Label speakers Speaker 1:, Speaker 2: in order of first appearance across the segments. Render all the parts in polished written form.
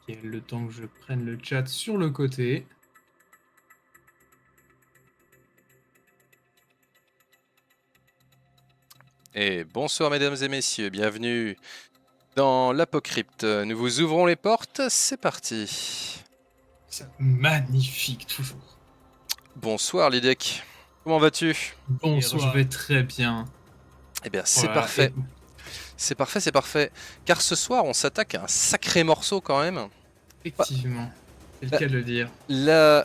Speaker 1: Nickel, le temps que je prenne le chat sur le côté.
Speaker 2: Et bonsoir mesdames et messieurs, bienvenue dans l'Apocrypte. Nous vous ouvrons les portes, c'est parti.
Speaker 1: C'est magnifique, toujours.
Speaker 2: Bonsoir Lidek, comment vas-tu?
Speaker 1: Bonsoir. Je vais très bien.
Speaker 2: Eh bien c'est
Speaker 1: Voilà,
Speaker 2: parfait, c'est parfait, c'est parfait. Car ce soir on s'attaque à un sacré morceau quand même.
Speaker 1: Effectivement, c'est le cas de le dire.
Speaker 2: La...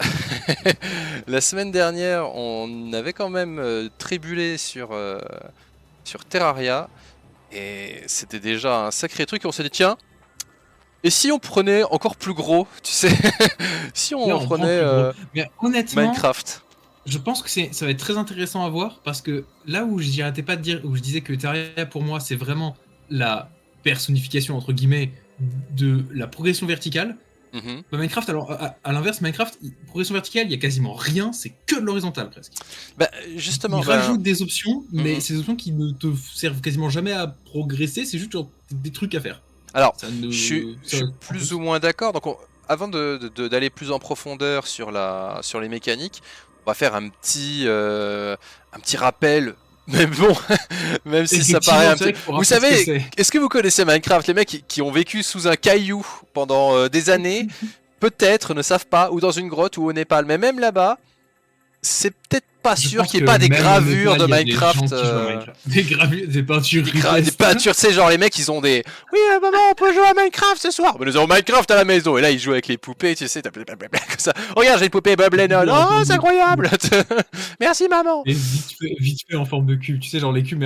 Speaker 2: La semaine dernière on avait quand même tribulé sur Terraria. Et c'était déjà un sacré truc et on s'est dit tiens, et si on prenait encore plus gros, tu sais, si
Speaker 1: Là,
Speaker 2: on
Speaker 1: on prend
Speaker 2: prenait
Speaker 1: plus gros. Mais honnêtement,
Speaker 2: Minecraft.
Speaker 1: je pense que ça va être très intéressant à voir parce que là où j'arrêtais pas de dire, où je disais que Terraria pour moi c'est vraiment la personnification entre guillemets de la progression verticale.
Speaker 2: Mhm.
Speaker 1: Bah, Minecraft, alors à l'inverse, Minecraft, progression verticale, il y a quasiment rien, c'est que de l'horizontal presque.
Speaker 2: Bah, justement,
Speaker 1: Il rajoute des options, mais c'est des options qui ne te servent quasiment jamais à progresser, c'est juste genre, des trucs à faire.
Speaker 2: Alors,
Speaker 1: Ça ne...
Speaker 2: je suis plus ou moins d'accord. Donc, avant d'aller plus en profondeur sur les mécaniques, on va faire un petit rappel. Mais bon, même si ça paraît un petit... Vous savez, est-ce que vous connaissez Minecraft? Les mecs qui ont vécu sous un caillou pendant des années, peut-être ne savent pas, ou dans une grotte ou au Népal. Mais même là-bas, c'est peut-être pas sûr qu'il n'y ait pas des gravures de Minecraft.
Speaker 1: Des gravures, des peintures.
Speaker 2: Des peintures, tu sais, genre les mecs ils ont des. Oui, maman, on peut jouer à Minecraft ce soir. Mais nous avons Minecraft à la maison. Et là ils jouent avec les poupées, tu sais, comme ça. Regarde, j'ai une poupée Bob Lennon. Oh, c'est incroyable. Merci maman.
Speaker 1: Et vite fait en forme de cube, tu sais, genre les cubes,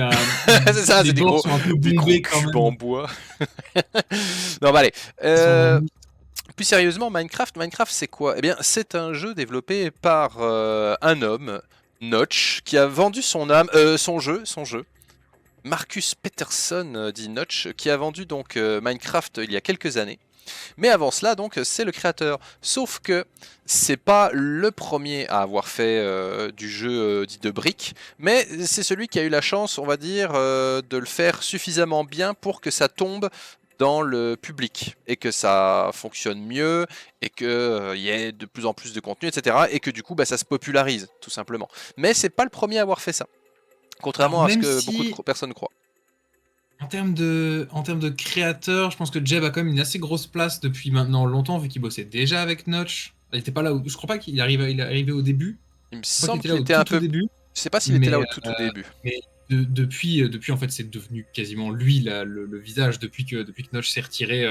Speaker 2: c'est ça, c'est des gros,
Speaker 1: sont un peu
Speaker 2: des gros cubes en bois. Non, bah allez. Plus sérieusement, Minecraft c'est quoi? Eh bien, c'est un jeu développé par un homme, Notch, qui a vendu son âme, son jeu. Marcus Peterson, dit Notch, qui a vendu donc Minecraft il y a quelques années. Mais avant cela, donc, c'est le créateur. Sauf que c'est pas le premier à avoir fait du jeu dit de briques, mais c'est celui qui a eu la chance, on va dire, de le faire suffisamment bien pour que ça tombe dans le public et que ça fonctionne mieux et que y ait de plus en plus de contenu, etc. Et que du coup, bah, ça se popularise, tout simplement. Mais c'est pas le premier à avoir fait ça, contrairement à ce que beaucoup de personnes croient.
Speaker 1: En termes de créateur, je pense que Jeb a quand même une assez grosse place depuis maintenant longtemps, vu qu'il bossait déjà avec Notch. Il était pas là je crois pas qu'il arrivait au début.
Speaker 2: Il me semble qu'il était un peu...
Speaker 1: début.
Speaker 2: Je sais pas s'il était là au tout début.
Speaker 1: Mais depuis en fait, c'est devenu quasiment lui le visage depuis que Notch s'est retiré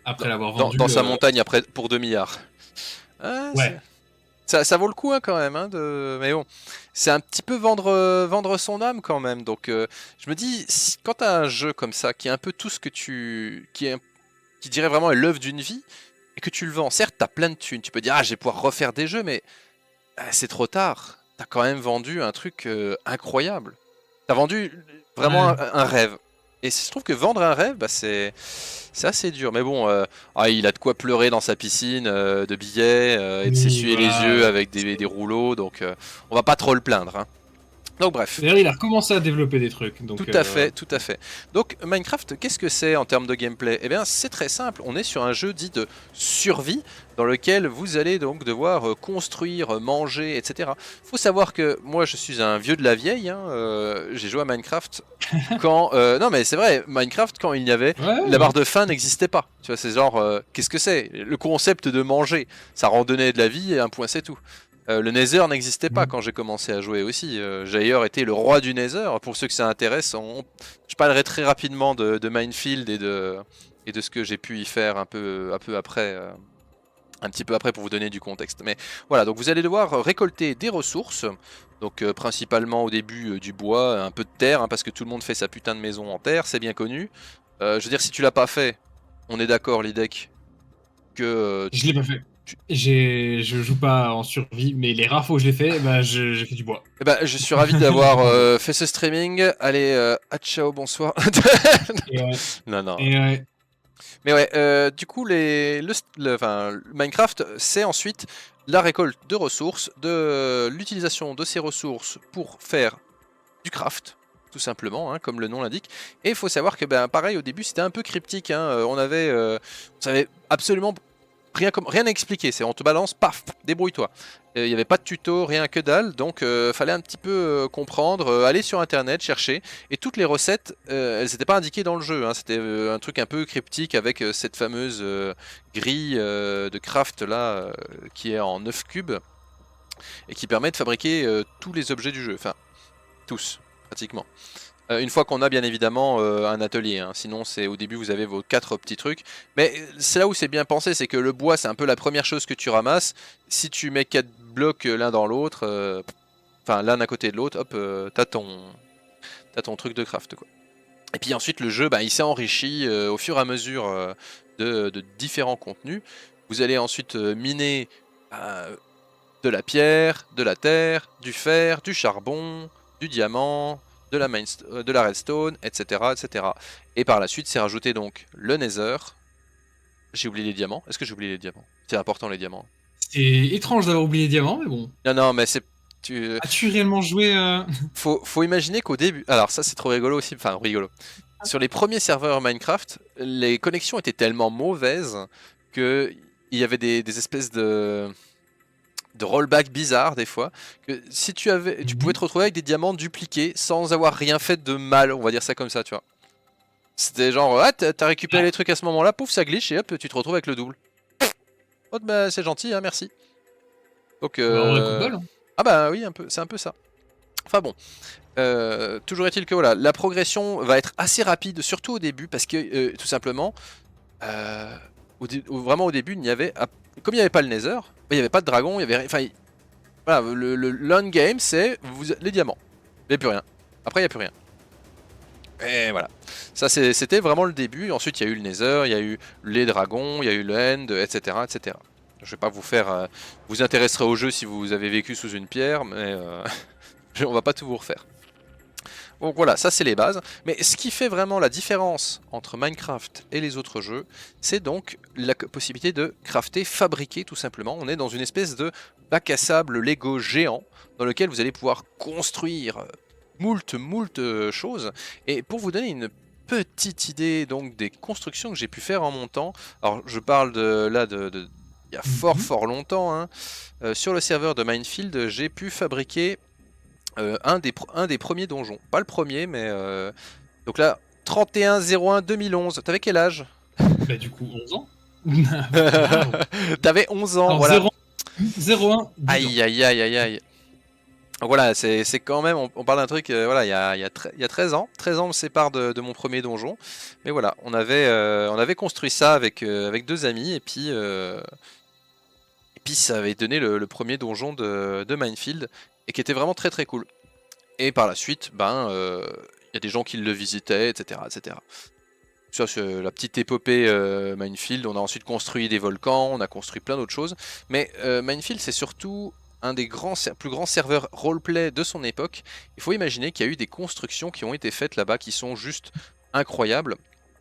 Speaker 1: après l'avoir vendu.
Speaker 2: Dans sa montagne après, pour 2 milliards. Ah,
Speaker 1: ouais.
Speaker 2: Ça vaut le coup hein, quand même, hein, mais bon, c'est un petit peu vendre son âme quand même. Donc je me dis, quand tu as un jeu comme ça, qui est un peu tout ce que qui dirait vraiment l'œuvre d'une vie, et que tu le vends, certes, tu as plein de thunes, tu peux dire, ah, je vais pouvoir refaire des jeux, mais c'est trop tard. Tu as quand même vendu un truc incroyable. Tu as vendu vraiment un rêve. Et je trouve que vendre un rêve, bah, c'est assez dur. Mais bon, il a de quoi pleurer dans sa piscine de billets et de s'essuyer les yeux avec des rouleaux. Donc on va pas trop le plaindre. Hein. Donc bref.
Speaker 1: D'ailleurs, il a recommencé à développer des trucs. Donc,
Speaker 2: tout à fait, tout à fait. Donc Minecraft, qu'est-ce que c'est en termes de gameplay? Eh bien, c'est très simple. On est sur un jeu dit de survie dans lequel vous allez donc devoir construire, manger, etc. Faut savoir que moi, je suis un vieux de la vieille. Hein, j'ai joué à Minecraft quand... non, mais c'est vrai, Minecraft, quand il y avait... la barre de faim n'existait pas. Tu vois, c'est genre... qu'est-ce que c'est? Le concept de manger. Ça randonnait de la vie et un point, c'est tout. Le Nether n'existait pas quand j'ai commencé à jouer aussi. J'ai d'ailleurs été le roi du Nether. Pour ceux que ça intéresse, je parlerai très rapidement de Minefield et de ce que j'ai pu y faire un peu après, un petit peu après pour vous donner du contexte. Mais voilà, donc vous allez devoir récolter des ressources. Donc principalement au début du bois, un peu de terre, hein, parce que tout le monde fait sa putain de maison en terre, c'est bien connu. Je veux dire, si tu l'as pas fait, on est d'accord, Lidek, que...
Speaker 1: je l'ai pas fait. Je joue pas en survie, mais les rares fois où je l'ai fait, bah, j'ai fait du bois.
Speaker 2: Eh ben, je suis ravi d'avoir fait ce streaming. Allez, ciao, bonsoir. Non, non. Mais ouais, du coup, Minecraft, c'est ensuite la récolte de ressources, de l'utilisation de ces ressources pour faire du craft, tout simplement, hein, comme le nom l'indique. Et il faut savoir que, ben, pareil, au début, c'était un peu cryptique. Hein, on savait absolument rien à expliquer, c'est on te balance, paf, débrouille-toi. Il n'y avait pas de tuto, rien que dalle, donc fallait un petit peu comprendre, aller sur internet, chercher, et toutes les recettes, elles n'étaient pas indiquées dans le jeu, hein. C'était un truc un peu cryptique avec cette fameuse grille de craft là, qui est en 9 cubes, et qui permet de fabriquer tous les objets du jeu, enfin tous, pratiquement. Une fois qu'on a bien évidemment un atelier, hein. Sinon c'est au début vous avez vos 4 petits trucs. Mais c'est là où c'est bien pensé, c'est que le bois c'est un peu la première chose que tu ramasses. Si tu mets 4 blocs l'un dans l'autre, enfin l'un à côté de l'autre, hop, t'as ton truc de craft quoi. Et puis ensuite le jeu il s'est enrichi au fur et à mesure de différents contenus. Vous allez ensuite miner de la pierre, de la terre, du fer, du charbon, du diamant, de la redstone, etc., etc. Et par la suite, c'est rajouté donc le nether. J'ai oublié les diamants. Est-ce que j'ai oublié les diamants? C'est important les diamants.
Speaker 1: C'est étrange d'avoir oublié les diamants, mais bon.
Speaker 2: Non, non, mais c'est...
Speaker 1: As-tu réellement joué
Speaker 2: Faut imaginer qu'au début... Alors ça, c'est trop rigolo aussi. Enfin, rigolo. Sur les premiers serveurs Minecraft, les connexions étaient tellement mauvaises que il y avait des espèces de rollback bizarre des fois, que si tu pouvais te retrouver avec des diamants dupliqués sans avoir rien fait de mal, on va dire ça comme ça, tu vois. C'était genre, ah, t'as récupéré les trucs à ce moment-là, pouf, ça glitch et hop, tu te retrouves avec le double. Oh, bah c'est gentil, hein, merci. Donc,
Speaker 1: un vrai coup de bol, hein.
Speaker 2: Ah bah oui, c'est un peu ça. Enfin bon, toujours est-il que voilà, la progression va être assez rapide, surtout au début, parce que tout simplement, vraiment au début, il n'y avait, comme il n'y avait pas le Nether, il n'y avait pas de dragon, il y avait, enfin, voilà, le long game, c'est les diamants, il n'y a plus rien. Après, il n'y a plus rien. Et voilà, ça c'était vraiment le début. Ensuite, il y a eu le Nether, il y a eu les dragons, il y a eu le End, etc., etc. Je vais pas vous faire, vous intéresserez au jeu si vous avez vécu sous une pierre, mais on va pas tout vous refaire. Donc voilà, ça c'est les bases. Mais ce qui fait vraiment la différence entre Minecraft et les autres jeux, c'est donc la possibilité de crafter, fabriquer tout simplement. On est dans une espèce de bac à sable Lego géant dans lequel vous allez pouvoir construire moult choses. Et pour vous donner une petite idée donc des constructions que j'ai pu faire en mon temps, alors je parle il y a fort longtemps, hein. Sur le serveur de Minefield, j'ai pu fabriquer un des premiers donjons. Pas le premier, mais... Donc là, 31/01/2011. T'avais quel âge?
Speaker 1: Bah du coup, 11 ans.
Speaker 2: T'avais 11 ans,
Speaker 1: alors,
Speaker 2: voilà.
Speaker 1: 0-1,
Speaker 2: aïe, aïe, aïe, aïe, aïe. Voilà, c'est quand même, on parle d'un truc, voilà, il y a 13 ans. 13 ans me sépare de mon premier donjon. Mais voilà, on avait construit ça avec 2 amis, et puis ça avait donné le premier donjon de Minefield, et qui était vraiment très cool. Et par la suite, il y a des gens qui le visitaient, etc. etc. Ça, c'est la petite épopée Minefield. On a ensuite construit des volcans, on a construit plein d'autres choses. Mais Minefield, c'est surtout un des plus grands serveurs roleplay de son époque. Il faut imaginer qu'il y a eu des constructions qui ont été faites là-bas qui sont juste incroyables.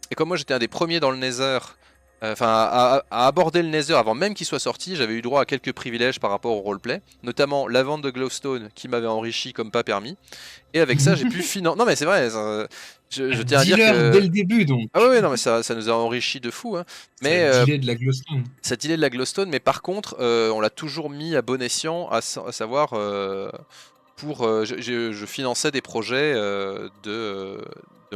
Speaker 2: Et comme moi j'étais un des premiers dans le Nether, enfin à aborder le Nether avant même qu'il soit sorti, j'avais eu droit à quelques privilèges par rapport au roleplay, notamment la vente de glowstone qui m'avait enrichi comme pas permis. Et avec ça j'ai pu financer... Non mais c'est vrai, je tiens à dire que...
Speaker 1: dès le début donc.
Speaker 2: Ah oui, non mais ça nous a enrichi de fou, hein. Mais
Speaker 1: ça dilait de la glowstone.
Speaker 2: Ça dilait de la glowstone, mais par contre on l'a toujours mis à bon escient, à savoir je finançais des projets de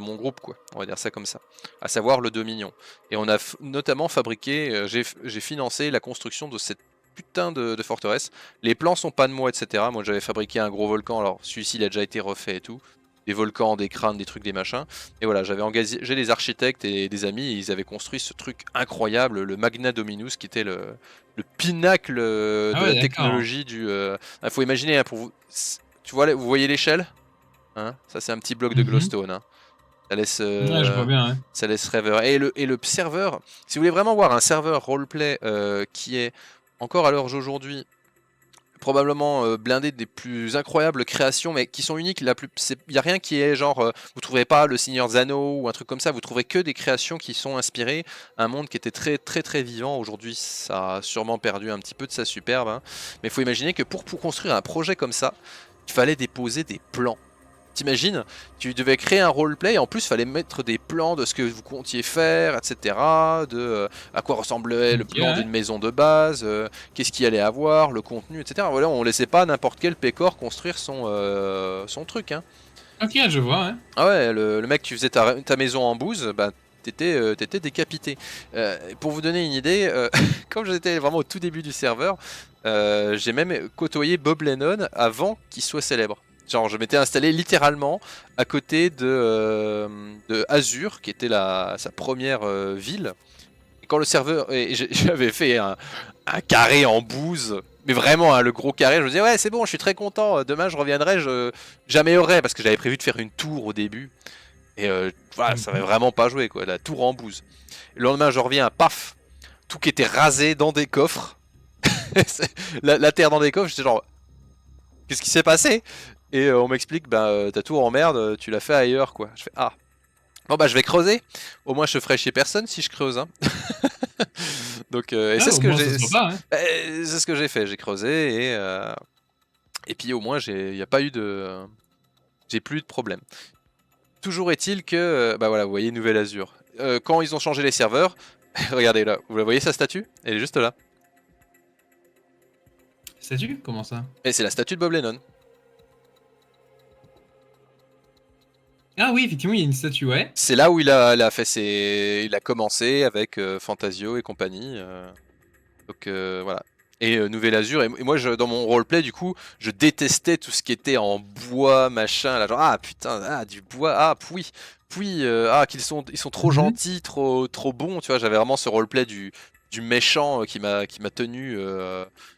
Speaker 2: mon groupe, quoi, on va dire ça comme ça, à savoir le Dominion. Et on a notamment fabriqué, j'ai financé la construction de cette putain de forteresse. Les plans sont pas de moi, etc. Moi j'avais fabriqué un gros volcan, alors celui-ci il a déjà été refait et tout. Des volcans, des crânes, des trucs, des machins. Et voilà, j'avais engagé des architectes et des amis, et ils avaient construit ce truc incroyable, le Magna Dominus, qui était le pinacle de la technologie du... faut imaginer, hein, pour vous... Tu vois, vous voyez l'échelle, hein, ça c'est un petit bloc de glowstone, hein. Ça laisse,
Speaker 1: ouais, je vois bien, ouais.
Speaker 2: Ça laisse rêveur. Et le serveur, si vous voulez vraiment voir un serveur roleplay qui est encore à l'heure d'aujourd'hui probablement blindé des plus incroyables créations, mais qui sont uniques. Il n'y a rien qui est genre, vous trouverez pas le Seigneur des Anneaux ou un truc comme ça, vous trouverez que des créations qui sont inspirées, un monde qui était très vivant. Aujourd'hui ça a sûrement perdu un petit peu de sa superbe, hein. Mais il faut imaginer que pour construire un projet comme ça, il fallait déposer des plans. t'imagines, tu devais créer un roleplay, en plus il fallait mettre des plans de ce que vous comptiez faire, etc. De à quoi ressemblait le
Speaker 1: Ok,
Speaker 2: plan
Speaker 1: ouais.
Speaker 2: d'une maison de base, qu'est-ce qu'il allait avoir, le contenu, etc. Voilà, on laissait pas n'importe quel pécor construire son truc. Hein.
Speaker 1: Ok, je vois, ouais.
Speaker 2: Ah ouais, le mec, tu faisais ta maison en bouse, bah t'étais décapité. Pour vous donner une idée, quand j'étais vraiment au tout début du serveur, j'ai même côtoyé Bob Lennon avant qu'il soit célèbre. Genre, je m'étais installé littéralement à côté de Azure, qui était sa première ville. Et quand le serveur, et j'avais fait un carré en bouse, mais vraiment hein, le gros carré, je me disais ouais c'est bon, je suis très content, demain je reviendrai, j'améliorerai, parce que j'avais prévu de faire une tour au début. Et voilà, ça avait
Speaker 1: Mhm.
Speaker 2: vraiment pas joué quoi, la tour en bouse. Le lendemain, je reviens, paf, tout qui était rasé dans des coffres. la terre dans des coffres, j'étais genre, qu'est-ce qui s'est passé? Et on m'explique, ta tour en merde, tu l'as fait ailleurs quoi. Je fais, ah, bon bah je vais creuser. Au moins je ferai chier personne si je creuse. Hein. Donc, et
Speaker 1: Ah,
Speaker 2: c'est ce
Speaker 1: au
Speaker 2: que
Speaker 1: moins, ça
Speaker 2: j'ai,
Speaker 1: se voit pas, hein.
Speaker 2: c'est ce que j'ai fait. J'ai creusé et puis au moins y a pas eu de, j'ai plus eu de problème. Toujours est-il que, bah voilà, vous voyez Nouvelle Azure. Quand ils ont changé les serveurs, regardez là, vous la voyez sa statue? Elle est juste là.
Speaker 1: Statue? Comment ça?
Speaker 2: Et c'est la statue de Bob Lennon.
Speaker 1: Ah oui, effectivement, il y a une statue, ouais.
Speaker 2: C'est là où il a commencé avec Fantasio et compagnie. Donc voilà. Et Nouvelle Azure, et moi dans mon roleplay du coup, je détestais tout ce qui était en bois, machin, là, genre ah putain, ah du bois, ah puis ah ils sont trop
Speaker 1: Mhm.
Speaker 2: gentils, trop bons, tu vois, j'avais vraiment ce roleplay du méchant qui m'a tenu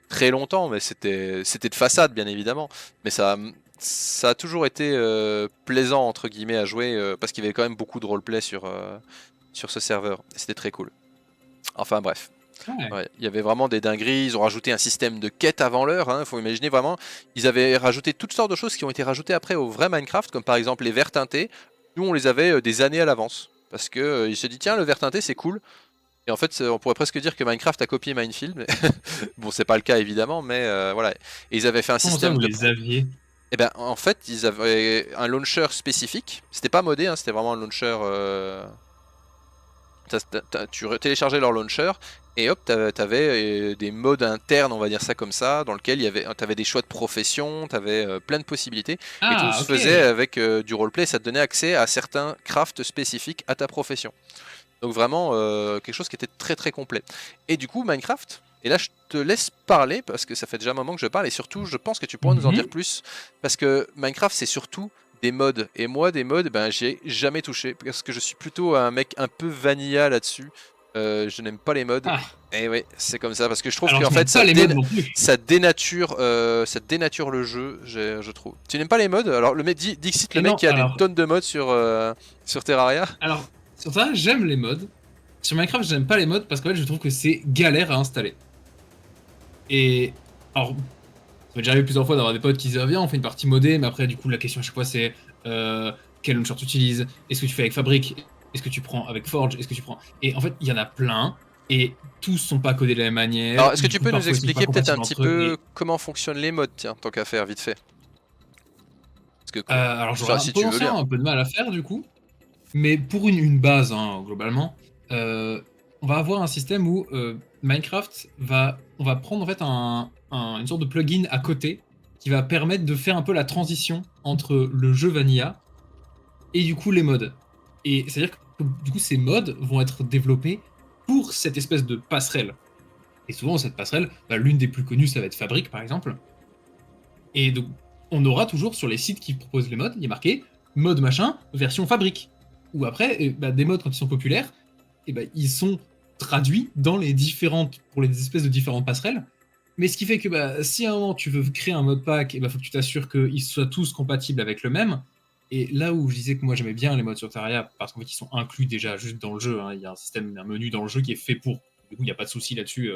Speaker 2: très longtemps, mais c'était de façade bien évidemment, mais ça a toujours été plaisant entre guillemets à jouer parce qu'il y avait quand même beaucoup de roleplay sur ce serveur, et c'était très cool. Enfin bref.
Speaker 1: Ouais.
Speaker 2: Ouais, il y avait vraiment des dingueries, ils ont rajouté un système de quête avant l'heure, hein, faut imaginer vraiment, ils avaient rajouté toutes sortes de choses qui ont été rajoutées après au vrai Minecraft, comme par exemple les verts teintés, nous on les avait des années à l'avance, parce que il se dit tiens le vert teinté c'est cool, et en fait on pourrait presque dire que Minecraft a copié Minefield, mais bon c'est pas le cas évidemment, mais voilà, et ils avaient fait un
Speaker 1: Comment ça,
Speaker 2: système
Speaker 1: vous
Speaker 2: de
Speaker 1: les aviez?
Speaker 2: et ben en fait ils avaient un launcher spécifique, c'était pas modé, hein, c'était vraiment un launcher tu téléchargeais leur launcher et hop, t'avais des modes internes, on va dire ça comme ça, dans lequel t'avais des choix de profession, t'avais plein de possibilités, et tout
Speaker 1: Ah,
Speaker 2: se
Speaker 1: ok.
Speaker 2: faisait avec du roleplay, ça te donnait accès à certains crafts spécifiques à ta profession. Donc vraiment quelque chose qui était très très complet. Et du coup, Minecraft, et là je te laisse parler parce que ça fait déjà un moment que je parle, et surtout je pense que tu pourras nous en dire
Speaker 1: Mhm.
Speaker 2: plus, parce que Minecraft c'est surtout des mods, et moi des mods, ben j'y ai jamais touché, parce que je suis plutôt un mec un peu vanilla là-dessus. Je n'aime pas les mods,
Speaker 1: Ah,
Speaker 2: et ouais, c'est comme ça, parce que je trouve
Speaker 1: alors
Speaker 2: qu'en
Speaker 1: je
Speaker 2: fait
Speaker 1: n'aime pas les modes non plus.
Speaker 2: ça dénature le jeu, je trouve. Tu n'aimes pas les mods? Alors le mec, Dixit, le
Speaker 1: Et
Speaker 2: mec
Speaker 1: non,
Speaker 2: qui a des tonnes de mods sur Terraria.
Speaker 1: alors, sur ça, j'aime les modes. Sur Minecraft, j'aime pas les modes parce qu'en fait, je trouve que c'est galère à installer. Et alors, ça m'est déjà arrivé plusieurs fois d'avoir des potes qui disaient ah, viens, on fait une partie modée, mais après, du coup, la question à chaque fois, c'est quel launcher tu utilises? Est-ce que tu fais avec Fabric? Est-ce que tu prends avec Forge? Est-ce que tu prends. Et en fait, il y en a plein, et tous sont pas codés de la même
Speaker 2: Alors,
Speaker 1: manière.
Speaker 2: est-ce que
Speaker 1: Du
Speaker 2: tu
Speaker 1: coup,
Speaker 2: peux nous
Speaker 1: parfois, ils sont pas
Speaker 2: expliquer peut-être un
Speaker 1: compatibles
Speaker 2: petit
Speaker 1: entre eux.
Speaker 2: peu
Speaker 1: Et
Speaker 2: comment fonctionnent les modes, tiens, tant qu'à faire, vite fait. Parce que,
Speaker 1: alors, j'aurais
Speaker 2: si tu veux bien.
Speaker 1: potentiellement un peu de mal à faire, du coup. Mais pour une base, hein, globalement, on va avoir un système où Minecraft on va prendre en fait une sorte de plugin à côté qui va permettre de faire un peu la transition entre le jeu vanilla et du coup les mods. Et c'est-à-dire que du coup ces mods vont être développés pour cette espèce de passerelle. Et souvent cette passerelle, bah, l'une des plus connues, ça va être Fabric par exemple. Et donc on aura toujours sur les sites qui proposent les mods, il y a marqué mode machin version Fabric. Ou après, bah, des mods quand ils sont populaires, ils sont traduits dans les différentes, pour les espèces de différentes passerelles. Mais ce qui fait que bah, si à un moment tu veux créer un mode pack, il faut que tu t'assures qu'ils soient tous compatibles avec le même. Et là où je disais que moi j'aimais bien les modes sur Terraria, parce qu'en fait ils sont inclus déjà juste dans le jeu, hein. Il y a un système, un menu dans le jeu qui est fait pour. Du coup, il n'y a pas de souci là-dessus,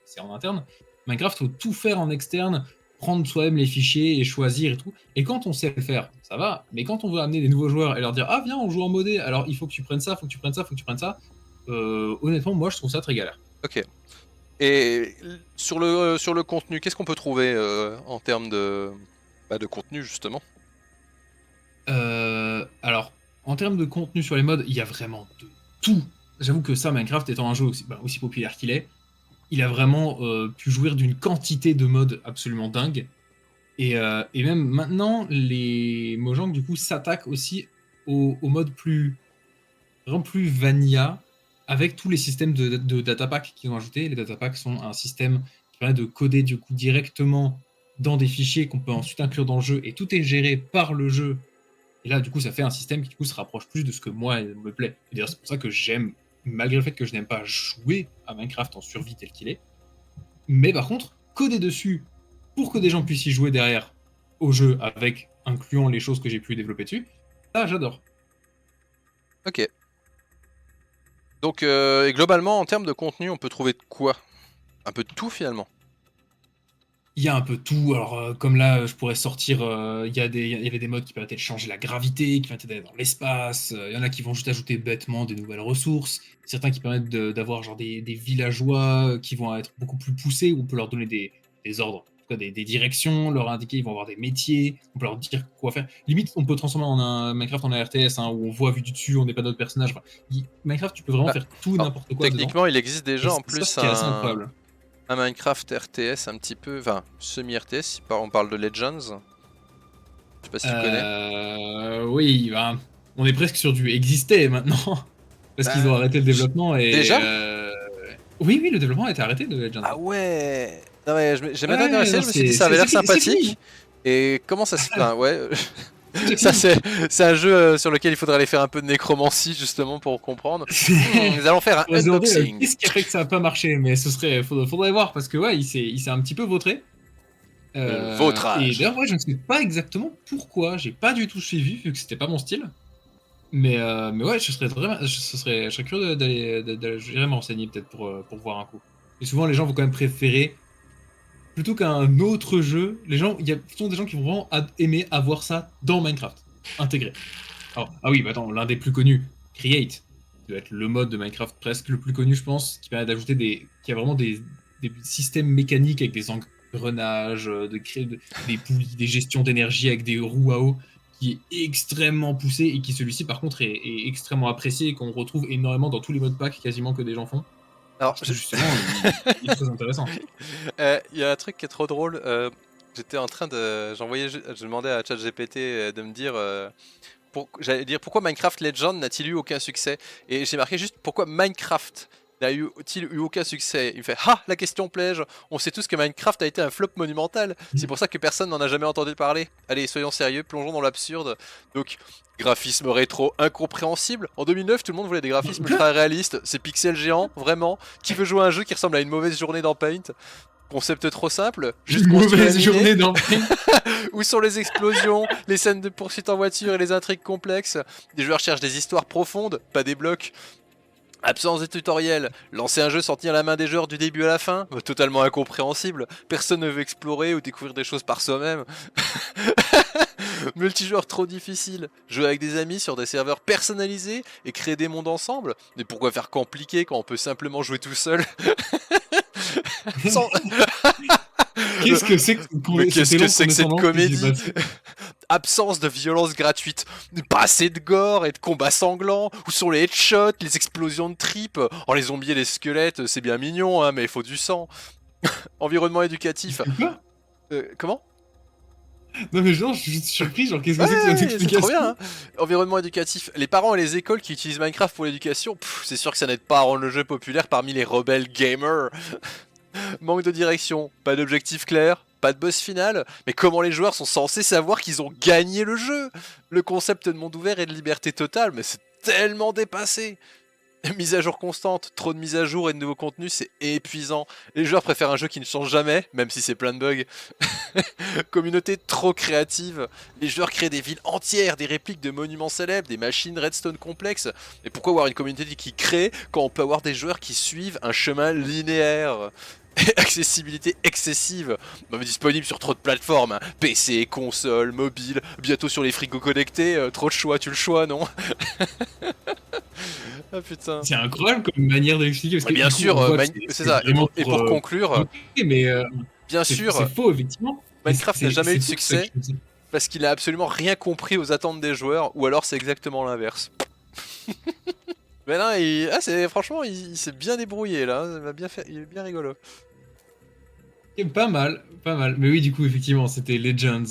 Speaker 1: c'est en interne. Minecraft, il faut tout faire en externe, prendre soi-même les fichiers et choisir et tout. Et quand on sait le faire, ça va. Mais quand on veut amener des nouveaux joueurs et leur dire ah viens on joue en modé, alors il faut que tu prennes ça, faut que tu prennes ça, faut que tu prennes ça. Honnêtement, moi je trouve ça très galère.
Speaker 2: Ok. Et sur le contenu, qu'est-ce qu'on peut trouver en termes de contenu, justement?
Speaker 1: Alors, en termes de contenu sur les mods, il y a vraiment de tout. J'avoue que ça, Minecraft étant un jeu aussi populaire qu'il est, il a vraiment pu jouir d'une quantité de mods absolument dingue. Et même maintenant, les Mojang, du coup, s'attaquent aussi aux modes vraiment plus vanilla, avec tous les systèmes de datapack qu'ils ont ajoutés. Les datapacks sont un système qui permet de coder du coup directement dans des fichiers qu'on peut ensuite inclure dans le jeu, et tout est géré par le jeu. Et là, du coup, ça fait un système qui du coup se rapproche plus de ce que moi me plaît. Et d'ailleurs, c'est pour ça que j'aime, malgré le fait que je n'aime pas jouer à Minecraft en survie tel qu'il est, mais par contre, coder dessus pour que des gens puissent y jouer derrière au jeu, avec incluant les choses que j'ai pu développer dessus, ça j'adore.
Speaker 2: Ok. Donc, et globalement, en termes de contenu, on peut trouver de quoi? Un peu de tout finalement.
Speaker 1: Il y a un peu tout. Alors, comme là, je pourrais sortir. Il y avait des modes qui permettaient de changer la gravité, qui permettaient d'aller dans l'espace. Il y en a qui vont juste ajouter bêtement des nouvelles ressources. Certains qui permettent d'avoir genre des villageois qui vont être beaucoup plus poussés, où on peut leur donner des ordres, en tout cas des directions, leur indiquer, ils vont avoir des métiers, on peut leur dire quoi faire. Limite, on peut transformer en un Minecraft en un RTS, hein, où on voit vu du dessus, on n'est pas notre personnage. Enfin, Minecraft, tu peux vraiment
Speaker 2: Ah,
Speaker 1: faire tout et
Speaker 2: alors,
Speaker 1: n'importe quoi dedans.
Speaker 2: techniquement, il existe
Speaker 1: Et
Speaker 2: déjà en
Speaker 1: c'est ça
Speaker 2: plus
Speaker 1: qui est assez incroyable.
Speaker 2: un Minecraft RTS un petit peu, enfin semi-RTS, si on parle de Legends. Je sais pas si tu connais.
Speaker 1: Oui, ben, on est presque sur du exister maintenant. Parce qu'ils ont
Speaker 2: Bah,
Speaker 1: arrêté le développement et.
Speaker 2: déjà
Speaker 1: Oui, oui, le développement a été arrêté de Legends.
Speaker 2: Ah ouais. Non mais j'ai maintenant
Speaker 1: Ouais,
Speaker 2: intéressé,
Speaker 1: non,
Speaker 2: je me suis dit ça avait l'air
Speaker 1: c'est fini.
Speaker 2: sympathique. Et comment ça se... Enfin, ouais,
Speaker 1: C'est
Speaker 2: ça
Speaker 1: fini.
Speaker 2: c'est un jeu sur lequel il faudrait aller faire un peu de nécromancie justement pour comprendre. Nous allons faire un
Speaker 1: On va se demander
Speaker 2: unboxing.
Speaker 1: qu'est-ce qui a fait que ça a pas marché, mais faudrait voir parce que ouais, il s'est un petit peu vautré.
Speaker 2: Le
Speaker 1: Et
Speaker 2: vautrage.
Speaker 1: d'ailleurs, ouais, je ne sais pas exactement pourquoi. J'ai pas du tout suivi vu que c'était pas mon style. Mais ouais, je serais curieux j'irais me renseigner peut-être pour voir un coup. Et souvent, les gens vont quand même préférer, plutôt qu'un autre jeu, il y a souvent des gens qui vont vraiment aimer avoir ça dans Minecraft, intégré. Alors, ah oui, bah attends, l'un des plus connus, Create, qui doit être le mode de Minecraft presque le plus connu, je pense, qui permet d'ajouter qui a vraiment des systèmes mécaniques avec des engrenages, de créer des poulies, des gestions d'énergie avec des roues à eau, qui est extrêmement poussé et qui celui-ci par contre est extrêmement apprécié et qu'on retrouve énormément dans tous les modes pack quasiment que des gens font.
Speaker 2: Alors,
Speaker 1: Parce que justement, il est très intéressant.
Speaker 2: il y a un truc qui est trop drôle. J'étais en train de, je demandais à ChatGPT de me dire, j'allais dire pourquoi Minecraft Legend n'a-t-il eu aucun succès? Et j'ai marqué juste pourquoi Minecraft n'a-t-il eu aucun succès? Il me fait ah, la question piège. On sait tous que Minecraft a été un flop monumental. C'est pour ça que personne n'en a jamais entendu parler. Allez, soyons sérieux, plongeons dans l'absurde. Donc, graphisme rétro incompréhensible. En 2009, tout le monde voulait des graphismes ultra réalistes. C'est pixels géants, vraiment. Qui veut jouer à un jeu qui ressemble à une mauvaise journée dans Paint? Concept trop simple, juste
Speaker 1: Une
Speaker 2: construire
Speaker 1: mauvaise
Speaker 2: et
Speaker 1: journée
Speaker 2: miner.
Speaker 1: dans
Speaker 2: Où sont les explosions, les scènes de poursuite en voiture et les intrigues complexes? Les joueurs cherchent des histoires profondes, pas des blocs. Absence de tutoriel, lancer un jeu sans tenir la main des joueurs du début à la fin, totalement incompréhensible, personne ne veut explorer ou découvrir des choses par soi-même. Multijoueur trop difficile, jouer avec des amis sur des serveurs personnalisés et créer des mondes ensemble. Mais pourquoi faire compliqué quand on peut simplement jouer tout seul? Sans...
Speaker 1: Qu'est-ce que c'est que
Speaker 2: Mais qu'est-ce que c'est que cette comédie?
Speaker 1: passé
Speaker 2: Absence de violence gratuite, pas assez de gore et de combats sanglants, où sont les headshots, les explosions de tripes, oh les zombies et les squelettes, c'est bien mignon, hein, mais il faut du sang. Environnement éducatif.
Speaker 1: Quoi?
Speaker 2: Comment?
Speaker 1: Non mais genre, je suis juste surpris, genre qu'est-ce que
Speaker 2: Ouais,
Speaker 1: c'est que cette
Speaker 2: c'est
Speaker 1: explication?
Speaker 2: trop bien, hein. Environnement éducatif. Les parents et les écoles qui utilisent Minecraft pour l'éducation, c'est sûr que ça n'aide pas à rendre le jeu populaire parmi les rebelles gamers. Manque de direction, pas d'objectif clair, pas de boss final, mais comment les joueurs sont censés savoir qu'ils ont gagné le jeu? Le concept de monde ouvert et de liberté totale, mais c'est tellement dépassé. Mise à jour constante, trop de mises à jour et de nouveaux contenus, c'est épuisant. Les joueurs préfèrent un jeu qui ne change jamais, même si c'est plein de bugs. Communauté trop créative. Les joueurs créent des villes entières, des répliques de monuments célèbres, des machines redstone complexes. Mais pourquoi avoir une communauté qui crée quand on peut avoir des joueurs qui suivent un chemin linéaire? Accessibilité excessive, même disponible sur trop de plateformes, hein. PC, console, mobile, bientôt sur les frigos connectés, trop de choix, tu le choix, non? Ah putain.
Speaker 1: C'est incroyable comme manière de l'expliquer, parce que
Speaker 2: Bien
Speaker 1: du coup,
Speaker 2: sûr,
Speaker 1: on voit que
Speaker 2: c'est ça, et pour conclure,
Speaker 1: mais
Speaker 2: bien sûr,
Speaker 1: c'est faux, effectivement. Mais
Speaker 2: Minecraft n'a jamais eu de succès. parce qu'il a absolument rien compris aux attentes des joueurs, ou alors c'est exactement l'inverse. Mais là, franchement, il s'est bien débrouillé là, il, bien fait... il est bien rigolo.
Speaker 1: Et pas mal, pas mal. Mais oui, du coup, effectivement, c'était Legends.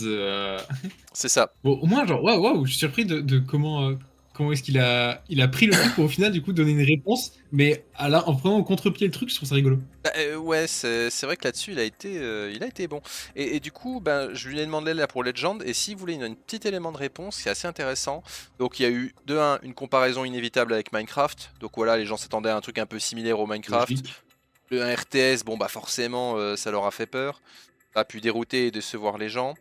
Speaker 2: C'est ça.
Speaker 1: Bon, au moins, genre, waouh, je suis surpris de comment est-ce il a pris le truc pour au final, du coup, donner une réponse, mais en prenant au contre-pied le truc, je trouve ça rigolo.
Speaker 2: Bah, ouais, c'est vrai que là-dessus, il a été bon. Et du coup, ben, je lui ai demandé là pour Legend, et si vous voulez un petit élément de réponse, c'est assez intéressant. Donc il y a eu, de 1, une comparaison inévitable avec Minecraft. Donc voilà, les gens s'attendaient à un truc un peu similaire au Minecraft.
Speaker 1: Logique.
Speaker 2: Un RTS, bon bah forcément, ça leur a fait peur. Ça a pu dérouter et décevoir les gens.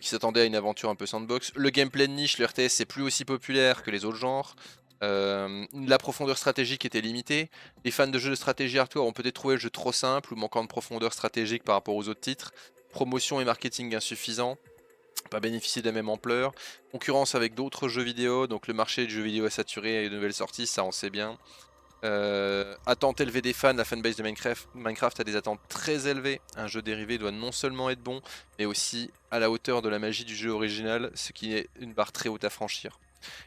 Speaker 2: Qui s'attendaient à une aventure un peu sandbox. Le gameplay de niche, le RTS, c'est plus aussi populaire que les autres genres. La profondeur stratégique était limitée. Les fans de jeux de stratégie hardcore ont peut-être trouvé le jeu trop simple ou manquant de profondeur stratégique par rapport aux autres titres. Promotion et marketing insuffisants. Pas bénéficié de la même ampleur. Concurrence avec d'autres jeux vidéo, donc le marché du jeu vidéo est saturé et de nouvelles sorties, ça on sait bien. Attentes élevées des fans, la fanbase de Minecraft a des attentes très élevées. Un jeu dérivé doit non seulement être bon, mais aussi à la hauteur de la magie du jeu original, ce qui est une barre très haute à franchir.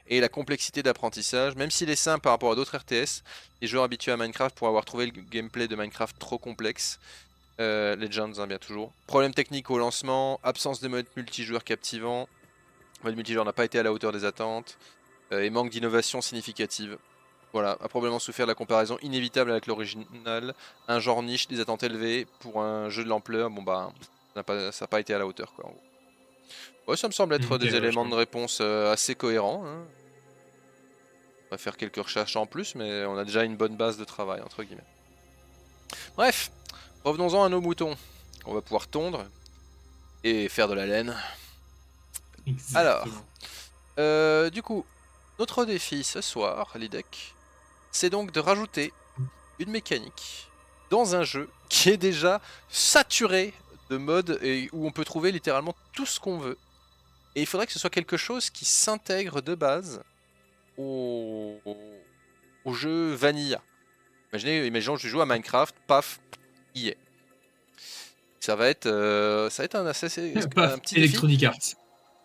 Speaker 2: Et la complexité d'apprentissage, même s'il est simple par rapport à d'autres RTS, les joueurs habitués à Minecraft pourraient avoir trouvé le gameplay de Minecraft trop complexe. Legends, bien toujours. Problème technique au lancement, absence de mode multijoueur captivant. Le mode multijoueur n'a pas été à la hauteur des attentes. Et manque d'innovation significative. Voilà, a probablement souffert de la comparaison inévitable avec l'original, un genre niche, des attentes élevées pour un jeu de l'ampleur, bon bah ça n'a pas été à la hauteur quoi. En gros. Ouais, ça me semble être
Speaker 1: Ok,
Speaker 2: des
Speaker 1: ouais, je
Speaker 2: éléments
Speaker 1: vois.
Speaker 2: de réponse assez cohérents. Hein. On va faire quelques recherches en plus, mais on a déjà une bonne base de travail entre guillemets. Bref, revenons-en à nos moutons. On va pouvoir tondre et faire de la laine. Alors,
Speaker 1: Exactement.
Speaker 2: du coup, notre défi ce soir, Lidek, c'est donc de rajouter une mécanique dans un jeu qui est déjà saturé de modes et où on peut trouver littéralement tout ce qu'on veut. Et il faudrait que ce soit quelque chose qui s'intègre de base au jeu vanilla. Imaginons que je joue à Minecraft, paf, y est. Ça va être un
Speaker 1: Paf,
Speaker 2: petit défi.
Speaker 1: Electronic Arts.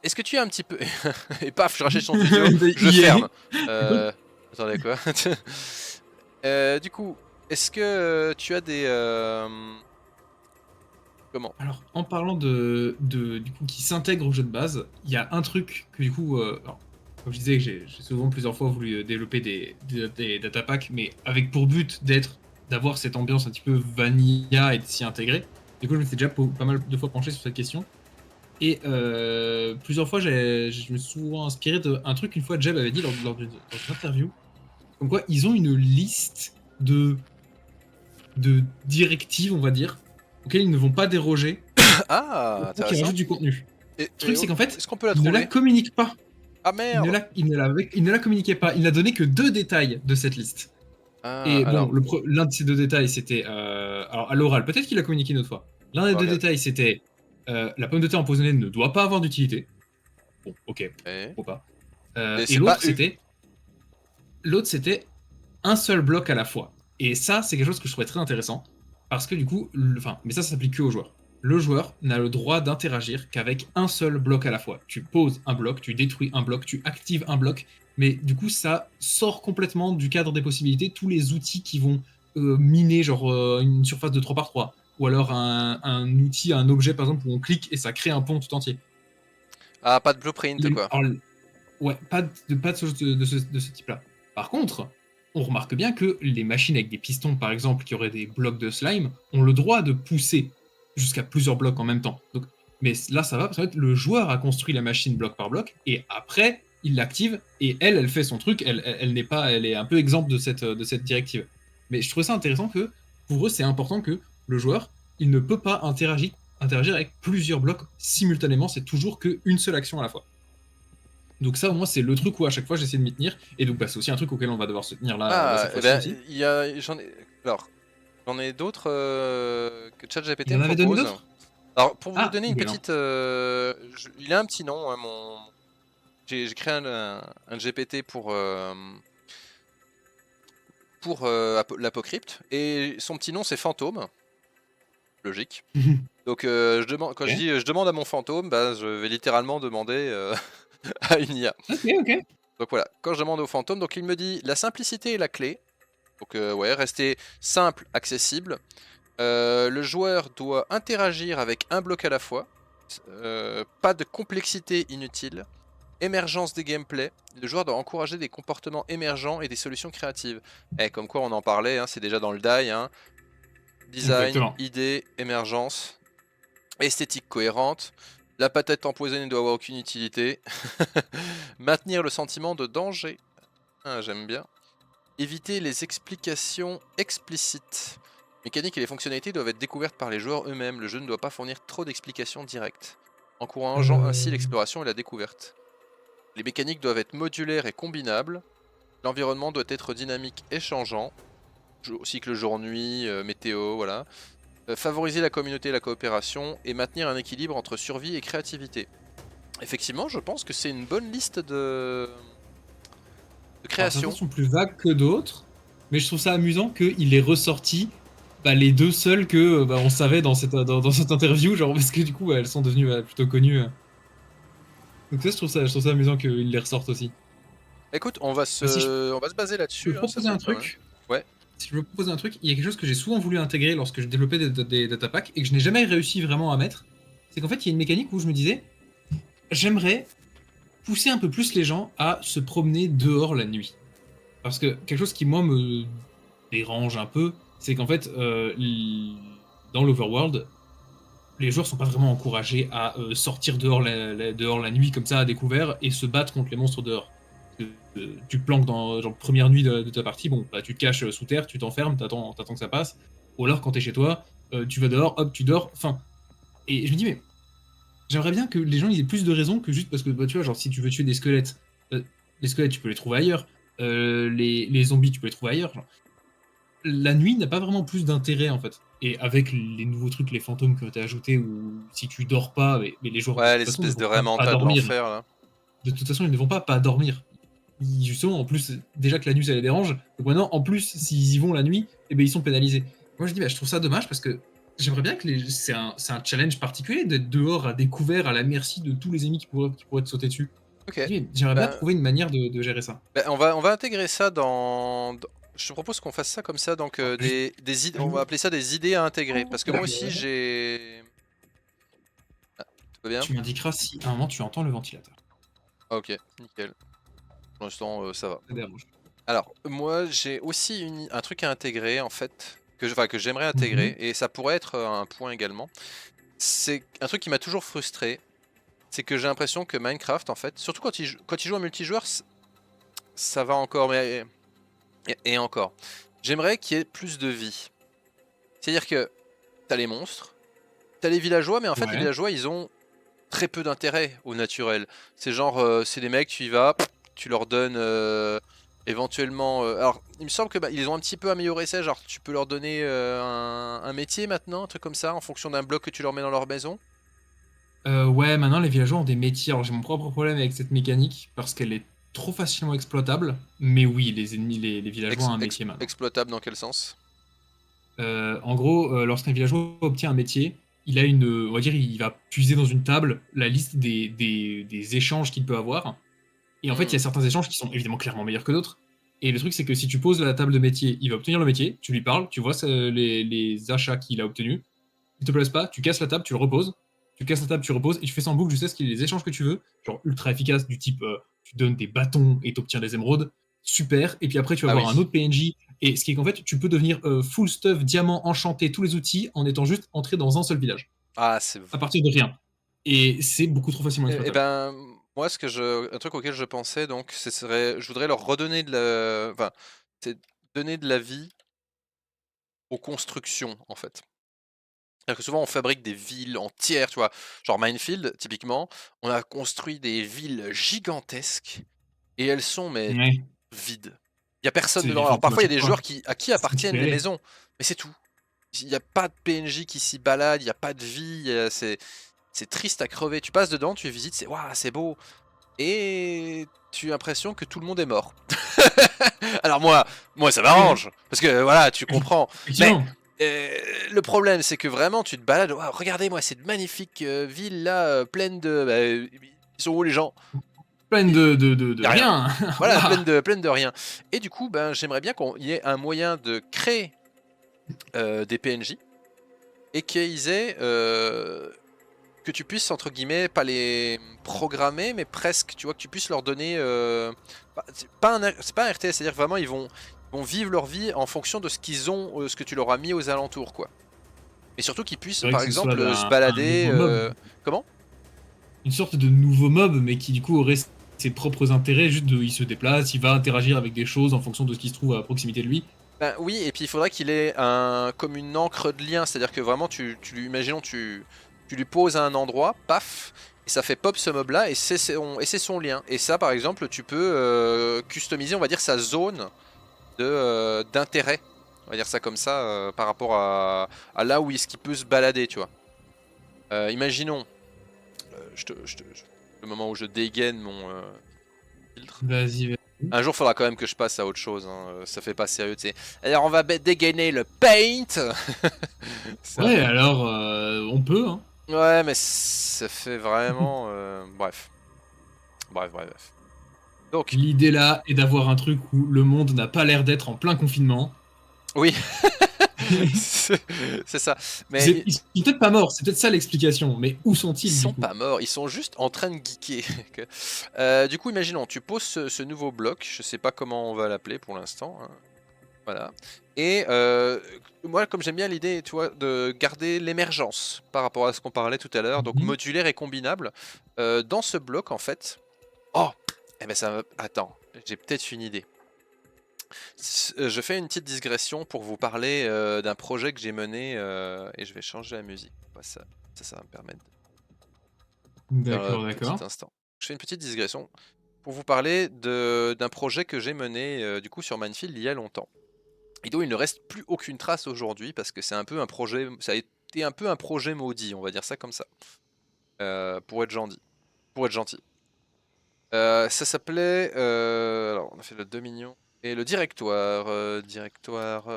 Speaker 2: Est-ce que tu as un petit peu... Et paf, je rachète son studio, je
Speaker 1: EA.
Speaker 2: ferme. Attendez quoi. Du coup, est-ce que tu as des... Comment?
Speaker 1: Alors, en parlant du coup, qui s'intègre au jeu de base, il y a un truc que du coup, alors, comme je disais, que j'ai souvent plusieurs fois voulu développer des data packs, mais avec pour but d'avoir cette ambiance un petit peu vanilla et de s'y intégrer. Du coup, je me suis déjà pas mal de fois penché sur cette question. Et plusieurs fois, je me suis souvent inspiré d'un truc qu'une fois Jeb avait dit lors d'une interview. Comme quoi, ils ont une liste de directives, on va dire, auxquelles ils ne vont pas déroger
Speaker 2: Ah,
Speaker 1: pour qu'ils rajoutent
Speaker 2: intéressant.
Speaker 1: du contenu. Le truc, c'est qu'en fait,
Speaker 2: Est-ce qu'on peut la
Speaker 1: il ne la
Speaker 2: trouver?
Speaker 1: communique pas.
Speaker 2: Ah merde!
Speaker 1: Il ne la communiquait pas. Il n'a donné que 2 détails de cette liste.
Speaker 2: Ah,
Speaker 1: Et bon,
Speaker 2: alors,
Speaker 1: l'un de ces 2 détails, c'était. Alors, à l'oral, peut-être qu'il a communiqué une autre fois. L'un des
Speaker 2: on va
Speaker 1: deux
Speaker 2: regarder.
Speaker 1: détails, c'était la pomme de terre empoisonnée ne doit pas avoir d'utilité. Bon, ok,
Speaker 2: Eh.
Speaker 1: pourquoi pas.
Speaker 2: Et
Speaker 1: Et
Speaker 2: c'est pas U.
Speaker 1: l'autre, c'était un seul bloc à la fois. Et ça, c'est quelque chose que je trouvais très intéressant. Parce que du coup, enfin, mais ça s'applique que aux joueurs. Le joueur n'a le droit d'interagir qu'avec un seul bloc à la fois. Tu poses un bloc, tu détruis un bloc, tu actives un bloc, mais du coup, ça sort complètement du cadre des possibilités. Tous les outils qui vont miner, genre une surface de 3 par 3, ou alors un outil, un objet, par exemple, où on clique et ça crée un pont tout entier.
Speaker 2: Ah, pas de blueprint, quoi.
Speaker 1: Alors, ouais, pas de de ce type-là. Par contre, on remarque bien que les machines avec des pistons, par exemple, qui auraient des blocs de slime, ont le droit de pousser jusqu'à plusieurs blocs en même temps. Donc, mais là, ça va, parce qu'en fait, le joueur a construit la machine bloc par bloc, et après, il l'active, et elle fait son truc, elle est un peu exempte de cette directive. Mais je trouvais ça intéressant que, pour eux, c'est important que le joueur, il ne peut pas interagir avec plusieurs blocs simultanément, c'est toujours qu'une seule action à la fois. Donc ça, au moins, c'est le truc où à chaque fois j'essaie de m'y tenir. Et donc, bah, c'est aussi un truc auquel on va devoir se tenir là
Speaker 2: Ah,
Speaker 1: cette
Speaker 2: eh
Speaker 1: fois-ci
Speaker 2: ben,
Speaker 1: aussi.
Speaker 2: j'en ai... Alors, j'en ai d'autres que
Speaker 1: Il
Speaker 2: ChatGPT
Speaker 1: en
Speaker 2: me
Speaker 1: avait donné
Speaker 2: propose.
Speaker 1: d'autres.
Speaker 2: Alors, pour vous
Speaker 1: Ah,
Speaker 2: donner une
Speaker 1: excellent.
Speaker 2: petite... il a un petit nom, hein, j'ai créé un GPT pour l'Apocrypte, et son petit nom c'est Fantôme, logique. Donc quand je dis je demande à mon fantôme, bah, je vais littéralement demander à une IA.
Speaker 1: Ok, ok.
Speaker 2: Donc voilà, quand je demande au fantôme, donc il me dit la simplicité est la clé. Donc ouais, rester simple, accessible. Le joueur doit interagir avec un bloc à la fois. Pas de complexité inutile. Émergence des gameplays. Le joueur doit encourager des comportements émergents et des solutions créatives. Comme quoi on en parlait, hein, c'est déjà dans le die. Hein. Design,
Speaker 1: Exactement.
Speaker 2: idée, émergence. Esthétique cohérente. La patate empoisonnée ne doit avoir aucune utilité. Maintenir le sentiment de danger. Ah, j'aime bien. Éviter les explications explicites. Mécaniques et les fonctionnalités doivent être découvertes par les joueurs eux-mêmes. Le jeu ne doit pas fournir trop d'explications directes, encourageant ainsi
Speaker 1: Euh,
Speaker 2: l'exploration et la découverte. Les mécaniques doivent être modulaires et combinables. L'environnement doit être dynamique et changeant. Cycle jour-nuit, météo, voilà. Favoriser la communauté et la coopération et maintenir un équilibre entre survie et créativité. Effectivement, je pense que c'est une bonne liste de
Speaker 1: Alors certains
Speaker 2: création.
Speaker 1: sont plus vagues que d'autres, mais je trouve ça amusant qu'il ait ressorti les deux seuls que on savait dans cette interview, genre parce que du coup elles sont devenues plutôt connues. Donc ça, je trouve ça amusant qu'il les ressorte aussi.
Speaker 2: Écoute,
Speaker 1: Si je
Speaker 2: on va se baser
Speaker 1: peux
Speaker 2: là-dessus, hein, ça
Speaker 1: proposer
Speaker 2: peut
Speaker 1: un
Speaker 2: être pas mal.
Speaker 1: truc,
Speaker 2: Ouais.
Speaker 1: si je veux proposer un truc, il y a quelque chose que j'ai souvent voulu intégrer lorsque je développais des datapacks et que je n'ai jamais réussi vraiment à mettre, c'est qu'en fait il y a une mécanique où je me disais, j'aimerais pousser un peu plus les gens à se promener dehors la nuit. Parce que quelque chose qui, moi, me dérange un peu, c'est qu'en fait, dans l'Overworld, les joueurs sont pas vraiment encouragés à sortir dehors la nuit comme ça à découvert et se battre contre les monstres dehors. Tu te planques dans genre, première nuit de ta partie, bon, bah, tu te caches sous terre, tu t'enfermes, t'attends que ça passe. Ou alors quand t'es chez toi, tu vas dehors, hop, tu dors. Enfin, et je me dis, mais j'aimerais bien que les gens ils aient plus de raisons que juste parce que bah, tu vois, genre si tu veux tuer des squelettes, les squelettes tu peux les trouver ailleurs. Les zombies tu peux les trouver ailleurs. Genre, la nuit n'a pas vraiment plus d'intérêt en fait. Et avec les nouveaux trucs, les fantômes qui ont été ajoutés, ou si tu dors pas, mais les joueurs de
Speaker 2: Ouais,
Speaker 1: toute façon ne
Speaker 2: l'espèce
Speaker 1: vont
Speaker 2: de
Speaker 1: pas
Speaker 2: Raymanta de
Speaker 1: dormir.
Speaker 2: l'enfer là.
Speaker 1: De toute façon, ils ne vont pas dormir. Justement, en plus, déjà que la nuit ça les dérange, donc maintenant, en plus, s'ils y vont la nuit, eh ben, ils sont pénalisés. Moi je dis, bah, je trouve ça dommage parce que j'aimerais bien que c'est un challenge particulier d'être dehors à découvert, à la merci de tous les ennemis qui pourraient te sauter dessus.
Speaker 2: Ok.
Speaker 1: J'aimerais bien
Speaker 2: Ben,
Speaker 1: trouver une manière de gérer ça.
Speaker 2: on va intégrer ça je te propose qu'on fasse ça comme ça, donc
Speaker 1: Alors, juste,
Speaker 2: des idées, on va
Speaker 1: allô.
Speaker 2: appeler ça des idées à intégrer. Parce que moi aussi j'ai... Ah, tout va bien?
Speaker 1: Tu m'indiqueras si à un moment tu entends le ventilateur.
Speaker 2: Ah, ok, nickel. Pour l'instant, ça va.
Speaker 1: Ça dérange.
Speaker 2: Alors, moi j'ai aussi un truc à intégrer en fait, enfin, que j'aimerais intégrer,
Speaker 1: Mhm.
Speaker 2: et ça pourrait être un point également. C'est un truc qui m'a toujours frustré, c'est que j'ai l'impression que Minecraft, en fait, surtout quand il joue en multijoueur, ça va encore, mais et encore. J'aimerais qu'il y ait plus de vie. C'est-à-dire que t'as les monstres, t'as les villageois, mais en fait les
Speaker 1: Ouais.
Speaker 2: villageois ils ont très peu d'intérêt au naturel. C'est genre, c'est des mecs, tu y vas, tu leur donnes éventuellement... alors, il me semble que ils ont un petit peu amélioré ça, genre tu peux leur donner un métier maintenant, un truc comme ça, en fonction d'un bloc que tu leur mets dans leur maison.
Speaker 1: Ouais, maintenant les villageois ont des métiers. Alors j'ai mon propre problème avec cette mécanique parce qu'elle est trop facilement exploitable. Mais oui, les ennemis, les villageois ont un métier maintenant.
Speaker 2: Exploitable dans quel sens?
Speaker 1: En gros, lorsqu'un villageois obtient un métier, il a une, on va dire, il va puiser dans une table la liste des échanges qu'il peut avoir. Et en fait, il y
Speaker 2: Hmm.
Speaker 1: a certains échanges qui sont évidemment clairement meilleurs que d'autres. Et le truc, c'est que si tu poses la table de métier, il va obtenir le métier, tu lui parles, tu vois les achats qu'il a obtenus. Il te plaise pas, tu casses la table, tu le reposes. Tu casses la table, tu reposes, et tu fais ça en boucle jusqu'à ce qu'il y ait les échanges que tu veux, genre ultra efficace, du type tu donnes des bâtons et t'obtiens des émeraudes. Super. Et puis après, tu vas
Speaker 2: Ah
Speaker 1: avoir un
Speaker 2: oui.
Speaker 1: autre PNJ. Et ce qui est qu'en fait, tu peux devenir full stuff, diamant, enchanté, tous les outils, en étant juste entré dans un seul village.
Speaker 2: Ah, c'est...
Speaker 1: À partir de rien. Et c'est beaucoup trop facilement
Speaker 2: Eh
Speaker 1: exploitable.
Speaker 2: ben, moi, un truc auquel je pensais, donc, je voudrais leur redonner enfin, c'est donner de la vie aux constructions, en fait. C'est-à-dire que souvent, on fabrique des villes entières, tu vois. Genre Minefield, typiquement, on a construit des villes gigantesques et elles sont, mais,
Speaker 1: Ouais.
Speaker 2: vides. Il y a personne
Speaker 1: C'est
Speaker 2: dedans.
Speaker 1: vivant
Speaker 2: Alors parfois, il y a des
Speaker 1: automatiquement.
Speaker 2: joueurs à qui
Speaker 1: C'est
Speaker 2: appartiennent les
Speaker 1: récupéré.
Speaker 2: maisons, mais c'est tout. Il n'y a pas de PNJ qui s'y balade, il n'y a pas de vie, c'est triste à crever. Tu passes dedans, tu visites, c'est waouh, c'est beau. Et tu as l'impression que tout le monde est mort. Alors moi ça
Speaker 1: Oui, oui.
Speaker 2: m'arrange, parce que voilà, tu comprends. Mais
Speaker 1: Effectivement.
Speaker 2: Le problème, c'est que vraiment, tu te balades. Waouh, regardez-moi cette magnifique ville là, pleine de. Ils sont où les gens?
Speaker 1: Pleine
Speaker 2: Il
Speaker 1: de
Speaker 2: y a rien.
Speaker 1: rien.
Speaker 2: Voilà,
Speaker 1: Waouh.
Speaker 2: pleine de rien. Et du coup, ben, j'aimerais bien qu'il y ait un moyen de créer des PNJ et qu'ils aient que tu puisses entre guillemets pas les programmer, mais presque. Tu vois que tu puisses leur donner. C'est pas un RTS, c'est-à-dire que vraiment ils vont vivre leur vie en fonction de ce qu'ils ont, ce que tu leur as mis aux alentours, quoi. Et surtout qu'ils puissent,
Speaker 1: C'est vrai
Speaker 2: par
Speaker 1: que ce soit
Speaker 2: exemple, se
Speaker 1: un
Speaker 2: balader.
Speaker 1: nouveau mob.
Speaker 2: Comment?
Speaker 1: Une sorte de nouveau mob, mais qui du coup aurait ses propres intérêts, juste il se déplace, il va interagir avec des choses en fonction de ce qui se trouve à proximité de lui.
Speaker 2: Ben oui, et puis il faudrait qu'il ait comme une encre de lien, c'est-à-dire que vraiment, imaginons, tu lui poses à un endroit, paf, et ça fait pop ce mob-là, et c'est son lien. Et ça, par exemple, tu peux customiser, on va dire, sa zone d'intérêt. On va dire ça comme ça, par rapport à là où est-ce qu'il peut se balader, tu vois. Imaginons, le moment où je dégaine mon filtre.
Speaker 1: Vas-y, vas-y.
Speaker 2: Un jour, faudra quand même que je passe à autre chose, hein. Ça fait pas sérieux, tu sais. Alors, on va dégainer le paint. Ça
Speaker 1: Ouais,
Speaker 2: fait-
Speaker 1: alors on peut, hein.
Speaker 2: Ouais, mais ça fait vraiment. Bref. Bref. Donc,
Speaker 1: L'idée là est d'avoir un truc où le monde n'a pas l'air d'être en plein confinement.
Speaker 2: oui, c'est c'est ça. Mais
Speaker 1: Ils sont peut-être pas morts, c'est peut-être ça l'explication, mais où
Speaker 2: ils
Speaker 1: sont-ils du
Speaker 2: sont
Speaker 1: coup?
Speaker 2: pas morts, ils sont juste en train de geeker. Du coup, imaginons, tu poses ce nouveau bloc, je sais pas comment on va l'appeler pour l'instant, hein. Voilà. Et moi, comme j'aime bien l'idée, tu vois, de garder l'émergence par rapport à ce qu'on parlait tout à l'heure, donc
Speaker 1: Mhm.
Speaker 2: modulaire et combinable, dans ce bloc, en fait. Oh! Eh ben ça. Attends, j'ai peut-être une idée. Je fais une petite digression pour vous parler d'un projet que j'ai mené et je vais changer la musique. Ouais, ça va me permettre de faire un
Speaker 1: D'accord,
Speaker 2: petit
Speaker 1: d'accord.
Speaker 2: instant. Je fais une petite digression pour vous parler d'un projet que j'ai mené du coup sur Minefield il y a longtemps. Et dont il ne reste plus aucune trace aujourd'hui parce que c'est un peu un projet, ça a été un peu un projet maudit, on va dire ça comme ça, pour être gentil. Pour être gentil. Ça s'appelait, alors on a fait le Dominion et le directoire,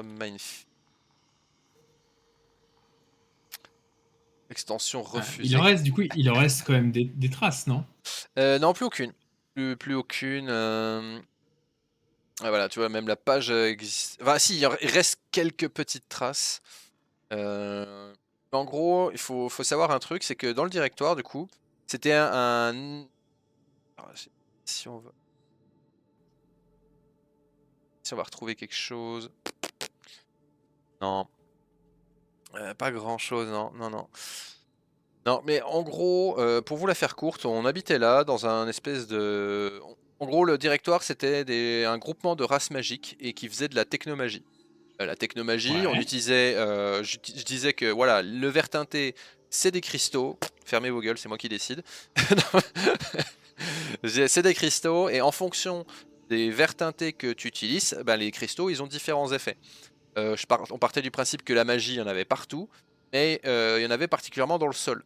Speaker 2: Minefield. Extension
Speaker 1: Ah, il en
Speaker 2: refusée.
Speaker 1: reste, du coup, il en reste quand même des traces, non?
Speaker 2: Non, plus aucune. Plus aucune. Voilà, tu vois, même la page existe. Enfin, si, il reste quelques petites traces. En gros, faut savoir un truc, c'est que dans le directoire, du coup, c'était alors, si on va... si on va retrouver quelque chose... Non, pas grand-chose, non. Non, mais en gros, pour vous la faire courte, on habitait là, dans un espèce de... En gros, le directoire, c'était un groupement de races magiques et qui faisait de la technomagie. La technomagie, on
Speaker 1: Ouais.
Speaker 2: utilisait... je disais que, voilà, le vert teinté, c'est des cristaux. Fermez vos gueules, c'est moi qui décide. Non. C'est des cristaux, et en fonction des verts teintés que tu utilises, ben, les cristaux, ils ont différents effets. On partait du principe que la magie, il y en avait partout, mais il y en avait particulièrement dans le sol.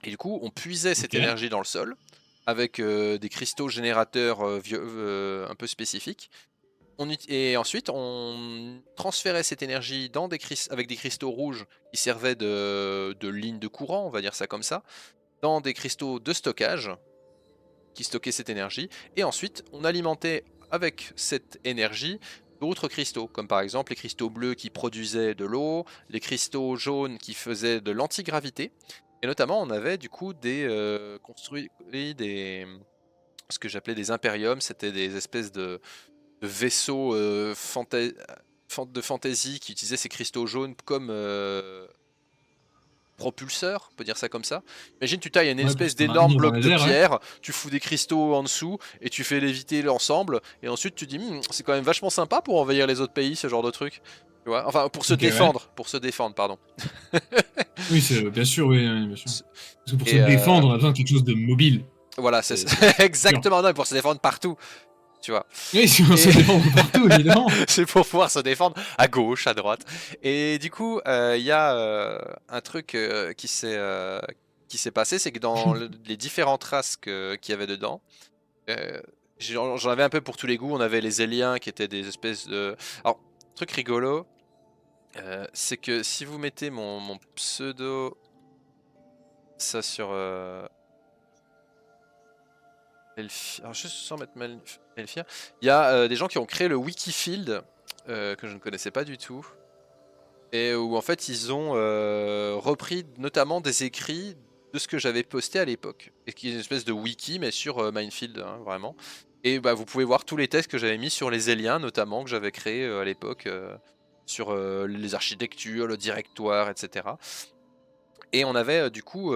Speaker 2: Et du coup, on puisait cette
Speaker 1: Ok.
Speaker 2: énergie dans le sol, avec des cristaux générateurs un peu spécifiques. Et ensuite, on transférait cette énergie avec des cristaux rouges qui servaient de ligne de courant, on va dire ça comme ça, dans des cristaux de stockage qui stockaient cette énergie. Et ensuite, on alimentait avec cette énergie d'autres cristaux, comme par exemple les cristaux bleus qui produisaient de l'eau, les cristaux jaunes qui faisaient de l'antigravité. Et notamment, on avait du coup construit ce que j'appelais des impériums, c'était des espèces de vaisseaux de fantasy qui utilisaient ces cristaux jaunes comme propulseur, on peut dire ça comme ça. Imagine, tu tailles une
Speaker 1: Ouais, pour
Speaker 2: espèce
Speaker 1: se
Speaker 2: d'énorme
Speaker 1: maintenir dans
Speaker 2: bloc
Speaker 1: les
Speaker 2: de
Speaker 1: airs, ouais.
Speaker 2: pierre, tu fous des cristaux en dessous et tu fais léviter l'ensemble. Et ensuite, tu dis, c'est quand même vachement sympa pour envahir les autres pays, ce genre de truc. Tu vois, enfin,
Speaker 1: Ok, ouais.
Speaker 2: pour se défendre, pardon.
Speaker 1: Oui, c'est bien sûr, oui, oui, bien sûr. Parce que pour se
Speaker 2: Et
Speaker 1: défendre, on a besoin de quelque chose de mobile.
Speaker 2: voilà,
Speaker 1: C'est sûr.
Speaker 2: exactement, non, pour se défendre partout, tu vois.
Speaker 1: Oui, si on
Speaker 2: Et
Speaker 1: se défendre partout, évidemment.
Speaker 2: c'est pour pouvoir se défendre à gauche, à droite. Et du coup, il y a un truc qui s'est passé, c'est que dans les différentes races qu'il y avait dedans, euh, j'en avais un peu pour tous les goûts. On avait les Éliens qui étaient des espèces de... Alors, truc rigolo, C'est que si vous mettez mon pseudo, ça sur alors juste sans mettre Elfir, il y a des gens qui ont créé le Wikifield que je ne connaissais pas du tout, et où en fait ils ont repris notamment des écrits de ce que j'avais posté à l'époque, et qui est une espèce de wiki mais sur Minefield, hein, vraiment. Et bah, vous pouvez voir tous les textes que j'avais mis sur les Éliens notamment, que j'avais créé à l'époque, sur les architectures, le directoire, etc. Et on avait du coup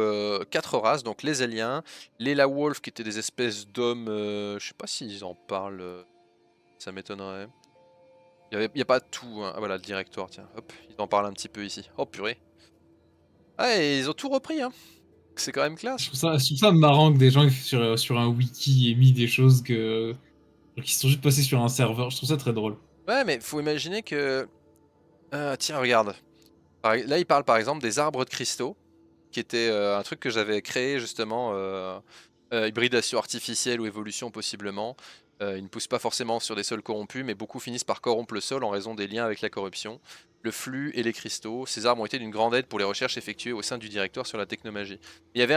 Speaker 2: 4 races, donc les Éliens, les La Wolf qui étaient des espèces d'hommes, je sais pas s'ils en parlent, ça m'étonnerait. Il y a pas tout, hein. Ah voilà, le directoire, tiens, hop, ils en parlent un petit peu ici. Oh purée. Ah, et ils ont tout repris, hein. C'est quand même classe.
Speaker 1: Je trouve ça marrant que des gens sur un wiki aient mis des choses qui sont juste passées sur un serveur. Je trouve ça très drôle.
Speaker 2: Ouais, mais faut imaginer que... tiens, regarde. Là, il parle par exemple des arbres de cristaux, qui était un truc que j'avais créé justement, hybridation artificielle ou évolution possiblement. Ils ne poussent pas forcément sur des sols corrompus, mais beaucoup finissent par corrompre le sol en raison des liens avec la corruption. Le flux et les cristaux, ces arbres ont été d'une grande aide pour les recherches effectuées au sein du directoire sur la technomagie. Il y avait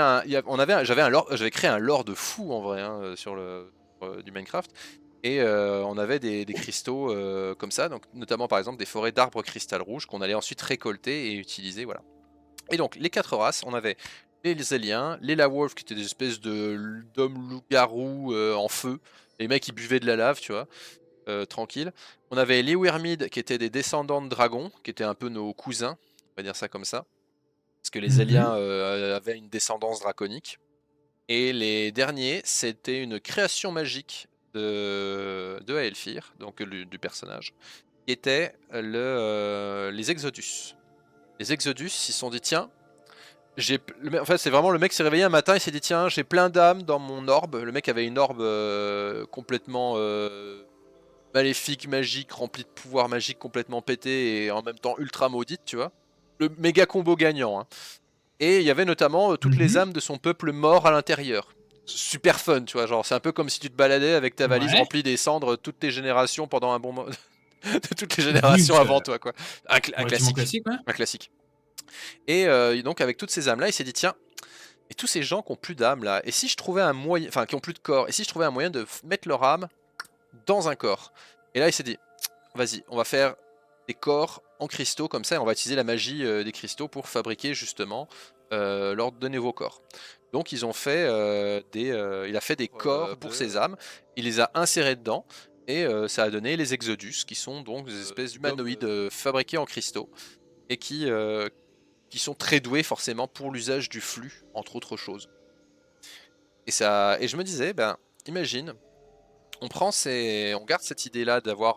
Speaker 2: j'avais créé un lore de fou en vrai, hein, sur du Minecraft. Et on avait des cristaux comme ça, donc notamment par exemple des forêts d'arbres cristal rouge qu'on allait ensuite récolter et utiliser, voilà. Et donc, les 4 races, on avait les Éliens, les La Wolf qui étaient des espèces d'hommes loups-garous en feu. Les mecs qui buvaient de la lave, tu vois, tranquille. On avait les Wyrmid qui étaient des descendants de dragons, qui étaient un peu nos cousins, on va dire ça comme ça. Parce que les Éliens avaient une descendance draconique. Et les derniers, c'était une création magique de Aelfir, donc du personnage, qui était les Exodus. Les Exodus, ils se sont dit, tiens, en fait, c'est vraiment le mec s'est réveillé un matin, il s'est dit tiens, j'ai plein d'âmes dans mon orbe. Le mec avait une orbe complètement maléfique, magique, remplie de pouvoirs magiques, complètement pété et en même temps ultra maudite, tu vois. Le méga combo gagnant, hein. Et il y avait notamment toutes les âmes de son peuple mort à l'intérieur. Super fun, tu vois, genre c'est un peu comme si tu te baladais avec ta valise
Speaker 1: Ouais.
Speaker 2: remplie des cendres toutes tes générations pendant un bon moment de toutes les
Speaker 1: Oui,
Speaker 2: générations avant toi, quoi. Un
Speaker 1: relativement
Speaker 2: classique.
Speaker 1: classique, ouais.
Speaker 2: Un classique. Et donc avec toutes ces âmes là, il s'est dit tiens, et tous ces gens qui ont plus d'âme là, et si je trouvais un moyen, enfin qui ont plus de corps, et si je trouvais un moyen de mettre leur âme dans un corps. Et là il s'est dit, vas-y, on va faire des corps en cristaux comme ça, et on va utiliser la magie des cristaux pour fabriquer justement de nouveaux corps. Donc ils ont fait il a fait des corps pour ces âmes, il les a insérés dedans, et ça a donné les Exodus, qui sont donc des espèces d'humanoïdes fabriqués en cristaux, et qui sont très doués forcément pour l'usage du flux, entre autres choses. Et je me disais, ben, imagine, on garde cette idée-là d'avoir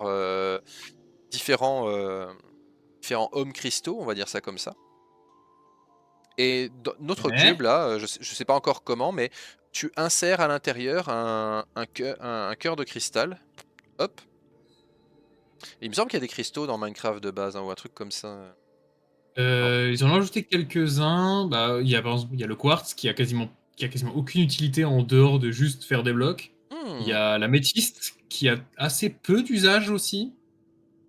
Speaker 2: différents, différents hommes cristaux, on va dire ça comme ça. Et dans notre
Speaker 1: Ouais.
Speaker 2: cube là, je sais pas encore comment, mais tu insères à l'intérieur un cœur de cristal. Hop. Et il me semble qu'il y a des cristaux dans Minecraft de base, hein, ou un truc comme ça.
Speaker 1: Ils en ont ajouté quelques-uns. Bah, il y a par exemple, il y a le quartz qui a quasiment aucune utilité en dehors de juste faire des blocs. Il y
Speaker 2: Hmm.
Speaker 1: a la métiste qui a assez peu d'usage aussi.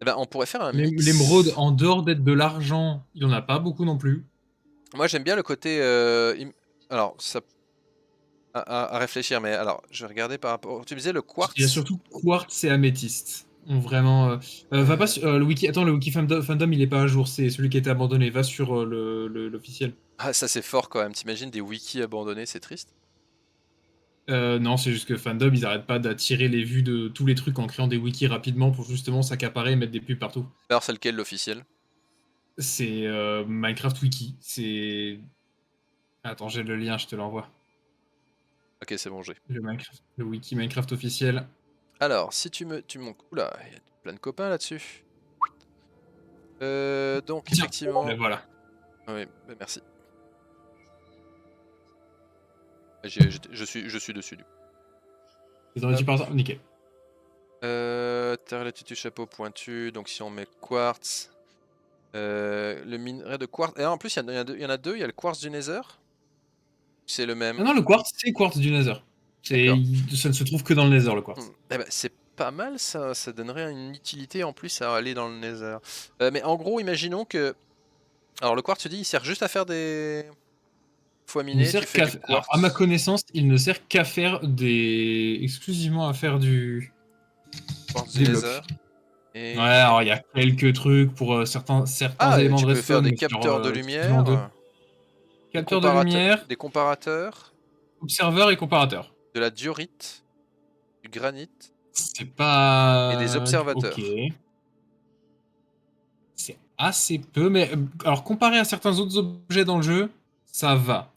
Speaker 2: Eh ben, on pourrait faire un
Speaker 1: L'émeraude,
Speaker 2: mix.
Speaker 1: en dehors d'être de l'argent, il en a pas beaucoup non plus.
Speaker 2: Moi j'aime bien le côté. Alors, ça à réfléchir, mais alors, je vais regarder par rapport. Tu me disais le
Speaker 1: Il y a
Speaker 2: quartz?
Speaker 1: surtout quartz et améthyste. Vraiment. Va pas sur le wiki. Attends, le wiki fandom, il est pas à jour. C'est celui qui a été abandonné. Va sur l'officiel.
Speaker 2: Ah, ça c'est fort quand même. T'imagines des wikis abandonnés, c'est triste.
Speaker 1: Non, c'est juste que fandom, ils arrêtent pas d'attirer les vues de tous les trucs en créant des wikis rapidement pour justement s'accaparer et mettre des pubs partout.
Speaker 2: Alors, c'est lequel l'officiel?
Speaker 1: C'est Minecraft Wiki. C'est. Attends, j'ai le lien, je te l'envoie.
Speaker 2: Ok, c'est bon, j'ai.
Speaker 1: Le wiki Minecraft officiel.
Speaker 2: Alors, si tu montes. Oula, il y a plein de copains là-dessus. Donc,
Speaker 1: Tiens,
Speaker 2: effectivement.
Speaker 1: voilà.
Speaker 2: Oui, bah, merci. Je suis dessus du coup.
Speaker 1: C'est dans les
Speaker 2: Hop.
Speaker 1: par nickel.
Speaker 2: Terre, latitude, chapeau pointu. Donc, si on met quartz. Le minerai de quartz. Et en plus, il y en a deux. Il y a le quartz du Nether. C'est le
Speaker 1: Ah
Speaker 2: même.
Speaker 1: non, le quartz, c'est quartz du Nether.
Speaker 2: D'accord.
Speaker 1: Ça ne se trouve que dans le Nether, le quartz.
Speaker 2: Eh ben, c'est pas mal ça, ça donnerait une utilité en plus à aller dans le Nether. Mais en gros, imaginons que... Alors le quartz, tu dis, il sert juste à faire des... Fois
Speaker 1: Il ne
Speaker 2: miné, tu
Speaker 1: sert
Speaker 2: fais du
Speaker 1: alors, à ma
Speaker 2: quartz,
Speaker 1: connaissance, il ne sert qu'à faire exclusivement à faire
Speaker 2: quartz du
Speaker 1: des
Speaker 2: Nether.
Speaker 1: blocs. Ouais, alors il y a quelques trucs pour certains
Speaker 2: Ah,
Speaker 1: éléments de
Speaker 2: tu peux faire
Speaker 1: redstone,
Speaker 2: des
Speaker 1: mais c'est genre
Speaker 2: capteurs de
Speaker 1: exclusivement deux.
Speaker 2: lumière,
Speaker 1: Capteur de lumière,
Speaker 2: des comparateurs,
Speaker 1: observeur et comparateur.
Speaker 2: de la diorite, du granit
Speaker 1: C'est
Speaker 2: et des
Speaker 1: pas... Ok.
Speaker 2: observateurs.
Speaker 1: C'est assez peu, mais alors comparé à certains autres objets dans le jeu, ça va.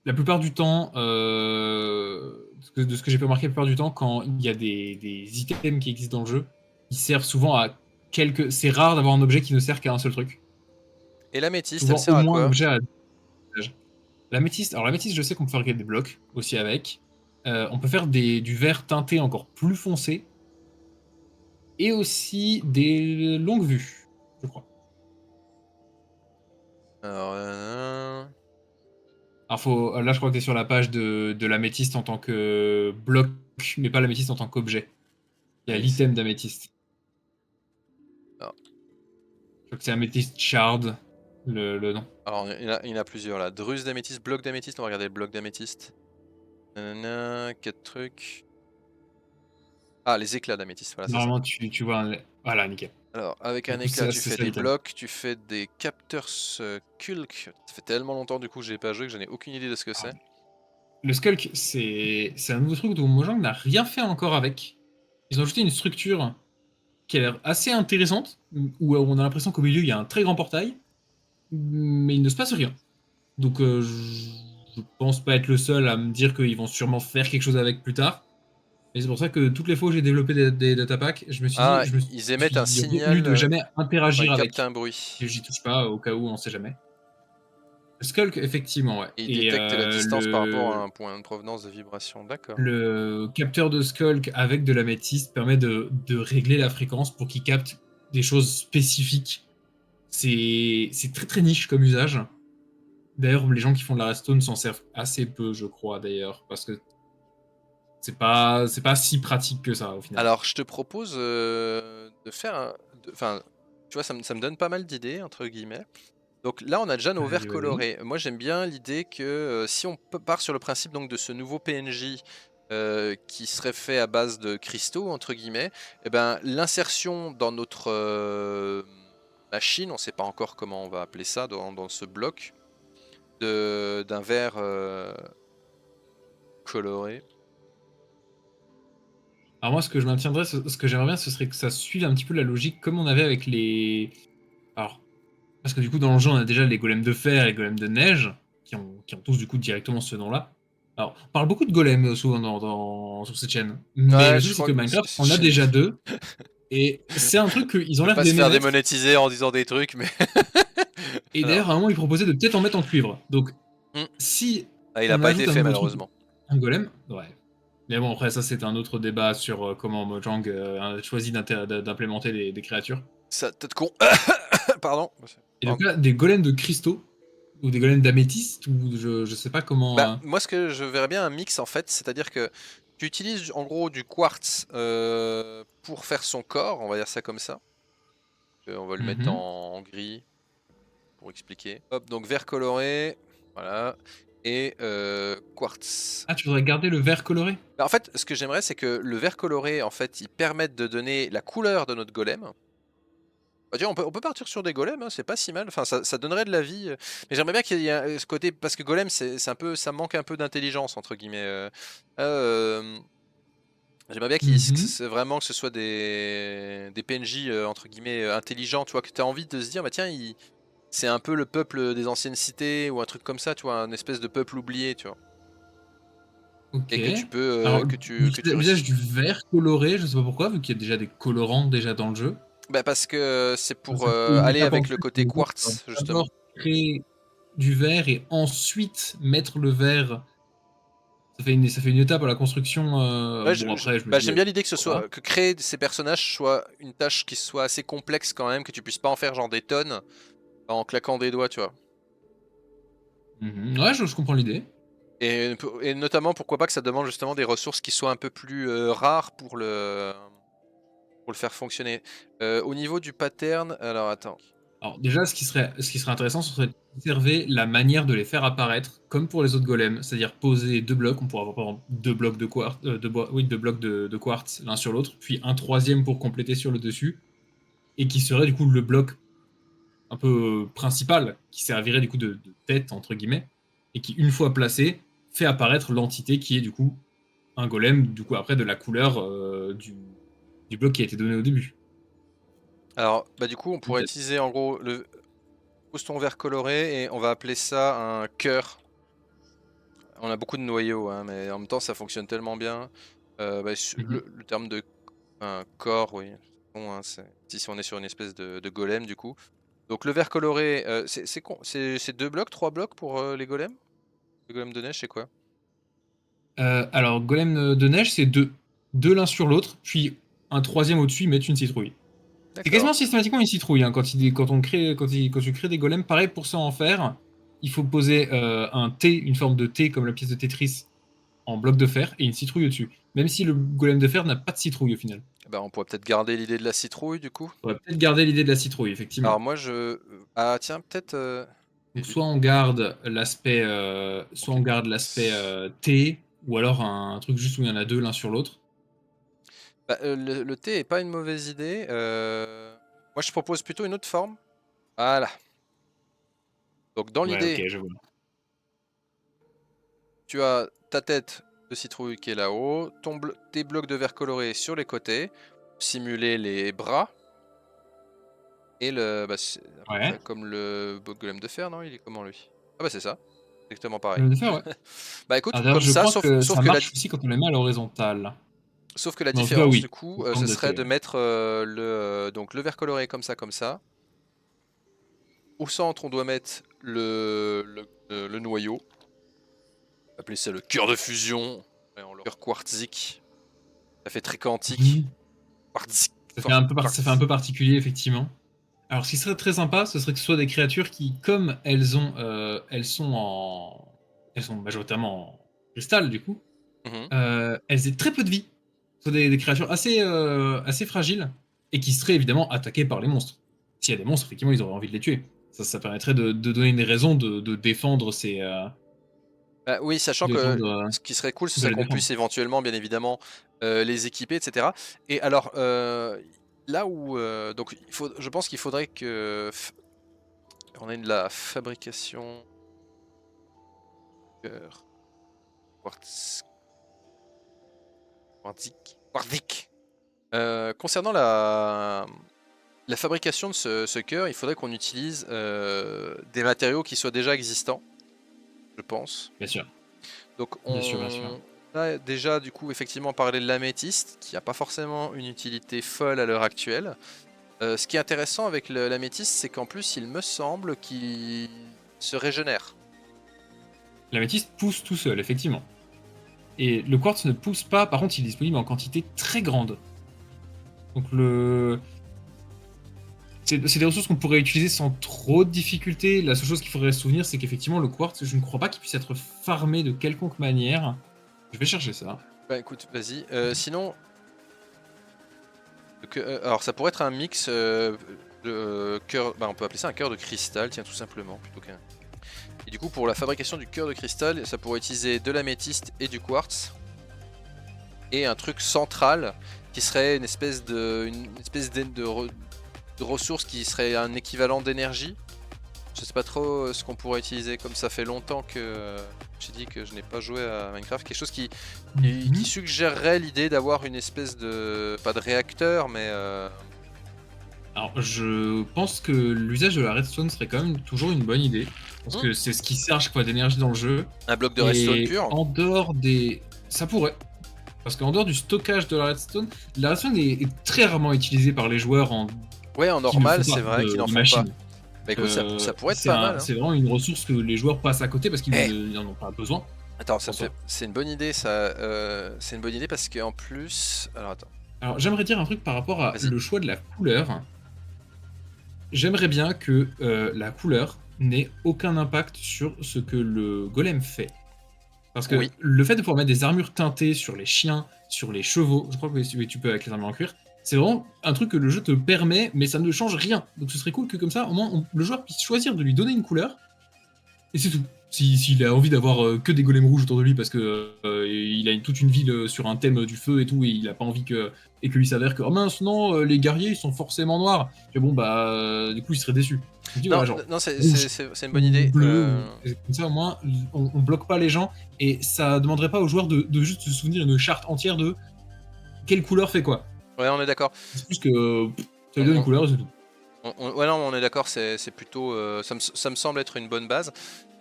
Speaker 1: La plupart du temps, de ce que j'ai pu remarquer, la plupart du temps, quand il y a des items qui existent dans le jeu, ils servent souvent à quelques... C'est rare d'avoir un objet qui ne sert qu'à un seul truc.
Speaker 2: Et l'améthyste, elle
Speaker 1: Souvent
Speaker 2: sert
Speaker 1: au
Speaker 2: à
Speaker 1: moins un
Speaker 2: quoi?
Speaker 1: objet à... L'améthyste, alors l'améthyste, je sais qu'on peut faire des blocs aussi avec. On peut faire du verre teinté encore plus foncé et aussi des longues vues, je crois.
Speaker 2: Alors,
Speaker 1: Alors là, je crois que tu es sur la page de l'améthyste en tant que bloc, mais pas l'améthyste en tant qu'objet. Il y a
Speaker 2: oui,
Speaker 1: l'item d'améthyste.
Speaker 2: alors,
Speaker 1: Je crois que c'est améthyste shard, le nom.
Speaker 2: alors, il y en a plusieurs là. Druse d'améthyste, bloc d'améthyste, on va regarder le bloc d'améthyste. Nanana, 4 trucs. Ah, les éclats d'améthyste, voilà, c'est ça.
Speaker 1: Normalement, tu vois Voilà, nickel.
Speaker 2: Alors, avec
Speaker 1: Du
Speaker 2: un
Speaker 1: coup,
Speaker 2: éclat, tu
Speaker 1: c'est
Speaker 2: fais
Speaker 1: ça
Speaker 2: des
Speaker 1: l'item.
Speaker 2: blocs, tu fais des capteurs Skulk. Ça fait tellement longtemps du coup que j'ai pas joué que j'en ai aucune idée de ce que c'est.
Speaker 1: Le Skulk, c'est un nouveau truc dont Mojang n'a rien fait encore avec. Ils ont ajouté une structure qui a l'air assez intéressante, où on a l'impression qu'au milieu, il y a un très grand portail, mais il ne se passe rien. Donc, je pense pas être le seul à me dire qu'ils vont sûrement faire quelque chose avec plus tard. Et c'est pour ça que toutes les fois où j'ai développé des datapacks, je me suis dit,
Speaker 2: Ah, ils
Speaker 1: je me
Speaker 2: émettent un
Speaker 1: suis retenu
Speaker 2: signal
Speaker 1: de jamais
Speaker 2: quand ils
Speaker 1: interagir
Speaker 2: captent
Speaker 1: avec.
Speaker 2: un bruit.
Speaker 1: Et j'y touche pas au cas où, on sait jamais. Le Skulk, effectivement, ouais.
Speaker 2: Et ils
Speaker 1: Et
Speaker 2: détectent la distance par rapport à un point de provenance de vibration. D'accord.
Speaker 1: le capteur de Skulk avec de l'améthyste permet de régler la fréquence pour qu'il capte des choses spécifiques. C'est très très niche comme usage. D'ailleurs, les gens qui font de la redstone s'en servent assez peu, je crois, d'ailleurs, parce que c'est pas si pratique que ça, au final.
Speaker 2: Alors, je te propose de faire enfin, tu vois, ça me donne pas mal d'idées, entre guillemets. Donc là, on a déjà nos verres
Speaker 1: Vas-y, vas-y.
Speaker 2: colorés. Moi, j'aime bien l'idée que si on part sur le principe donc de ce nouveau PNJ qui serait fait à base de cristaux, entre guillemets, eh ben, l'insertion dans notre machine, on ne sait pas encore comment on va appeler ça dans ce bloc, d'un verre coloré.
Speaker 1: Alors moi, ce que je maintiendrais, ce que j'aimerais bien, ce serait que ça suive un petit peu la logique comme on avait avec les... Alors, parce que du coup, dans le jeu, on a déjà les golems de fer et les golems de neige, qui ont tous du coup directement ce nom-là. Alors, on parle beaucoup de golems souvent sur cette chaîne. Mais
Speaker 2: Ouais,
Speaker 1: le
Speaker 2: je
Speaker 1: truc, c'est
Speaker 2: crois
Speaker 1: que
Speaker 2: que
Speaker 1: Minecraft en a déjà deux. Et c'est un truc qu'ils
Speaker 2: je
Speaker 1: ont
Speaker 2: veux
Speaker 1: l'air
Speaker 2: pas se
Speaker 1: d'aimer
Speaker 2: faire
Speaker 1: mettre.
Speaker 2: démonétiser en disant des trucs, mais
Speaker 1: Et
Speaker 2: alors,
Speaker 1: d'ailleurs, à un moment, ils proposaient de peut-être en mettre en cuivre. Donc,
Speaker 2: hmm.
Speaker 1: si
Speaker 2: Ah, il a
Speaker 1: on
Speaker 2: pas été
Speaker 1: ajoute un
Speaker 2: fait
Speaker 1: nouveau truc,
Speaker 2: malheureusement.
Speaker 1: un golem, ouais. Mais bon, après, ça, c'est un autre débat sur comment Mojang a choisi d'implémenter des créatures.
Speaker 2: Ça, tête con. Pardon.
Speaker 1: Et donc là, des golems de cristaux, ou des golems d'améthyste, ou je sais pas comment.
Speaker 2: Bah, moi, ce que je verrais bien un mix en fait, c'est-à-dire que tu utilises en gros du quartz pour faire son corps, on va dire ça comme ça. On va le mettre
Speaker 1: Mhm.
Speaker 2: en gris pour expliquer. Hop, donc vert coloré, voilà, et quartz.
Speaker 1: Ah, tu voudrais garder le vert coloré?
Speaker 2: Bah, en fait, ce que j'aimerais, c'est que le vert coloré, en fait, il permette de donner la couleur de notre golem. Bah, tu vois, on peut partir sur des golems, hein, c'est pas si mal. Enfin, ça donnerait de la vie. Mais j'aimerais bien qu'il y ait ce côté. Parce que golem, c'est un peu, ça manque un peu d'intelligence, entre guillemets. Euh, J'aimerais bien
Speaker 1: Mhm.
Speaker 2: vraiment que ce soit des PNJ, entre guillemets, intelligents, tu vois, que tu as envie de se dire, bah tiens, c'est un peu le peuple des anciennes cités, ou un truc comme ça, tu vois, un espèce de peuple oublié, tu vois.
Speaker 1: Ok.
Speaker 2: Et que tu peux.
Speaker 1: Alors, l'usage du vert coloré, je sais pas pourquoi, vu qu'il y a déjà des colorants déjà dans le jeu.
Speaker 2: Bah, parce que c'est pour
Speaker 1: Ça fait une
Speaker 2: aller
Speaker 1: étape en
Speaker 2: avec le
Speaker 1: plus.
Speaker 2: côté
Speaker 1: Le jeu, tu vas
Speaker 2: quartz,
Speaker 1: d'abord
Speaker 2: justement.
Speaker 1: créer du vert et ensuite mettre le vert. Ça fait une étape à la construction.
Speaker 2: Ouais,
Speaker 1: Bon, après, je me
Speaker 2: bah,
Speaker 1: dis,
Speaker 2: j'aime bien l'idée
Speaker 1: pourquoi pas.
Speaker 2: que créer ces personnages soit une tâche qui soit assez complexe quand même, que tu puisses pas en faire genre des tonnes en claquant des doigts, tu vois.
Speaker 1: Mhm. Ouais, je comprends l'idée.
Speaker 2: Et notamment, pourquoi pas que ça demande justement des ressources qui soient un peu plus rares pour le pour le faire fonctionner. Au niveau du pattern, alors attends.
Speaker 1: Alors déjà, ce qui serait intéressant, ce serait d'observer la manière de les faire apparaître, comme pour les autres golems, c'est-à-dire poser deux blocs. On pourra avoir par exemple deux blocs de quartz, deux blocs de quartz l'un sur l'autre, puis un troisième pour compléter sur le dessus, et qui serait du coup le bloc un peu principal, qui servirait du coup de tête entre guillemets, et qui une fois placé fait apparaître l'entité qui est du coup un golem, du coup après de la couleur du bloc qui a été donné au début.
Speaker 2: Alors, bah du coup, on pourrait utiliser en gros le poston vert coloré et on va appeler ça un cœur. On a beaucoup de noyaux, hein, mais en même temps, ça fonctionne tellement bien.
Speaker 1: Mhm.
Speaker 2: Le terme de un corps, oui. Bon, hein, si on est sur une espèce de golem, du coup. Donc le vert coloré, c'est 2 blocs, 3 blocs pour les golems? Les golems de neige, c'est quoi?
Speaker 1: Alors, golem de neige, c'est deux. Deux l'un sur l'autre, puis un troisième au-dessus, ils mettent une citrouille. C'est
Speaker 2: D'accord.
Speaker 1: quasiment systématiquement une citrouille, hein, quand tu crées des golems. Pareil, pour ça en faire, il faut poser un T, une forme de T comme la pièce de Tetris, en bloc de fer, et une citrouille au-dessus. Même si le golem de fer n'a pas de citrouille au final.
Speaker 2: Bah, on pourrait peut-être garder l'idée de la citrouille, du coup.
Speaker 1: On va peut-être garder l'idée de la citrouille, effectivement.
Speaker 2: Alors moi, ah tiens, peut-être...
Speaker 1: Donc soit on garde l'aspect
Speaker 2: donc,
Speaker 1: T, ou alors un truc juste où il y en a deux l'un sur l'autre.
Speaker 2: bah, le thé est pas une mauvaise idée. Moi, je propose plutôt une autre forme. Voilà. Donc dans
Speaker 1: Ouais, ok,
Speaker 2: l'idée,
Speaker 1: je vois.
Speaker 2: tu as ta tête de citrouille qui est là-haut, tes blocs de verre coloré sur les côtés, simuler les bras, et c'est à peu
Speaker 1: Ouais.
Speaker 2: près comme le golem de fer, non? Il est comment lui? Ah bah c'est ça, exactement pareil.
Speaker 1: Golem de fer, ouais.
Speaker 2: Bah écoute,
Speaker 1: Alors d'ailleurs,
Speaker 2: comme
Speaker 1: je
Speaker 2: ça,
Speaker 1: crois que ça marche aussi quand on les met à l'horizontale.
Speaker 2: sauf que la
Speaker 1: Mais en tout cas,
Speaker 2: différence du
Speaker 1: oui.
Speaker 2: coup,
Speaker 1: Sous forme
Speaker 2: ce
Speaker 1: de
Speaker 2: serait
Speaker 1: T,
Speaker 2: de
Speaker 1: ouais.
Speaker 2: mettre donc le verre coloré comme ça. Au centre, on doit mettre le noyau. On va appeler ça le cœur de fusion. Ouais, le cœur quartzique. Ça fait très quantique.
Speaker 1: Mhm.
Speaker 2: Quartzique.
Speaker 1: Ça fait un peu particulier, effectivement. Alors, ce qui serait très sympa, ce serait que ce soit des créatures qui, comme elles sont majoritairement en cristal, du coup,
Speaker 2: Mhm.
Speaker 1: elles aient très peu de vie. Ce sont des créatures assez fragiles et qui seraient évidemment attaquées par les monstres. S'il y a des monstres, effectivement, ils auraient envie de les tuer. Ça permettrait de donner une raison de défendre
Speaker 2: Bah oui, sachant
Speaker 1: de
Speaker 2: que
Speaker 1: défendre,
Speaker 2: ce qui serait cool, ce
Speaker 1: de
Speaker 2: serait
Speaker 1: les
Speaker 2: qu'on
Speaker 1: défendre.
Speaker 2: puisse éventuellement, bien évidemment, les équiper, etc. Et alors, là où... donc, je pense qu'il faudrait que... On ait de la fabrication... Cœur. Quartz... Quartzique. Concernant la fabrication de ce cœur, il faudrait qu'on utilise des matériaux qui soient déjà existants, je pense.
Speaker 1: Bien sûr,
Speaker 2: Donc
Speaker 1: bien sûr, bien sûr.
Speaker 2: on a déjà du coup effectivement parlé de l'améthyste, qui n'a pas forcément une utilité folle à l'heure actuelle. Ce qui est intéressant avec l'améthyste, c'est qu'en plus il me semble qu'il se régénère.
Speaker 1: L'améthyste pousse tout seul, effectivement. Et le quartz ne pousse pas, par contre, il est disponible en quantité très grande. Donc c'est des ressources qu'on pourrait utiliser sans trop de difficultés. La seule chose qu'il faudrait se souvenir, c'est qu'effectivement, le quartz, je ne crois pas qu'il puisse être farmé de quelconque manière. Je vais chercher ça.
Speaker 2: Bah écoute, vas-y. Sinon, alors ça pourrait être un mix de cœur, bah, on peut appeler ça un cœur de cristal, tiens, tout simplement, plutôt qu'un. Et du coup, pour la fabrication du cœur de cristal, ça pourrait utiliser de l'améthyste et du quartz. Et un truc central qui serait une espèce de ressource qui serait un équivalent d'énergie. Je sais pas trop ce qu'on pourrait utiliser, comme ça fait longtemps que j'ai dit que je n'ai pas joué à Minecraft. Quelque chose qui suggérerait l'idée d'avoir une espèce de... pas de réacteur, mais...
Speaker 1: Alors, je pense que l'usage de la redstone serait quand même toujours une bonne idée. Parce que c'est ce qui sert à chaque fois d'énergie dans le jeu.
Speaker 2: un bloc de redstone
Speaker 1: Et
Speaker 2: pur.
Speaker 1: en dehors des... Ça pourrait. Parce qu'en dehors du stockage de la redstone est très rarement utilisée par les joueurs
Speaker 2: Ouais, en
Speaker 1: qui ne font
Speaker 2: normal,
Speaker 1: pas
Speaker 2: c'est vrai qu'ils n'en
Speaker 1: de
Speaker 2: font pas.
Speaker 1: machines.
Speaker 2: Bah écoute, ça pourrait être pas mal. Hein.
Speaker 1: C'est vraiment une ressource que les joueurs passent à côté parce qu'ils
Speaker 2: Eh,
Speaker 1: n'en ont pas besoin.
Speaker 2: attends,
Speaker 1: En soi.
Speaker 2: c'est une bonne idée ça. C'est une bonne idée parce qu'en plus... Alors attends,
Speaker 1: Alors, j'aimerais dire un truc par rapport à
Speaker 2: vas-y.
Speaker 1: le choix de la couleur. J'aimerais bien que la couleur n'ait aucun impact sur ce que le golem fait. Parce que
Speaker 2: Oui.
Speaker 1: le fait de pouvoir mettre des armures teintées sur les chiens, sur les chevaux, je crois que tu peux avec les armures en cuir, C'est vraiment un truc que le jeu te permet, mais ça ne change rien. Donc ce serait cool que comme ça, au moins, le joueur puisse choisir de lui donner une couleur, et c'est tout. S'il a envie d'avoir que des golems rouges autour de lui parce que il a toute une ville sur un thème du feu et tout, et il a pas envie que lui s'avère que oh mince non, les guerriers ils sont forcément noirs. Et bon bah du coup il serait déçu. Je me dis,
Speaker 2: Non,
Speaker 1: voilà, genre,
Speaker 2: non,
Speaker 1: rouge
Speaker 2: c'est une bonne idée.
Speaker 1: bleu, comme ça au moins on bloque pas les gens, et ça demanderait pas aux joueurs de juste se souvenir une charte entière de quelle couleur fait quoi.
Speaker 2: Ouais, on est d'accord.
Speaker 1: C'est plus que ça lui donne une couleur et c'est tout.
Speaker 2: Ouais, non, on est d'accord, c'est plutôt. Ça me semble être une bonne base.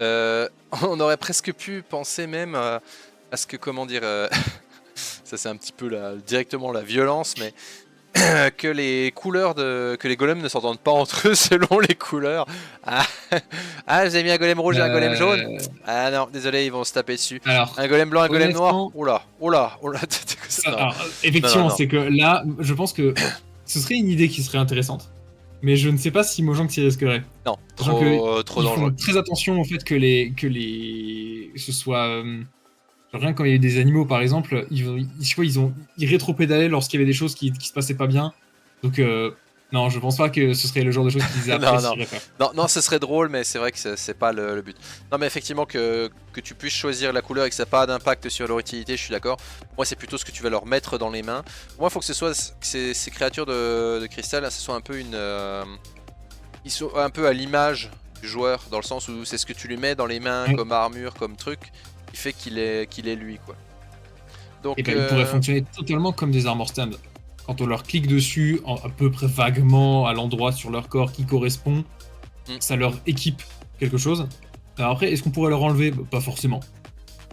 Speaker 2: On aurait presque pu penser même à ce que, comment dire. Ça, c'est un petit peu directement la violence, mais. Que les couleurs que les golems ne s'entendent pas entre eux selon les couleurs. Ah, ah vous avez mis un golem rouge et un golem jaune. Ah non, désolé, ils vont se taper dessus.
Speaker 1: Alors,
Speaker 2: un golem blanc, un golem noir.
Speaker 1: honnêtement,
Speaker 2: Oula, oula, oula.
Speaker 1: alors, effectivement, c'est que là, je pense que ce serait une idée qui serait intéressante, mais je ne sais pas si Mojang s'y risquerait.
Speaker 2: Non,
Speaker 1: trop
Speaker 2: dangereux.
Speaker 1: Ils font très attention au fait que ce soit rien quand il y a eu des animaux par exemple, ils rétro-pédalaient lorsqu'il y avait des choses qui se passaient pas bien. Donc non, je pense pas que ce serait le genre de choses qu'ils apprécieraient pas.
Speaker 2: Non, ce serait drôle, mais c'est vrai que c'est pas le but. Non, mais effectivement, que tu puisses choisir la couleur et que ça n'a pas d'impact sur leur utilité, je suis d'accord. Moi, c'est plutôt ce que tu vas leur mettre dans les mains. Moi, il faut que ce soit que ces créatures de cristal, ce soit un peu ils sont un peu à l'image du joueur, dans le sens où c'est ce que tu lui mets dans les mains comme armure, comme truc, qui fait qu'il est lui, quoi. Donc,
Speaker 1: et ben, ils pourraient fonctionner totalement comme des armor stands. Quand on leur clique dessus, à peu près vaguement à l'endroit sur leur corps qui correspond, ça leur équipe quelque chose. Alors après, est-ce qu'on pourrait leur enlever? Pas forcément.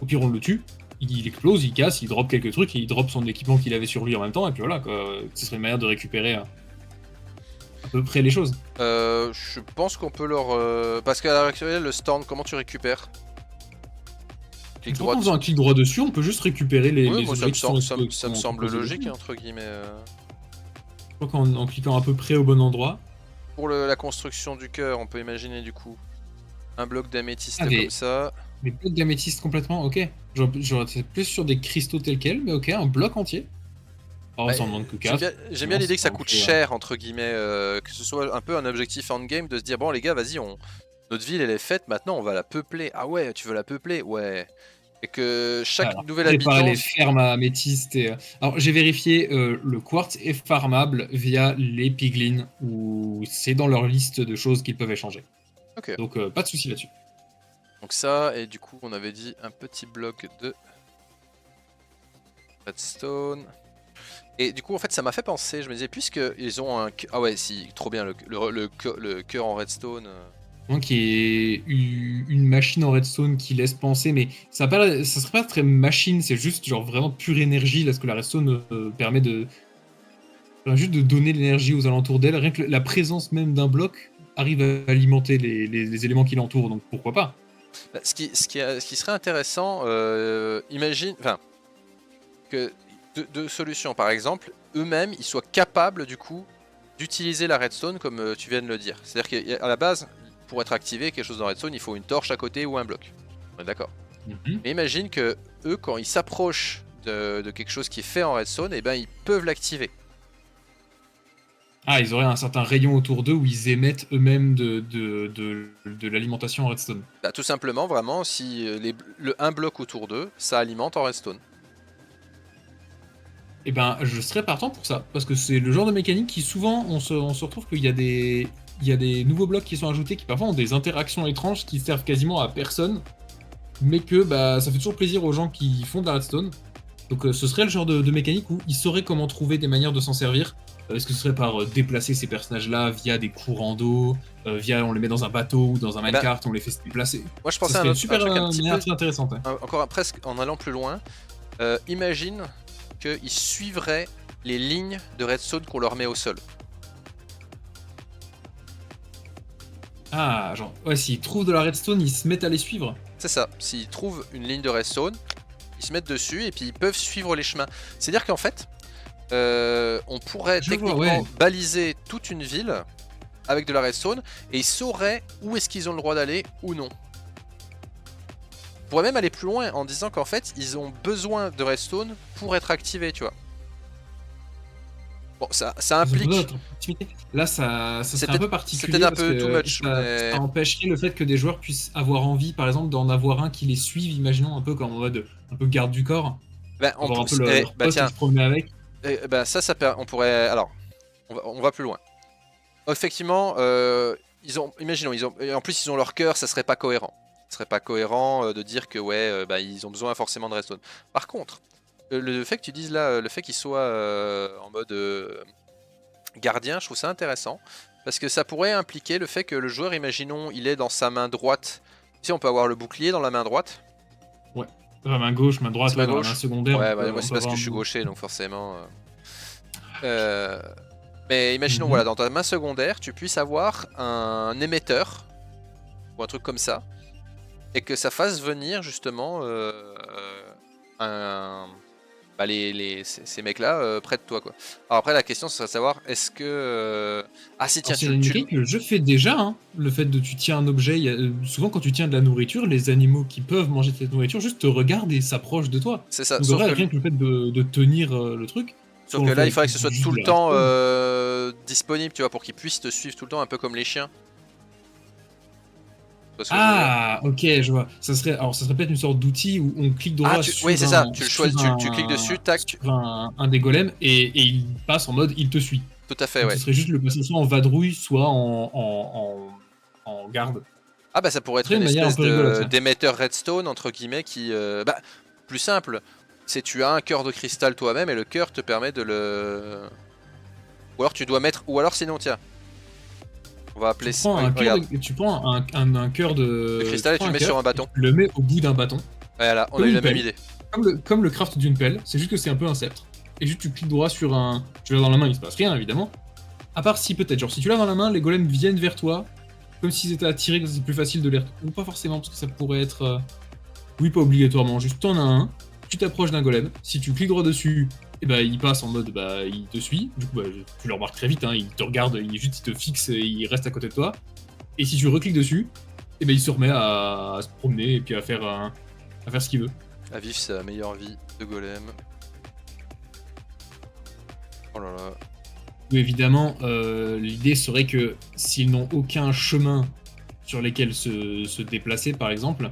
Speaker 1: Au pire, on le tue, il explose, il casse, il drop quelques trucs, et il drop son équipement qu'il avait sur lui en même temps, et puis voilà, quoi. Ce serait une manière de récupérer à peu près les choses.
Speaker 2: Je pense qu'on peut leur... Parce qu'à l'heure actuelle, le stand, comment tu récupères?
Speaker 1: Clic droit en faisant un clic droit dessus, on peut juste récupérer les objets qui sont...
Speaker 2: Ça me semble logique, entre guillemets.
Speaker 1: Je crois qu'en cliquant à peu près au bon endroit.
Speaker 2: Pour la construction du cœur, on peut imaginer du coup un bloc d'améthyste comme ça.
Speaker 1: Des blocs d'améthyste complètement, ok. J'aurais été plus sur des cristaux tels quels, mais ok, un bloc entier. Oh, ça en demande que 4.
Speaker 2: J'aime bien l'idée que ça coûte cher, entre guillemets, que ce soit un peu un objectif endgame de se dire bon les gars, vas-y, notre ville elle est faite, maintenant on va la peupler. Ah ouais, tu veux la peupler? Ouais. Et que chaque nouvel habitant...
Speaker 1: les fermes à améthyste et... Alors j'ai vérifié, le quartz est farmable via les piglins, où c'est dans leur liste de choses qu'ils peuvent échanger.
Speaker 2: Ok.
Speaker 1: Donc pas de souci là-dessus.
Speaker 2: Donc ça, et du coup on avait dit un petit bloc de redstone. Et du coup en fait ça m'a fait penser, je me disais, puisque ils ont un... Ah ouais, si, trop bien, le cœur en redstone...
Speaker 1: Qui est une machine en redstone qui laisse penser, mais ça serait pas très machine, c'est juste genre vraiment pure énergie, parce que la redstone permet juste de donner l'énergie aux alentours d'elle. Rien que la présence même d'un bloc arrive à alimenter les éléments qui l'entourent, donc pourquoi pas.
Speaker 2: Ce qui serait intéressant, imagine, enfin, que deux solutions, par exemple, eux-mêmes ils soient capables du coup d'utiliser la redstone comme tu viens de le dire. C'est-à-dire qu'à la base, pour être activé quelque chose dans redstone, il faut une torche à côté ou un bloc. On est d'accord. Mais imagine que eux, quand ils s'approchent de quelque chose qui est fait en redstone, et ben ils peuvent l'activer.
Speaker 1: Ah, ils auraient un certain rayon autour d'eux où ils émettent eux-mêmes de l'alimentation en redstone.
Speaker 2: Bah, tout simplement, vraiment, si un bloc autour d'eux, ça alimente en redstone.
Speaker 1: Eh ben, je serais partant pour ça, parce que c'est le genre de mécanique qui souvent, on se retrouve qu'il y a des nouveaux blocs qui sont ajoutés qui parfois ont des interactions étranges qui servent quasiment à personne, mais que bah, ça fait toujours plaisir aux gens qui font de la redstone. Donc ce serait le genre de mécanique où ils sauraient comment trouver des manières de s'en servir. Est-ce que ce serait par déplacer ces personnages-là via des courants d'eau, via on les met dans un bateau ou dans un minecart, on les fait se déplacer.
Speaker 2: Moi je pensais à un truc un petit peu
Speaker 1: très intéressante. Ouais.
Speaker 2: Encore presque en allant plus loin, imagine qu'ils suivraient les lignes de redstone qu'on leur met au sol.
Speaker 1: Ah, genre, ouais, s'ils trouvent de la redstone, ils se mettent à les suivre.
Speaker 2: C'est ça, s'ils trouvent une ligne de redstone, ils se mettent dessus et puis ils peuvent suivre les chemins. C'est-à-dire qu'en fait, on pourrait techniquement baliser toute une ville avec de la redstone et ils sauraient où est-ce qu'ils ont le droit d'aller ou non. On pourrait même aller plus loin en disant qu'en fait, ils ont besoin de redstone pour être activés, tu vois. Bon, ça
Speaker 1: Ça peut
Speaker 2: implique.
Speaker 1: être en proximité. Là, ça
Speaker 2: C'est
Speaker 1: serait un peu
Speaker 2: peut-être
Speaker 1: particulier
Speaker 2: un
Speaker 1: parce
Speaker 2: peu too
Speaker 1: que
Speaker 2: much,
Speaker 1: ça,
Speaker 2: mais
Speaker 1: ça empêcherait le fait que des joueurs puissent avoir envie, par exemple, d'en avoir un qui les suive, imaginons un peu comme en mode un peu garde du corps,
Speaker 2: ben,
Speaker 1: avoir un peu leur
Speaker 2: bah
Speaker 1: poste et
Speaker 2: tiens,
Speaker 1: se promener avec.
Speaker 2: ben on pourrait. Alors, on va plus loin. Effectivement, imaginons, et en plus ils ont leur cœur, ça serait pas cohérent. Ce serait pas cohérent de dire que ouais, bah, ils ont besoin forcément de redstone. Par contre, le fait que tu dises là, le fait qu'ils soient en mode gardien, je trouve ça intéressant. Parce que ça pourrait impliquer le fait que le joueur, imaginons, il est dans sa main droite. Tu sais, on peut avoir le bouclier dans la main droite.
Speaker 1: Ouais. Dans la main gauche, main droite,
Speaker 2: C'est main
Speaker 1: ouais, dans la main
Speaker 2: gauche.
Speaker 1: secondaire,
Speaker 2: Ouais, bah, moi
Speaker 1: on
Speaker 2: c'est
Speaker 1: peut
Speaker 2: parce
Speaker 1: avoir
Speaker 2: que
Speaker 1: un
Speaker 2: je suis
Speaker 1: bout.
Speaker 2: gaucher, donc forcément. Euh, Mais imaginons,
Speaker 1: Mhm.
Speaker 2: voilà, dans ta main secondaire, tu puisses avoir un émetteur ou un truc comme ça, et que ça fasse venir justement bah, ces mecs-là près de toi, quoi. Alors après, la question, c'est de savoir, est-ce que... Ah si,
Speaker 1: Alors,
Speaker 2: tiens,
Speaker 1: c'est une mécanique que le jeu fait déjà, hein. Le fait de tu tiens un objet, souvent quand tu tiens de la nourriture, les animaux qui peuvent manger de cette nourriture juste te regardent et s'approchent de toi.
Speaker 2: c'est ça.
Speaker 1: Donc en vrai, rien que le fait de tenir le truc,
Speaker 2: Sauf
Speaker 1: soit on
Speaker 2: que
Speaker 1: le fait
Speaker 2: là, il
Speaker 1: avec
Speaker 2: faudrait que ce soit
Speaker 1: juste
Speaker 2: tout
Speaker 1: de
Speaker 2: le
Speaker 1: la
Speaker 2: temps
Speaker 1: redstone.
Speaker 2: disponible, tu vois, pour qu'ils puissent te suivre tout le temps, un peu comme les chiens. Tu vois ce que je veux dire?
Speaker 1: Ah, ok, je vois. Ça serait peut-être une sorte d'outil où on clique
Speaker 2: Ah,
Speaker 1: droit
Speaker 2: oui,
Speaker 1: sur
Speaker 2: c'est ça.
Speaker 1: un,
Speaker 2: Tu le choisis,
Speaker 1: sur
Speaker 2: tu cliques dessus,
Speaker 1: un,
Speaker 2: tac.
Speaker 1: sur un des golems et il passe en mode il te suit.
Speaker 2: Tout à fait,
Speaker 1: Donc
Speaker 2: ouais.
Speaker 1: ce serait juste le passer soit en vadrouille, soit en garde.
Speaker 2: Ah bah ça pourrait
Speaker 1: Ce
Speaker 2: être
Speaker 1: serait
Speaker 2: une
Speaker 1: une manière un
Speaker 2: espèce
Speaker 1: peu rigolote, ça.
Speaker 2: d'émetteur redstone entre guillemets qui bah plus simple, c'est tu as un cœur de cristal toi-même et le cœur te permet de le ou alors tu dois mettre ou alors sinon tiens on va appeler regarde
Speaker 1: Tu prends un cœur
Speaker 2: de
Speaker 1: de, tu
Speaker 2: cristal et
Speaker 1: prends
Speaker 2: tu le
Speaker 1: un
Speaker 2: mets
Speaker 1: cœur
Speaker 2: sur un
Speaker 1: et
Speaker 2: bâton.
Speaker 1: tu le mets au bout d'un bâton,
Speaker 2: Voilà, on a
Speaker 1: comme
Speaker 2: eu
Speaker 1: une
Speaker 2: la même
Speaker 1: pelle,
Speaker 2: idée.
Speaker 1: comme le craft d'une pelle. C'est juste que c'est un peu un sceptre. Et juste tu cliques droit sur un, tu l'as dans la main, il se passe rien évidemment. À part si peut-être, genre si tu l'as dans la main, les golems viennent vers toi, comme s'ils étaient attirés, que c'est plus facile de les, ou pas forcément parce que ça pourrait être, oui pas obligatoirement, juste t'en as un, tu t'approches d'un golem, si tu cliques droit dessus, et bah il passe en mode bah il te suit, du coup bah, tu le remarques très vite, hein, il te regarde, il te fixe et il reste à côté de toi. Et si tu recliques dessus, et ben il se remet à se promener et puis à faire ce qu'il veut.
Speaker 2: À vivre sa meilleure vie de golem. Oh là là.
Speaker 1: Ou évidemment, l'idée serait que s'ils n'ont aucun chemin sur lesquels se déplacer, par exemple,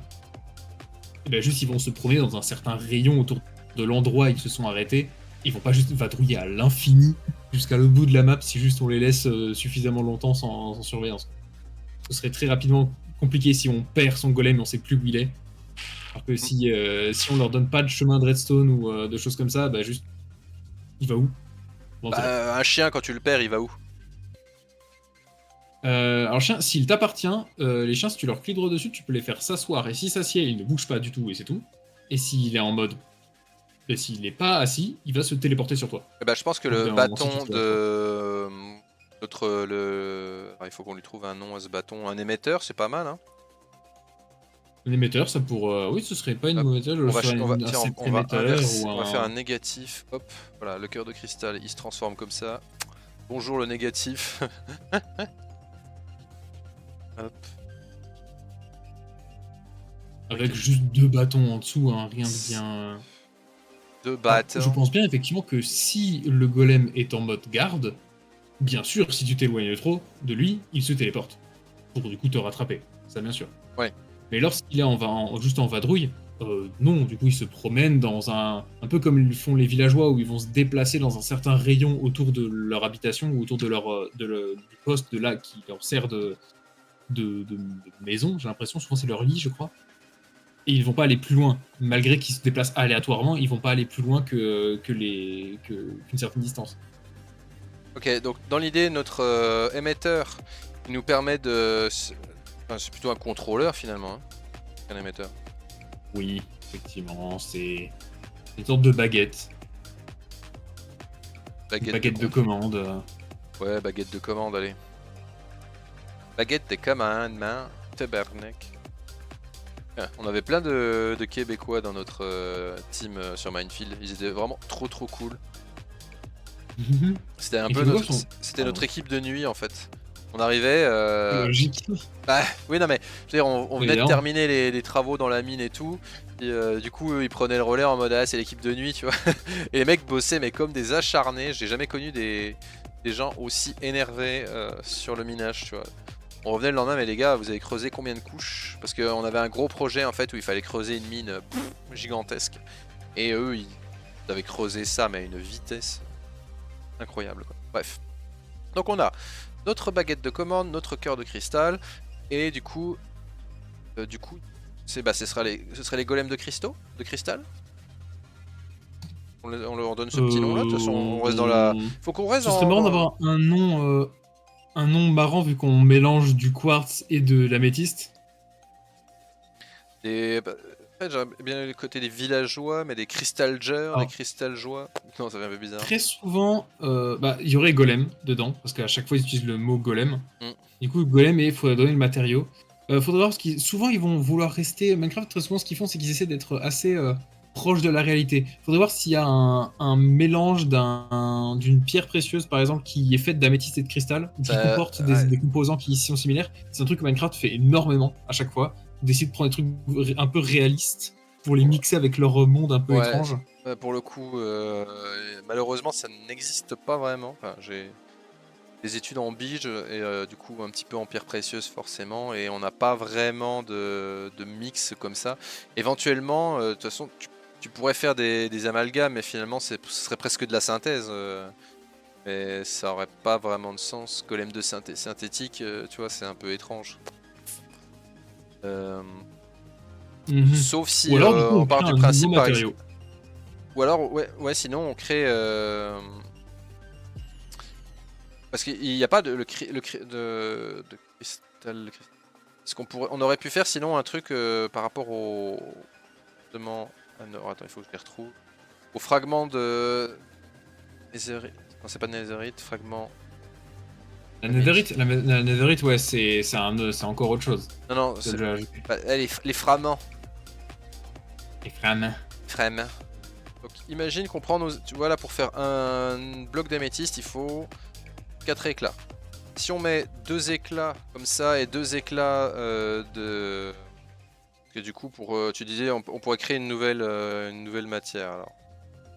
Speaker 1: et ben juste ils vont se promener dans un certain rayon autour de l'endroit où ils se sont arrêtés. Ils vont pas juste vadrouiller à l'infini jusqu'à l'autre bout de la map si juste on les laisse suffisamment longtemps sans surveillance. Ce serait très rapidement compliqué si on perd son golem et on sait plus où il est. Alors que si on leur donne pas de chemin de redstone ou de choses comme ça, bah juste, il va où? Bon,
Speaker 2: Bah, un chien quand tu le perds il va où?
Speaker 1: alors chien, s'il t'appartient, les chiens, si tu leur cliques droit dessus, tu peux les faire s'asseoir. Et si s'assied, il ne bouge pas du tout et c'est tout. Et s'il est en mode... Et s'il n'est pas assis, il va se téléporter sur toi.
Speaker 2: Eh bah, je pense que
Speaker 1: Donc,
Speaker 2: le
Speaker 1: si tu
Speaker 2: bâton
Speaker 1: te lâches,
Speaker 2: de alors, il faut qu'on lui trouve un nom à ce bâton, un émetteur, c'est pas mal hein.
Speaker 1: un émetteur, ça pour... oui, ce serait pas une
Speaker 2: Hop.
Speaker 1: mauvaise idée,
Speaker 2: On va,
Speaker 1: un
Speaker 2: tiens,
Speaker 1: sceptre
Speaker 2: on va
Speaker 1: émetteur
Speaker 2: inverser,
Speaker 1: ou
Speaker 2: on va faire un
Speaker 1: un...
Speaker 2: négatif. Hop, voilà, le cœur de cristal, il se transforme comme ça. Bonjour le négatif. Hop.
Speaker 1: Avec
Speaker 2: Ok.
Speaker 1: juste 2 bâtons en dessous, hein, rien de bien...
Speaker 2: Deux
Speaker 1: Alors,
Speaker 2: bâtons.
Speaker 1: je pense bien effectivement que si le golem est en mode garde, bien sûr, si tu t'éloignes trop de lui, il se téléporte. Pour du coup te rattraper. Ça, bien sûr.
Speaker 2: Ouais.
Speaker 1: Mais lorsqu'il est juste en vadrouille, non, du coup, il se promène dans un peu comme ils font les villageois où ils vont se déplacer dans un certain rayon autour de leur habitation ou autour de du poste de là qui leur sert de maison, j'ai l'impression. Souvent, c'est leur lit, je crois. Et ils vont pas aller plus loin. Malgré qu'ils se déplacent aléatoirement, ils vont pas aller plus loin qu'une certaine distance.
Speaker 2: Ok, donc dans l'idée, notre émetteur, il nous permet de... Enfin, c'est plutôt un contrôleur finalement, hein, qu'un émetteur.
Speaker 1: Oui, effectivement, c'est une sorte de baguette. Baguette de commande.
Speaker 2: Ouais, baguette de commande, allez. Baguette de commande, man. Tabarnak. Ah, on avait plein de Québécois dans notre team sur Minefield. Ils étaient vraiment trop cool. C'était un
Speaker 1: Les
Speaker 2: peu
Speaker 1: Québécois
Speaker 2: notre...
Speaker 1: sont-
Speaker 2: C'était notre équipe de nuit en fait. On arrivait.
Speaker 1: Logique.
Speaker 2: Bah oui, non mais je veux dire, on venait de
Speaker 1: Évidemment.
Speaker 2: terminer les travaux dans la mine et tout. Et du coup, eux, ils prenaient le relais en mode ah, c'est l'équipe de nuit, tu vois. Et les mecs bossaient, mais comme des acharnés. J'ai jamais connu des gens aussi énervés sur le minage, tu vois. On revenait le lendemain, mais les gars, vous avez creusé combien de couches? Parce qu'on avait un gros projet en fait où il fallait creuser une mine gigantesque. Et eux, ils avaient creusé ça, mais à une vitesse incroyable, quoi. Bref. Donc on a notre baguette de commande, notre cœur de cristal, et du coup, ce serait les golems de cristal. On leur donne ce petit nom là. De toute façon, on reste dans la. Faut qu'on reste
Speaker 1: Ce serait
Speaker 2: dans.
Speaker 1: marrant d'avoir un nom marrant vu qu'on mélange du quartz et de l'améthyste.
Speaker 2: Bah, en fait, j'aurais bien le côté des villageois, mais des cristalgers, des
Speaker 1: Alors,
Speaker 2: cristaljois. Non, ça fait un peu bizarre.
Speaker 1: très souvent, il y aurait golem dedans, parce qu'à chaque fois ils utilisent le mot golem.
Speaker 2: Mm.
Speaker 1: Du coup, golem, et il faudrait donner le matériau. Faudrait voir, parce que souvent ils vont vouloir rester. Minecraft, très souvent, ce qu'ils font, c'est qu'ils essaient d'être assez proches de la réalité. Faudrait voir s'il y a un mélange d'une pierre précieuse, par exemple, qui est faite d'améthyste et de cristal, ou qui comporte
Speaker 2: Ouais.
Speaker 1: des composants qui sont similaires. C'est un truc que Minecraft fait énormément à chaque fois. D'essayer de prendre des trucs un peu réalistes pour les mixer avec leur monde un peu
Speaker 2: Ouais,
Speaker 1: étrange.
Speaker 2: pour le coup, malheureusement, ça n'existe pas vraiment. Enfin, j'ai des études en bige et du coup un petit peu en pierre précieuse forcément, et on n'a pas vraiment de mix comme ça. Éventuellement, de toute façon, tu pourrais faire des amalgames, mais finalement ce serait presque de la synthèse. Mais ça aurait pas vraiment de sens. Golem de synthétique, tu vois, c'est un peu étrange.
Speaker 1: Mhm.
Speaker 2: Sauf si
Speaker 1: Ou alors, du coup,
Speaker 2: on
Speaker 1: on
Speaker 2: part
Speaker 1: crée
Speaker 2: du
Speaker 1: un nouveau
Speaker 2: principe par exemple.
Speaker 1: matériau.
Speaker 2: Ou alors, ouais, sinon on crée. Parce qu'il n'y a pas de cristal. Est-ce on aurait pu faire sinon un truc par rapport au. Demande. Ah non, attends, il faut que je les retrouve. Au fragment de. Netherite. Non, c'est pas Netherite, fragment.
Speaker 1: La netherite, la netherite, ouais, c'est encore autre chose.
Speaker 2: Non, non,
Speaker 1: C'est
Speaker 2: c'est.
Speaker 1: déjà
Speaker 2: Bah, les fragments.
Speaker 1: les flammes.
Speaker 2: Frame. Donc imagine qu'on prend nos. Tu vois là, pour faire un bloc d'améthyste, il faut 4 éclats. Si on met 2 éclats comme ça et 2 éclats de. Parce que du coup, tu disais, on pourrait créer une nouvelle matière. Alors.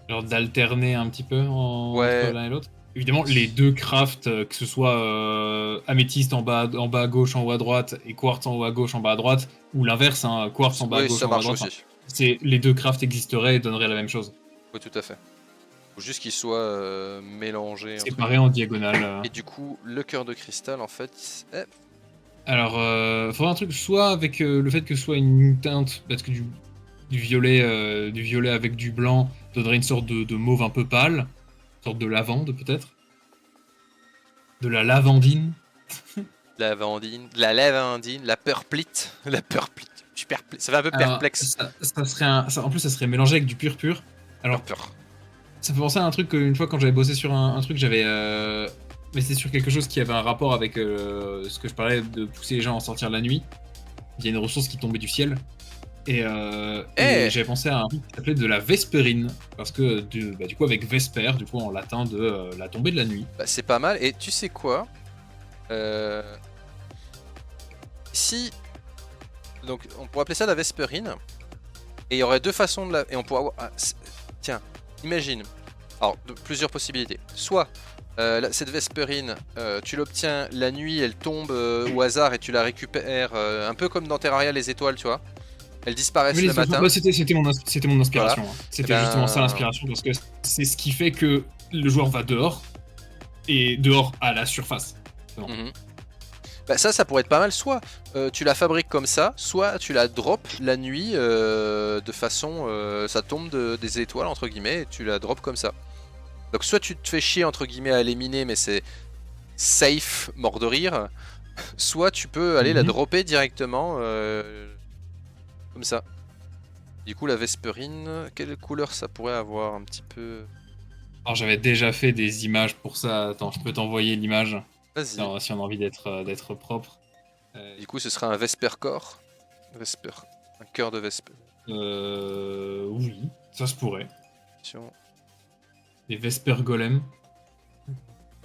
Speaker 1: Genre d'alterner un petit peu entre
Speaker 2: Ouais,
Speaker 1: l'un et l'autre. Évidemment, les deux crafts, que ce soit améthyste en bas à gauche, en haut à droite, et quartz en haut à gauche, en bas à droite, ou l'inverse, hein, quartz en bas à
Speaker 2: oui,
Speaker 1: gauche,
Speaker 2: ça
Speaker 1: en haut à
Speaker 2: marche
Speaker 1: droite.
Speaker 2: aussi.
Speaker 1: Les deux crafts existeraient et donneraient la même chose.
Speaker 2: Oui, tout à fait. Faut juste qu'ils soient mélangés entre
Speaker 1: Séparés
Speaker 2: guillemets.
Speaker 1: en diagonale.
Speaker 2: Et du coup, le cœur de cristal, en fait.
Speaker 1: Alors, faudrait un truc soit avec le fait que ce soit une teinte, parce que du violet avec du blanc donnerait une sorte de mauve un peu pâle, une sorte de lavande peut-être, de la lavandine.
Speaker 2: La lavandine, la purplite. La purplite. Je suis perplexe. Ça fait un peu
Speaker 1: Alors,
Speaker 2: perplexe.
Speaker 1: ça serait en plus, ça serait mélangé avec du purpur. Alors,
Speaker 2: Pur.
Speaker 1: ça fait penser à un truc qu'une fois quand j'avais bossé sur un truc, j'avais. Mais c'était sur quelque chose qui avait un rapport avec ce que je parlais de pousser les gens à en sortir la nuit. Il y a une ressource qui tombait du ciel. Et
Speaker 2: Eh
Speaker 1: j'avais pensé à un truc qui s'appelait de la vesperine. Parce que du coup, avec vesper, du coup, en latin, de la tombée de la nuit.
Speaker 2: bah, c'est pas mal. Et tu sais quoi Si. Donc, on pourrait appeler ça la vesperine. Et il y aurait deux façons de la. Et on pourrait avoir. Tiens, imagine. Alors, plusieurs possibilités. Soit. Cette vesperine, tu l'obtiens la nuit, elle tombe au hasard et tu la récupères un peu comme dans Terraria les étoiles, tu vois. Elles disparaissent
Speaker 1: Oui,
Speaker 2: le matin.
Speaker 1: bah, c'était mon
Speaker 2: Voilà.
Speaker 1: inspiration. Hein.
Speaker 2: Et
Speaker 1: C'était justement ça
Speaker 2: ben.
Speaker 1: l'inspiration, parce que c'est ce qui fait que le joueur va dehors, et dehors à la surface.
Speaker 2: Mhm. Bah ça pourrait être pas mal. Soit tu la fabriques comme ça, soit tu la drop la nuit de façon. Ça tombe des étoiles, entre guillemets, et tu la drop comme ça. Donc, soit tu te fais chier, entre guillemets, à l'éliminer, mais c'est safe, mort de rire. Soit tu peux aller la dropper directement comme ça. Du coup, la vesperine, quelle couleur ça pourrait avoir un petit peu?
Speaker 1: Alors j'avais déjà fait des images pour ça. Attends, je peux t'envoyer l'image
Speaker 2: Vas-y.
Speaker 1: si on a envie d'être propre.
Speaker 2: Du coup, ce sera un vesper corps. Vesper. Un cœur de vesper.
Speaker 1: Oui, ça se pourrait.
Speaker 2: Attention.
Speaker 1: Les Vesper Golem.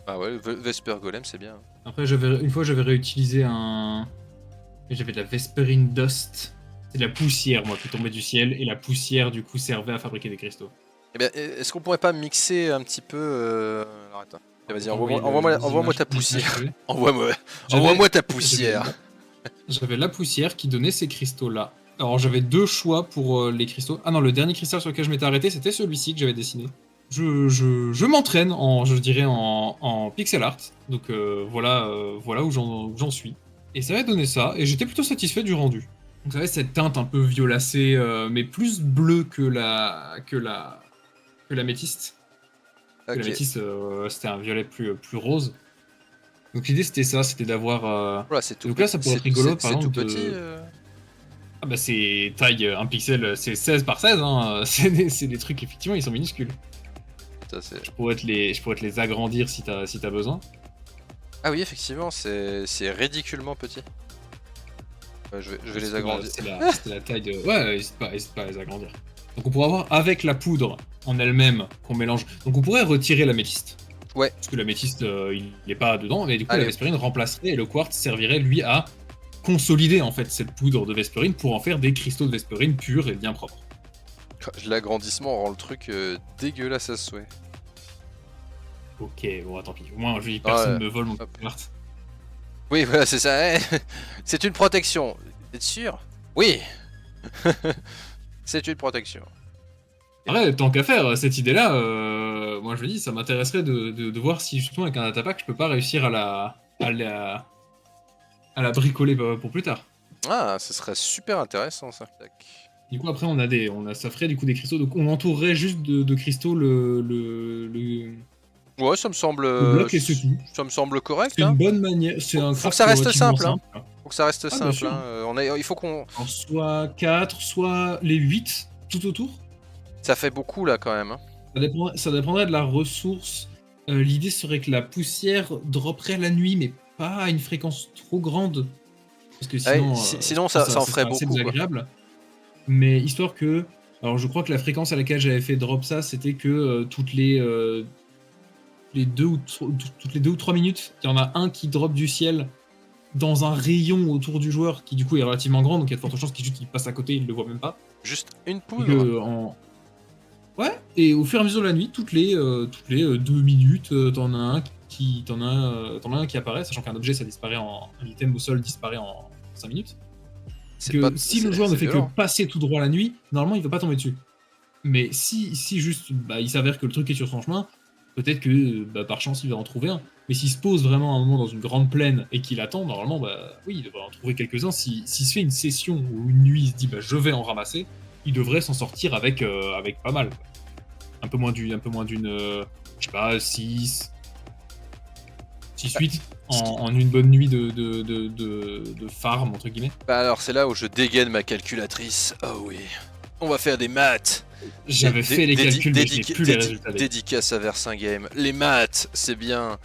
Speaker 2: Ah ouais, Vesper Golem, c'est bien.
Speaker 1: Après, une fois, j'avais réutilisé un. J'avais de la Vesperine Dust. C'est de la poussière, moi, qui tombait du ciel. Et la poussière, du coup, servait à fabriquer des cristaux.
Speaker 2: Eh bien, est-ce qu'on pourrait pas mixer un petit peu Alors attends. Vas-y,
Speaker 1: Attends, oui,
Speaker 2: envoie-moi ta
Speaker 1: les images
Speaker 2: poussière.
Speaker 1: que j'ai.
Speaker 2: Envoie ta
Speaker 1: J'avais
Speaker 2: poussière.
Speaker 1: j'avais la poussière qui donnait ces cristaux-là. Alors, j'avais deux choix pour les cristaux. Ah non, le dernier cristal sur lequel je m'étais arrêté, c'était celui-ci que j'avais dessiné. Je m'entraîne je dirais, en pixel art. Donc voilà où j'en suis. Et ça avait donné ça, et j'étais plutôt satisfait du rendu. Donc ça avait cette teinte un peu violacée, mais plus bleue que la métiste. Que la
Speaker 2: Ok.
Speaker 1: métiste, c'était un violet plus rose. Donc l'idée c'était ça, c'était d'avoir.
Speaker 2: Voilà, c'est tout
Speaker 1: Donc là, ça pourrait être rigolo, par
Speaker 2: c'est tout
Speaker 1: exemple,
Speaker 2: petit.
Speaker 1: Ah bah c'est taille 1 pixel, c'est 16 par 16, hein. C'est des trucs, effectivement, ils sont minuscules.
Speaker 2: Ça, c'est...
Speaker 1: Je pourrais te les agrandir si t'as besoin.
Speaker 2: Ah oui, effectivement, c'est ridiculement petit. Je vais les agrandir.
Speaker 1: C'est la taille de. Ouais, hésite pas à les agrandir. Donc on pourrait avoir avec la poudre en elle-même qu'on mélange. Donc on pourrait retirer l'améthyste.
Speaker 2: Ouais.
Speaker 1: Parce que l'améthyste, il n'est pas dedans, mais du coup
Speaker 2: Allez.
Speaker 1: la Vespérine remplacerait et le quartz servirait lui à consolider en fait cette poudre de Vespérine pour en faire des cristaux de Vespérine purs et bien propres.
Speaker 2: L'agrandissement rend le truc dégueulasse à souhait.
Speaker 1: Ok, bon, tant pis. Au moins, je dis personne me vole mon carte.
Speaker 2: Oui, voilà, c'est ça. C'est une protection. T'es sûr? Oui. C'est une protection.
Speaker 1: Après, tant qu'à faire, cette idée-là, moi je le dis, ça m'intéresserait de voir si justement avec un datapack, je peux pas réussir à la bricoler pour plus tard.
Speaker 2: Ah, ce serait super intéressant ça. Tac.
Speaker 1: Du coup, après, ça ferait du coup des cristaux. Donc, on entourerait juste de cristaux
Speaker 2: Ouais, ça me semble.
Speaker 1: le bloc et c'est tout.
Speaker 2: Ça me semble correct.
Speaker 1: C'est
Speaker 2: Hein.
Speaker 1: une bonne manière. C'est un
Speaker 2: Faut que
Speaker 1: craft
Speaker 2: ça reste
Speaker 1: relativement
Speaker 2: simple. Hein.
Speaker 1: simple.
Speaker 2: Faut que ça reste
Speaker 1: Ah, bien
Speaker 2: simple.
Speaker 1: sûr.
Speaker 2: Il faut qu'on.
Speaker 1: Alors, soit 4, soit les 8 tout autour.
Speaker 2: Ça fait beaucoup là quand même. Hein.
Speaker 1: Ça dépendrait de la ressource. L'idée serait que la poussière dropperait la nuit, mais pas à une fréquence trop grande. Parce que sinon,
Speaker 2: sinon ça en ferait beaucoup.
Speaker 1: C'est désagréable. Quoi. Mais histoire que. Alors, je crois que la fréquence à laquelle j'avais fait drop ça, c'était que toutes les 2 ou 3 minutes, il y en a un qui drop du ciel dans un rayon autour du joueur qui, du coup, est relativement grand. Donc, il y a de fortes chances qu'il passe à côté, il le voit même pas.
Speaker 2: Juste une poudre.
Speaker 1: Ouais, et au fur et à mesure de la nuit, toutes les 2 minutes, t'en as un qui apparaît, sachant qu'un objet, ça disparaît un item au sol disparaît en 5 minutes. Si le joueur ne fait
Speaker 2: violent.
Speaker 1: que passer tout droit la nuit, normalement il va pas tomber dessus. Mais si juste il s'avère que le truc est sur son chemin, peut-être que par chance il va en trouver un. Mais s'il se pose vraiment à un moment dans une grande plaine et qu'il attend, normalement oui, il devrait en trouver quelques-uns. S'il se fait une session ou une nuit, il se dit je vais en ramasser, il devrait s'en sortir avec pas mal. Quoi. Un peu moins d'une, je sais pas, 6, 8 en une bonne nuit de farm, entre guillemets.
Speaker 2: Bah alors c'est là où je dégaine ma calculatrice. Oh oui. On va faire des maths.
Speaker 1: J'avais fait les calculs, mais je n'ai plus les résultats.
Speaker 2: Dédicace à Versin Game. Les maths, c'est bien.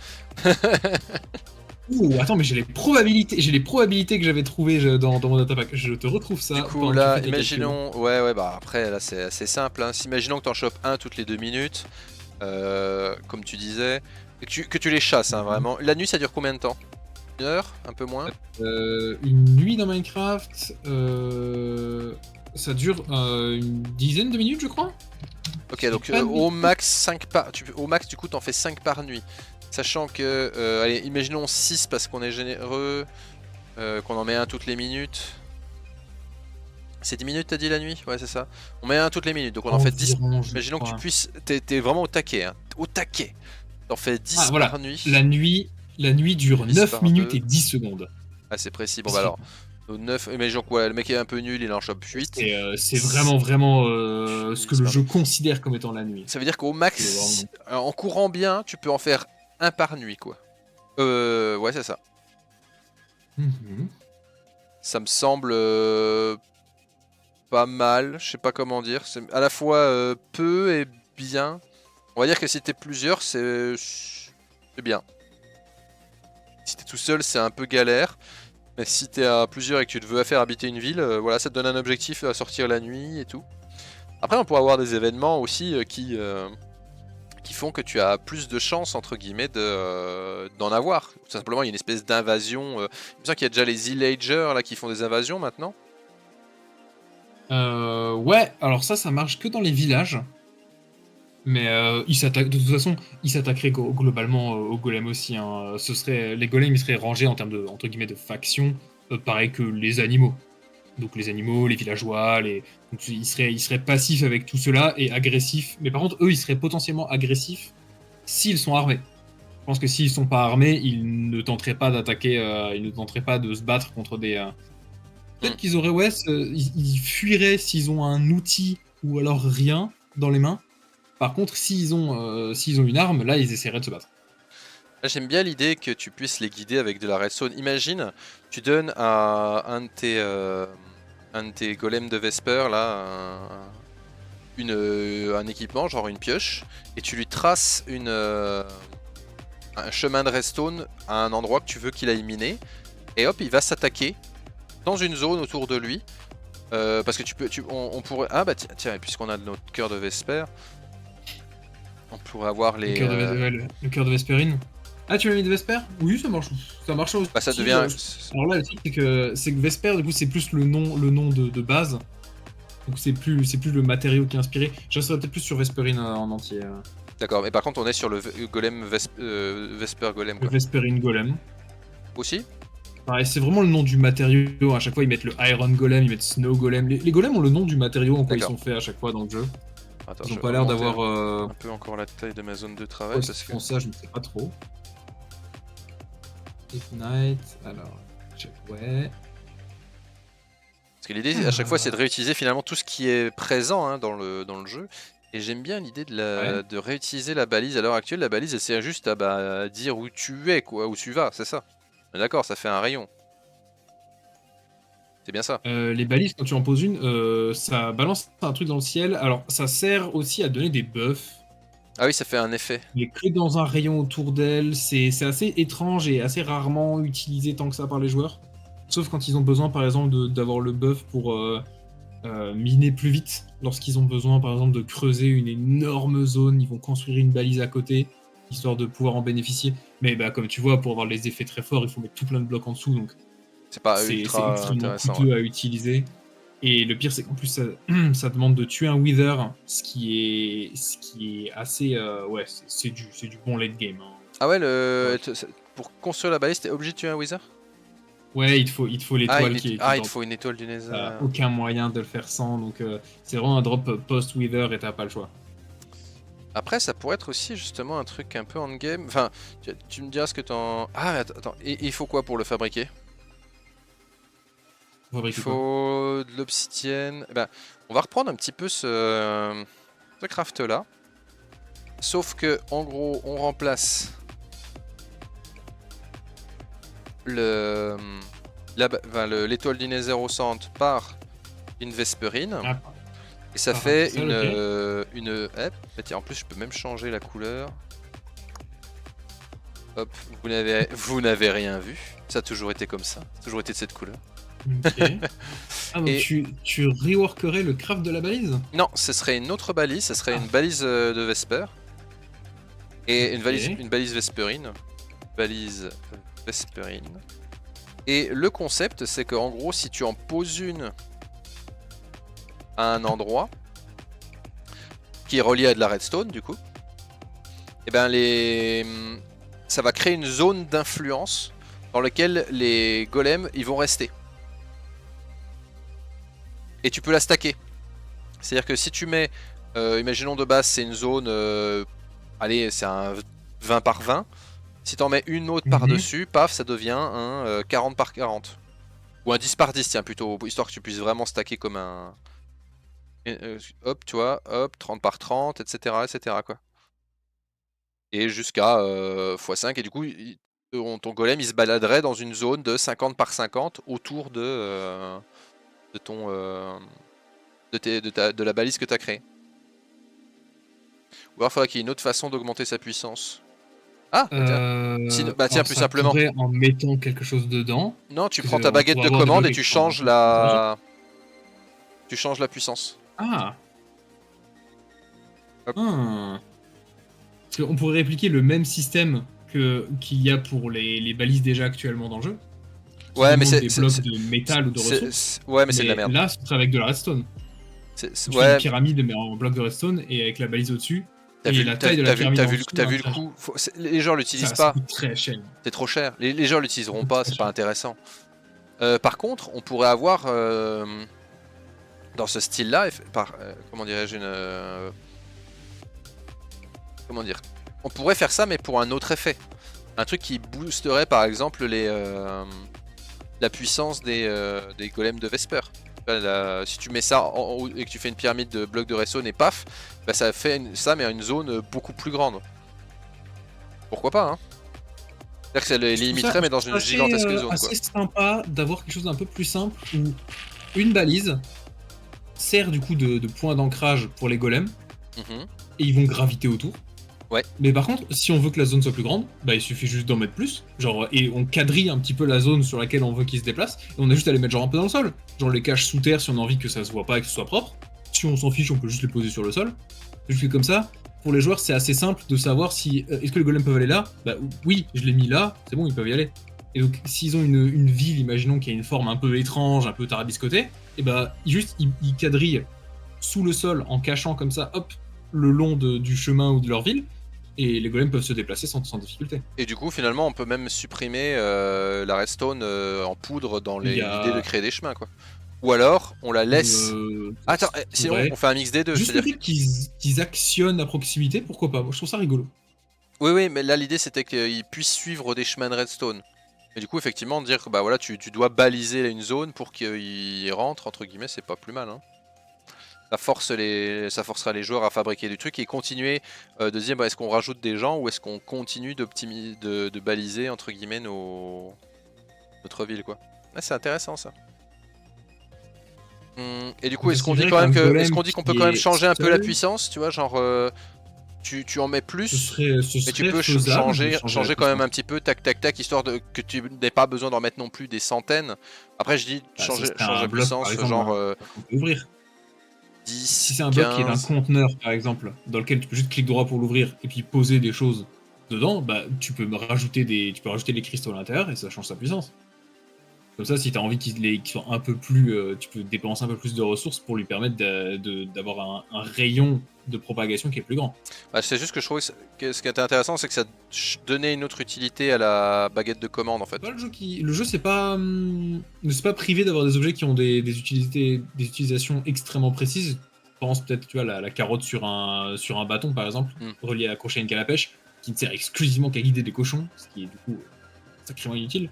Speaker 1: Ouh, attends, mais j'ai les probabilités que j'avais trouvées dans mon datapack. Je te retrouve ça.
Speaker 2: Du coup, là, imaginons. Ouais, bah après, là, c'est assez simple. Hein. Imaginons que t'en chopes un toutes les 2 minutes. Comme tu disais. Et que tu les chasses, hein, vraiment. La nuit, ça dure combien de temps? Une heure? Un peu moins?
Speaker 1: Une nuit dans Minecraft. Ça dure une dizaine de minutes, je crois.
Speaker 2: Ok, donc au max 5 par. Au max, du coup, t'en fais 5 par nuit. Sachant que, allez, imaginons 6 parce qu'on est généreux, qu'on en met un toutes les minutes. C'est 10 minutes, t'as dit la nuit? Ouais, c'est ça. On met un toutes les minutes, donc on en fait 10. Imaginons que tu puisses. T'es vraiment au taquet, hein. Au taquet. T'en fais 10 par nuit.
Speaker 1: La nuit dure 9 minutes et 10 secondes.
Speaker 2: Ah, c'est précis. Bon, bah alors. 9, imaginons que le mec est un peu nul, il en chope 8.
Speaker 1: C'est vraiment ce que le jeu considère comme étant la nuit.
Speaker 2: Ça veut dire qu'au max, en courant bien, tu peux en faire un par nuit, quoi. Ouais, c'est ça. Ça me semble pas mal, je sais pas comment dire. C'est à la fois peu et bien. On va dire que si t'es plusieurs, c'est bien. Si t'es tout seul, c'est un peu galère. Mais si t'es à plusieurs et que tu te veux faire habiter une ville, voilà, ça te donne un objectif à sortir la nuit et tout. Après, on pourrait avoir des événements aussi qui font que tu as plus de chances, entre guillemets, d'en avoir. Tout simplement, il y a une espèce d'invasion. Il me semble qu'il y a déjà les villagers là, qui font des invasions maintenant.
Speaker 1: Ouais, alors ça marche que dans les villages. Mais ils s'attaquent, de toute façon, ils s'attaqueraient globalement aux golems aussi. Hein. Les golems, ils seraient rangés en termes de, entre guillemets, de factions, pareil que les animaux. Donc les animaux, les villageois, donc, ils seraient passifs avec tout cela et agressifs. Mais par contre, eux, ils seraient potentiellement agressifs s'ils sont armés. Je pense que s'ils sont pas armés, ils ne tenteraient pas d'attaquer, ils ne tenteraient pas de se battre contre des. Peut-être qu'ils auraient, ouais, ils fuiraient s'ils ont un outil ou alors rien dans les mains. Par contre, s'ils ont une arme, là, ils essaieraient de se battre.
Speaker 2: J'aime bien l'idée que tu puisses les guider avec de la redstone. Imagine, tu donnes à un de tes golems de Vesper là, un équipement, genre une pioche, et tu lui traces un chemin de redstone à un endroit que tu veux qu'il aille miner, et hop, il va s'attaquer dans une zone autour de lui. Parce que on pourrait... Ah bah tiens, puisqu'on a notre cœur de Vesper, on pourrait avoir les...
Speaker 1: Le cœur de Vesperine. Ah, tu m'as mis de Vesper? Oui, ça marche. Ça marche aussi.
Speaker 2: Bah ça devient...
Speaker 1: Alors là, le truc, c'est que Vesper, du coup, c'est plus le nom de base. Donc c'est plus le matériau qui est inspiré. Je resterais peut-être plus sur Vesperine en entier.
Speaker 2: D'accord, mais par contre on est sur le golem Vesper golem quoi.
Speaker 1: Le Vesperine Golem.
Speaker 2: Aussi?
Speaker 1: Pareil, c'est vraiment le nom du matériau. À chaque fois, ils mettent le Iron Golem, ils mettent Snow Golem. Les golems ont le nom du matériau en quoi ils sont faits à chaque fois dans le jeu.
Speaker 2: Attends,
Speaker 1: ils ont pas l'air d'avoir...
Speaker 2: un peu encore la taille de ma zone de travail.
Speaker 1: Ouais, parce que... ça, je ne sais pas trop. Ignite, alors... Ouais...
Speaker 2: Parce que l'idée à chaque fois c'est de réutiliser finalement tout ce qui est présent hein, dans le jeu. Et j'aime bien l'idée de réutiliser la balise. À l'heure actuelle, la balise elle sert juste à dire où tu es, quoi, où tu vas, c'est ça. D'accord, ça fait un rayon. C'est bien ça.
Speaker 1: Les balises, quand tu en poses une, ça balance un truc dans le ciel. Alors, ça sert aussi à donner des buffs.
Speaker 2: Ah oui, ça fait un effet.
Speaker 1: Il est que dans un rayon autour d'elle. C'est assez étrange et assez rarement utilisé tant que ça par les joueurs. Sauf quand ils ont besoin, par exemple, d'avoir le buff pour miner plus vite. Lorsqu'ils ont besoin, par exemple, de creuser une énorme zone, ils vont construire une balise à côté, histoire de pouvoir en bénéficier. Mais bah, comme tu vois, pour avoir les effets très forts, il faut mettre tout plein de blocs en dessous. Donc
Speaker 2: c'est
Speaker 1: extrêmement coûteux à utiliser. Et le pire, c'est qu'en plus, ça demande de tuer un Wither, ce qui est assez... ouais, c'est du bon late game. Hein.
Speaker 2: Ah ouais, pour construire la balise, t'es obligé de tuer un Wither?
Speaker 1: Ouais, il te faut l'étoile qui est...
Speaker 2: il te faut une étoile du Nether.
Speaker 1: Aucun moyen de le faire sans, donc c'est vraiment un drop post-Wither et t'as pas le choix.
Speaker 2: Après, ça pourrait être aussi justement un truc un peu endgame. Enfin, tu me diras ce que t'en... Ah, attends, et il faut quoi pour le fabriquer? Il faut de l'obsidienne. Eh ben, on va reprendre un petit peu ce craft là. Sauf que, en gros, on remplace l'étoile du Nether au centre par une Vesperine. Et ça fait tiens, en plus, je peux même changer la couleur. Hop, vous n'avez rien vu. Ça a toujours été comme ça. Ça a toujours été de cette couleur.
Speaker 1: Okay. Ah, donc tu reworkerais le craft de la balise?
Speaker 2: Non, ce serait une autre balise, ce serait une balise de Vesper. Et une balise Vesperine. Balise Vesperine. Et le concept, c'est qu'en gros, si tu en poses une à un endroit qui est relié à de la redstone, du coup, et ben ça va créer une zone d'influence dans laquelle les golems ils vont rester. Et tu peux la stacker. C'est-à-dire que si tu mets, imaginons de base c'est une zone, allez c'est un 20 par 20. Si tu en mets une autre par-dessus, paf, ça devient un 40 par 40. Ou un 10 par 10, tiens, plutôt, histoire que tu puisses vraiment stacker comme un... hop, tu vois, hop, 30 par 30, etc. etc. quoi. Et jusqu'à x5, et du coup, ton golem, il se baladerait dans une zone de 50 par 50 autour de la balise que tu as créée. Ou alors il faudra qu'il y ait une autre façon d'augmenter sa puissance. Ah tiens, plus simplement.
Speaker 1: En mettant quelque chose dedans.
Speaker 2: Non, tu prends ta baguette de commande et tu changes la puissance.
Speaker 1: Ah. Parce qu'on pourrait répliquer le même système qu'il y a pour les balises déjà actuellement dans le jeu, qui
Speaker 2: Ouais, mais
Speaker 1: demandent des blocs de métal ou de ressources.
Speaker 2: Ouais, mais c'est de la
Speaker 1: Mais
Speaker 2: merde.
Speaker 1: là, ce serait avec de la redstone. Tu fais une
Speaker 2: Ouais,
Speaker 1: pyramide mais en bloc de redstone et avec la balise au-dessus. Et la taille de la pyramide en dessous.
Speaker 2: t'as vu le coup. Les gens l'utilisent
Speaker 1: Ça
Speaker 2: pas.
Speaker 1: coûte très cher.
Speaker 2: C'est trop cher. Les gens l'utiliseront pas, c'est pas
Speaker 1: cher.
Speaker 2: intéressant. Par contre, on pourrait avoir dans ce style-là, comment dirais-je, comment dire, on pourrait faire ça, mais pour un autre effet. Un truc qui boosterait par exemple la puissance des golems de Vesper. Si tu mets ça en haut et que tu fais une pyramide de blocs de redstone et paf, bah ça fait ça mais à une zone beaucoup plus grande. Pourquoi pas, hein? C'est-à-dire que ça les limiterait mais dans une gigantesque zone.
Speaker 1: C'est assez sympa d'avoir quelque chose d'un peu plus simple où une balise sert du coup de point d'ancrage pour les golems et ils vont graviter autour.
Speaker 2: Ouais.
Speaker 1: Mais par contre, si on veut que la zone soit plus grande, bah il suffit juste d'en mettre plus. Genre, et on quadrille un petit peu la zone sur laquelle on veut qu'ils se déplacent. Et on a juste à les mettre genre un peu dans le sol. Genre les caches sous terre si on a envie que ça se voit pas et que ce soit propre. Si on s'en fiche, on peut juste les poser sur le sol. Juste comme ça, pour les joueurs, c'est assez simple de savoir si est-ce que les golems peuvent aller là. Bah oui, je l'ai mis là, c'est bon, ils peuvent y aller. Et donc s'ils ont une ville, imaginons qui a une forme un peu étrange, un peu tarabiscotée, et bah juste ils quadrillent sous le sol en cachant comme ça, hop, le long du chemin ou de leur ville. Et les golems peuvent se déplacer sans difficulté.
Speaker 2: Et du coup, finalement, on peut même supprimer la redstone en poudre dans l'idée de créer des chemins, quoi. Ou alors, on la laisse. Attends, sinon, on fait un mix des deux.
Speaker 1: Juste le fait qu'ils actionnent à proximité, pourquoi pas? Moi, je trouve ça rigolo.
Speaker 2: Oui, mais là, l'idée, c'était qu'ils puissent suivre des chemins de redstone. Et du coup, effectivement, dire que bah voilà, tu dois baliser une zone pour qu'ils rentrent, entre guillemets, c'est pas plus mal, hein. Ça forcera les joueurs à fabriquer du truc et continuer de dire bah, est-ce qu'on rajoute des gens ou est-ce qu'on continue de baliser entre guillemets notre ville, quoi. Ah, c'est intéressant ça. Et du coup, est-ce qu'on dit quand même qu'on peut quand même changer un peu la puissance, tu vois, genre tu en mets plus, mais tu peux changer quand même un petit peu, tac tac tac, histoire que tu n'aies pas besoin d'en mettre non plus des centaines. Après, je dis changer la puissance, genre
Speaker 1: ouvrir.
Speaker 2: 10,
Speaker 1: si c'est un bloc qui est d'un conteneur, par exemple, dans lequel tu peux juste cliquer droit pour l'ouvrir et puis poser des choses dedans, bah tu peux rajouter des cristaux à l'intérieur et ça change sa puissance. Comme ça, si tu as envie qu'ils soient un peu plus, tu peux dépenser un peu plus de ressources pour lui permettre d'avoir un rayon de propagation qui est plus grand.
Speaker 2: Bah, c'est juste que je trouvais que ce qui était intéressant, c'est que ça donnait une autre utilité à la baguette de commande en fait.
Speaker 1: Le jeu, c'est pas privé d'avoir des objets qui ont des utilisations extrêmement précises. Je pense peut-être, tu vois, la carotte sur un bâton par exemple, reliée à accrocher à une canne à pêche, qui ne sert exclusivement qu'à guider des cochons, ce qui est du coup sacrément inutile.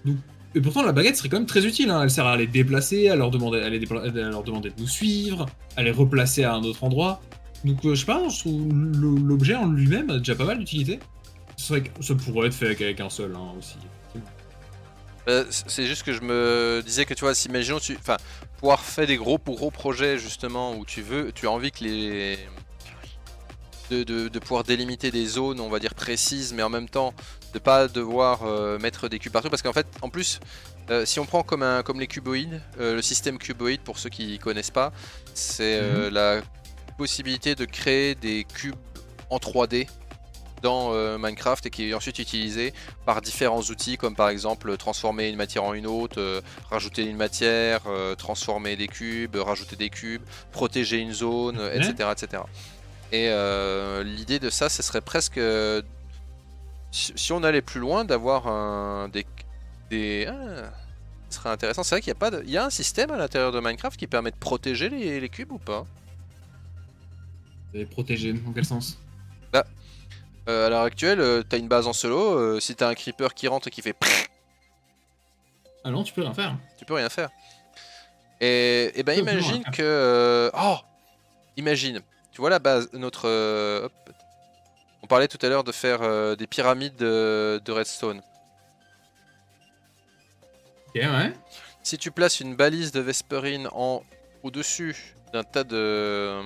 Speaker 1: Donc, et pourtant, la baguette serait quand même très utile. Hein. Elle sert à les déplacer, à leur demander de nous suivre, à les replacer à un autre endroit. Donc, je sais pas, je trouve l'objet en lui-même a déjà pas mal d'utilité. Ça pourrait être fait avec un seul hein, aussi.
Speaker 2: C'est juste que je me disais que tu vois, si imaginons, pouvoir faire des gros projets justement où tu as envie que de pouvoir délimiter des zones, on va dire précises, mais en même temps de pas devoir mettre des cubes partout, parce qu'en fait, en plus, si on prend comme les cuboïdes, le système cuboïde, pour ceux qui connaissent pas, c'est la possibilité de créer des cubes en 3D dans Minecraft et qui est ensuite utilisé par différents outils comme par exemple transformer une matière en une autre, rajouter une matière, transformer des cubes, rajouter des cubes, protéger une zone, etc., etc. Et l'idée de ça, ce serait presque, si on allait plus loin, d'avoir ce serait intéressant. C'est vrai qu'il y a un système à l'intérieur de Minecraft qui permet de protéger les cubes ou pas?
Speaker 1: Protéger, dans quel sens?
Speaker 2: Bah, à l'heure actuelle, t'as une base en solo, si t'as un creeper qui rentre et qui fait
Speaker 1: ah non, tu peux rien faire.
Speaker 2: Tu peux rien faire. Et ben imagine que... imagine, tu vois la base, on parlait tout à l'heure de faire des pyramides de redstone.
Speaker 1: Ok, ouais.
Speaker 2: Si tu places une balise de Vesperine au-dessus d'un tas de...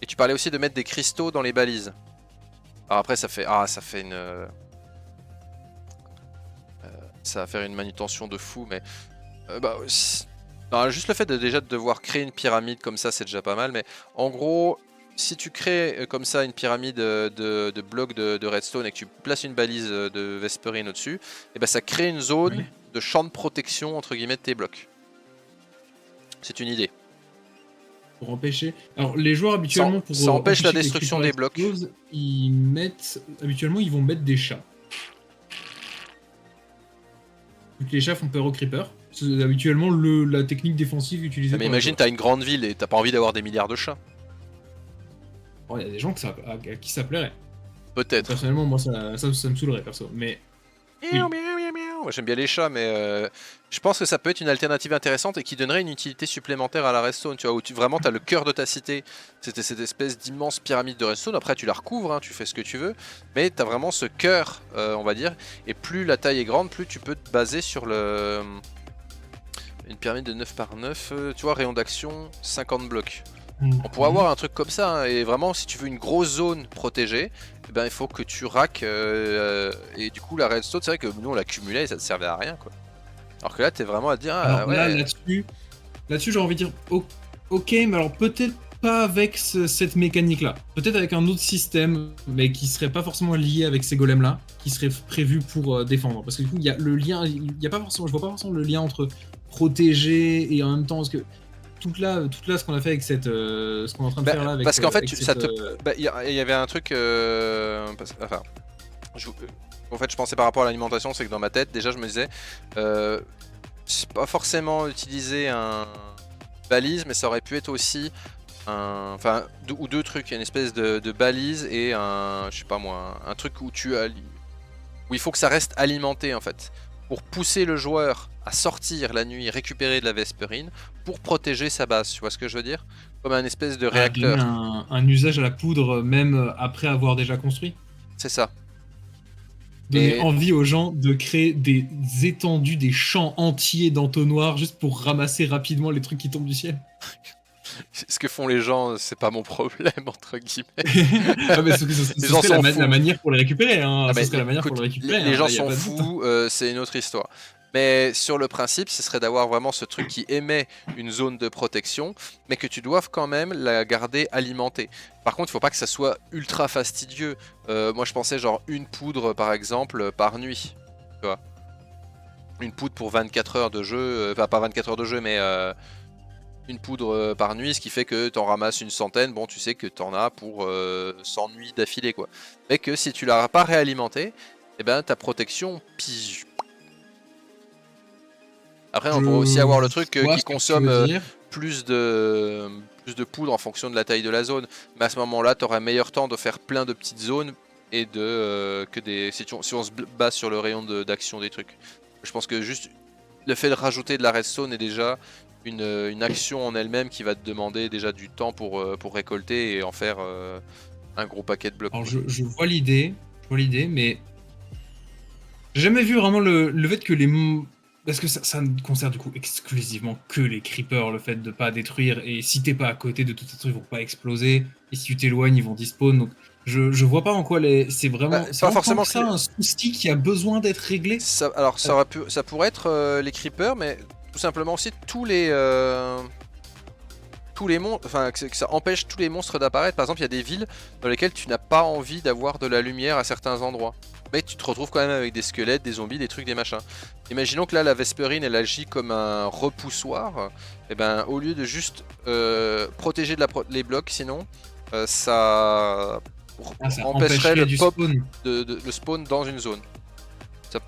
Speaker 2: Et tu parlais aussi de mettre des cristaux dans les balises. Alors après ça fait une... ça va faire une manutention de fou, mais... juste le fait déjà de devoir créer une pyramide comme ça, c'est déjà pas mal, mais en gros... si tu crées comme ça une pyramide de blocs de redstone et que tu places une balise de Vesperine au-dessus, et ben ça crée une zone
Speaker 1: Oui.
Speaker 2: de champ de protection entre guillemets de tes blocs. C'est une idée.
Speaker 1: Pour empêcher. Alors, les joueurs habituellement, pour
Speaker 2: ça empêche la
Speaker 1: empêcher que les
Speaker 2: destruction
Speaker 1: creepers
Speaker 2: des blocs.
Speaker 1: explosent, ils mettent. Habituellement, ils vont mettre des chats. Vu que les chats font peur aux creepers. C'est habituellement la technique défensive utilisée.
Speaker 2: Mais
Speaker 1: par les
Speaker 2: imagine,
Speaker 1: joueurs.
Speaker 2: t'as une grande ville et t'as pas envie d'avoir des milliards de chats.
Speaker 1: Oh, il y a des gens à qui ça plairait.
Speaker 2: Peut-être.
Speaker 1: Personnellement, moi, ça me saoulerait, perso. Mais.
Speaker 2: Miaou, miaou, miaou, miaou. Moi, j'aime bien les chats, mais je pense que ça peut être une alternative intéressante et qui donnerait une utilité supplémentaire à la redstone, tu vois, où vraiment t'as le cœur de ta cité, c'était cette espèce d'immense pyramide de redstone. Après, tu la recouvres, hein, tu fais ce que tu veux, mais t'as vraiment ce cœur, on va dire. Et plus la taille est grande, plus tu peux te baser sur une pyramide de 9 par 9, tu vois, rayon d'action, 50 blocs. On pourrait avoir un truc comme ça, hein, et vraiment, si tu veux une grosse zone protégée, eh ben, il faut que tu racks, et du coup, la redstone, c'est vrai que nous, on l'accumulait et ça ne servait à rien, quoi. Alors que là, t'es vraiment à te dire, ah
Speaker 1: Alors
Speaker 2: ouais,
Speaker 1: là-dessus, j'ai envie de dire, ok, mais alors peut-être pas avec cette mécanique-là. Peut-être avec un autre système, mais qui serait pas forcément lié avec ces golems-là, qui serait prévu pour défendre. Parce que du coup, il y a le lien, il y a pas forcément, je vois pas forcément le lien entre protéger et en même temps, parce que tout là, ce qu'on a fait avec ce qu'on est en train de faire là, avec,
Speaker 2: parce qu'en fait,
Speaker 1: avec
Speaker 2: ça
Speaker 1: cette,
Speaker 2: te, il y avait un truc, enfin, en fait, je pensais par rapport à l'alimentation, c'est que dans ma tête, déjà, je me disais, c'est pas forcément utiliser un balise, mais ça aurait pu être aussi enfin, deux trucs, une espèce de balise et je sais pas moi, un truc où où il faut que ça reste alimenté en fait, pour pousser le joueur à sortir la nuit, récupérer de la Vesperine, pour protéger sa base, tu vois ce que je veux dire? Comme un espèce de réacteur.
Speaker 1: donner un usage à la poudre, même après avoir déjà construit.
Speaker 2: C'est ça.
Speaker 1: Donner
Speaker 2: Et
Speaker 1: envie aux gens de créer des étendues, des champs entiers d'entonnoirs juste pour ramasser rapidement les trucs qui tombent du ciel.
Speaker 2: ce que font les gens, c'est pas mon problème, entre guillemets.
Speaker 1: Ah, mais ce
Speaker 2: Les gens
Speaker 1: serait
Speaker 2: s'en foutent.
Speaker 1: la manière pour les récupérer. Hein.
Speaker 2: Ah,
Speaker 1: Ce
Speaker 2: mais
Speaker 1: serait la manière
Speaker 2: écoute,
Speaker 1: pour les récupérer.
Speaker 2: les
Speaker 1: hein.
Speaker 2: gens
Speaker 1: Y a
Speaker 2: s'en
Speaker 1: pas de doute, hein.
Speaker 2: foutent, c'est une autre histoire. Mais sur le principe, ce serait d'avoir vraiment ce truc qui émet une zone de protection, mais que tu doives quand même la garder alimentée. Par contre, il faut pas que ça soit ultra fastidieux. Moi, je pensais genre une poudre, par exemple, par nuit. Tu vois, une poudre pour 24 heures de jeu, enfin pas 24 heures de jeu, mais une poudre par nuit, ce qui fait que tu en ramasses une centaine. Bon, tu sais que tu en as pour 100 nuits d'affilée, quoi. Mais que si tu l'as pas réalimentée, eh ben ta protection pige. Après, on pourrait aussi avoir le truc qui consomme plus de poudre en fonction de la taille de la zone. Mais à ce moment-là, tu auras meilleur temps de faire plein de petites zones et de si on se base sur le rayon d'action des trucs. Je pense que juste le fait de rajouter de la redstone est déjà une action en elle-même qui va te demander déjà du temps pour récolter et en faire un gros paquet de blocs.
Speaker 1: Alors, je vois l'idée, mais j'ai jamais vu vraiment le fait que parce que ça ne concerne du coup exclusivement que les creepers, le fait de pas détruire, et si t'es pas à côté de tout ces trucs, ils vont pas exploser, et si tu t'éloignes, ils vont despawn, donc je vois pas en quoi c'est vraiment... c'est
Speaker 2: pas forcément
Speaker 1: ça un souci qui a besoin d'être réglé.
Speaker 2: Alors ça pourrait être les creepers, mais tout simplement aussi tous les monstres, enfin que ça empêche tous les monstres d'apparaître. Par exemple, il y a des villes dans lesquelles tu n'as pas envie d'avoir de la lumière à certains endroits. Mais tu te retrouves quand même avec des squelettes, des zombies, des trucs, des machins. Imaginons que là, la Vesperine, elle agit comme un repoussoir. Et ben, au lieu de juste protéger les blocs, sinon, ça empêcherait le pop
Speaker 1: spawn.
Speaker 2: le spawn dans une zone. Ça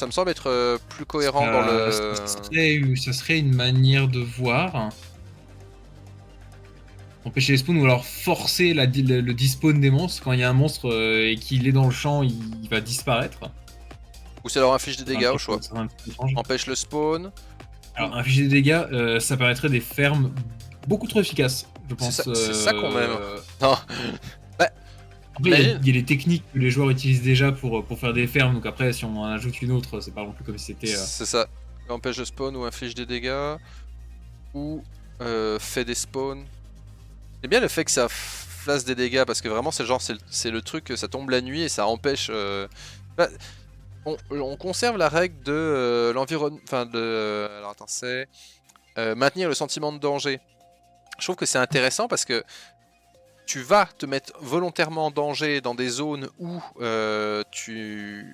Speaker 2: me semble être plus cohérent dans le...
Speaker 1: Ça serait une manière de voir... Empêcher les spawns ou alors forcer le despawn des monstres. Quand il y a un monstre et qu'il est dans le champ, il va disparaître.
Speaker 2: Ou ça leur inflige des dégâts au choix. Empêche le spawn.
Speaker 1: Alors infliger des dégâts, ça paraîtrait des fermes beaucoup trop efficaces, je pense.
Speaker 2: C'est ça qu'on aime. Non.
Speaker 1: Après, il y a les techniques que les joueurs utilisent déjà pour faire des fermes, donc après si on en ajoute une autre, c'est pas non plus comme si c'était...
Speaker 2: C'est ça. Empêche le spawn ou inflige des dégâts. Ou fait des spawns. C'est bien le fait que ça fasse des dégâts parce que vraiment c'est le truc, ça tombe la nuit et ça empêche... on conserve la règle de l'environnement... Enfin alors attends, c'est... maintenir le sentiment de danger. Je trouve que c'est intéressant parce que tu vas te mettre volontairement en danger dans des zones où tu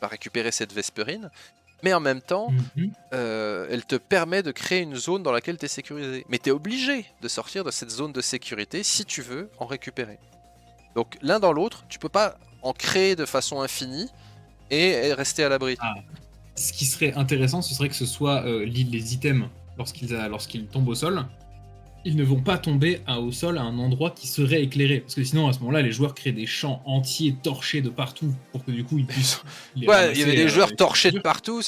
Speaker 2: vas récupérer cette Vesperine, mais en même temps, elle te permet de créer une zone dans laquelle tu es sécurisé. Mais tu es obligé de sortir de cette zone de sécurité si tu veux en récupérer. Donc l'un dans l'autre, tu peux pas en créer de façon infinie et rester à l'abri.
Speaker 1: Ce qui serait intéressant, ce serait que ce soit les items, lorsqu'ils tombent au sol, ils ne vont pas tomber au sol à un endroit qui serait éclairé. Parce que sinon, à ce moment-là, les joueurs créent des champs entiers torchés de partout pour que du coup, ils puissent...
Speaker 2: Ouais, il y avait des joueurs torchés de partout.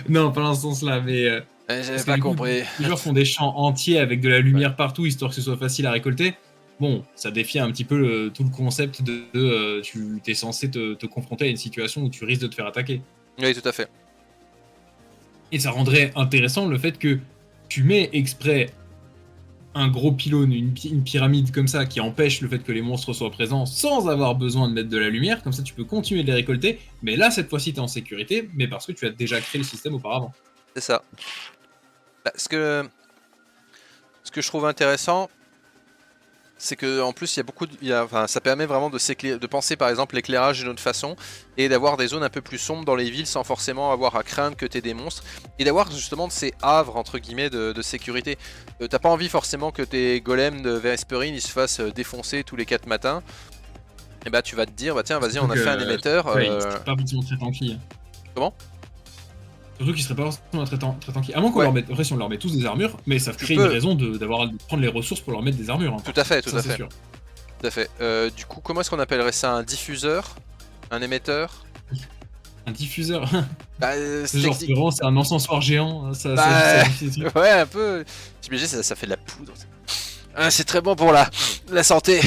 Speaker 1: Non, pas dans ce sens-là, mais...
Speaker 2: J'avais pas compris.
Speaker 1: Les joueurs font des champs entiers avec de la lumière partout, histoire que ce soit facile à récolter. Bon, ça défie un petit peu tout le concept de tu es censé te confronter à une situation où tu risques de te faire attaquer.
Speaker 2: Oui, tout à fait.
Speaker 1: Et ça rendrait intéressant le fait que tu mets exprès un gros pylône, une pyramide comme ça, qui empêche le fait que les monstres soient présents sans avoir besoin de mettre de la lumière, comme ça tu peux continuer de les récolter, mais là cette fois-ci tu es en sécurité, mais parce que tu as déjà créé le système auparavant.
Speaker 2: C'est ça. Ce que je trouve intéressant, c'est que en plus il y a beaucoup ça permet vraiment de penser par exemple l'éclairage d'une autre façon et d'avoir des zones un peu plus sombres dans les villes sans forcément avoir à craindre que t'aies des monstres et d'avoir justement ces havres entre guillemets de sécurité. T'as pas envie forcément que tes golems de Vesperine ils se fassent défoncer tous les 4 matins. Et bah tu vas te dire bah tiens vas-y on a fait un émetteur.
Speaker 1: Ouais, c'est pas forcément très tanky.
Speaker 2: Comment ?
Speaker 1: Surtout qu'ils seraient pas forcément très tanky. À moins qu'on leur mette, après si on leur met tous des armures, mais ça crée une raison de prendre les ressources pour leur mettre des armures. Hein.
Speaker 2: Tout à fait, tout à fait.
Speaker 1: Sûr.
Speaker 2: Tout à fait. Du coup, comment est-ce qu'on appellerait ça? Un diffuseur? Un émetteur?
Speaker 1: Un diffuseur?
Speaker 2: Bah,
Speaker 1: c'est un encensoir géant. Ça,
Speaker 2: ouais, un peu. T'imagines, ça fait de la poudre. C'est très bon pour la santé.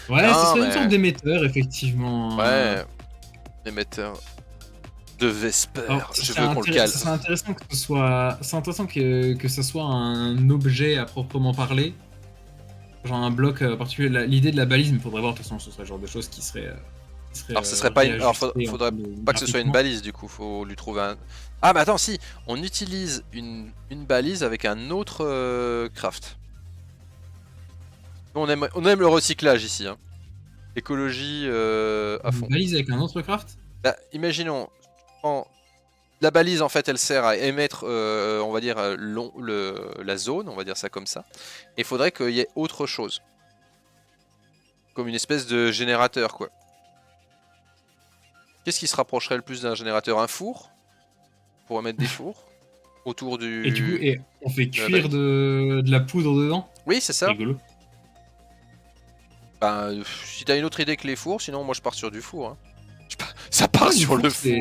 Speaker 1: Ouais, ce serait une sorte d'émetteur, effectivement.
Speaker 2: Ouais, émetteur de Vesper.
Speaker 1: Alors,
Speaker 2: je veux qu'on le cale.
Speaker 1: C'est intéressant que ce soit, que ça soit un objet à proprement parler, genre un bloc particulier. L'idée de la balise, mais faudrait voir de toute façon, ce serait le genre de choses qui serait.
Speaker 2: Alors, ce serait pas une. Alors, faudrait pas que ce soit une balise, du coup. Faut lui trouver un. Ah, mais attends, si. On utilise une balise avec un autre craft. On aime le recyclage ici. Hein. Écologie à fond.
Speaker 1: Une balise avec un autre craft?
Speaker 2: Bah, imaginons. La balise en fait elle sert à émettre on va dire la zone, on va dire ça comme ça. Et il faudrait qu'il y ait autre chose. Comme une espèce de générateur quoi. Qu'est-ce qui se rapprocherait le plus d'un générateur? Un four? Pour mettre des fours autour du...
Speaker 1: Et du coup on fait cuire de la poudre dedans?
Speaker 2: Oui c'est ça.
Speaker 1: Rigolo.
Speaker 2: Ben, si t'as une autre idée que les fours, sinon moi je pars sur du four. Hein. Ça part sur le four.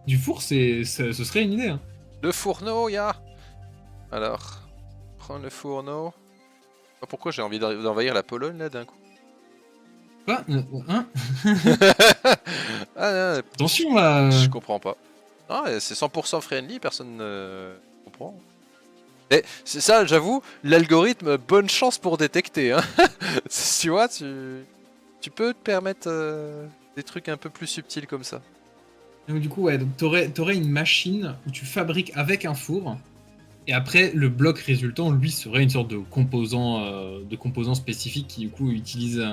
Speaker 1: Du four, ce serait une idée. Hein.
Speaker 2: Le fourneau, Alors, prends le fourneau. Pourquoi j'ai envie d'envahir la Pologne là d'un coup?
Speaker 1: Quoi? Hein?
Speaker 2: Attention là. Je comprends pas. Ah, c'est 100% friendly, personne ne comprend. Et c'est ça, j'avoue, l'algorithme, bonne chance pour détecter. Hein. Tu vois, tu peux te permettre des trucs un peu plus subtils comme ça.
Speaker 1: Donc du coup, ouais, donc t'aurais une machine où tu fabriques avec un four, et après le bloc résultant, lui, serait une sorte de composant spécifique qui du coup utilise.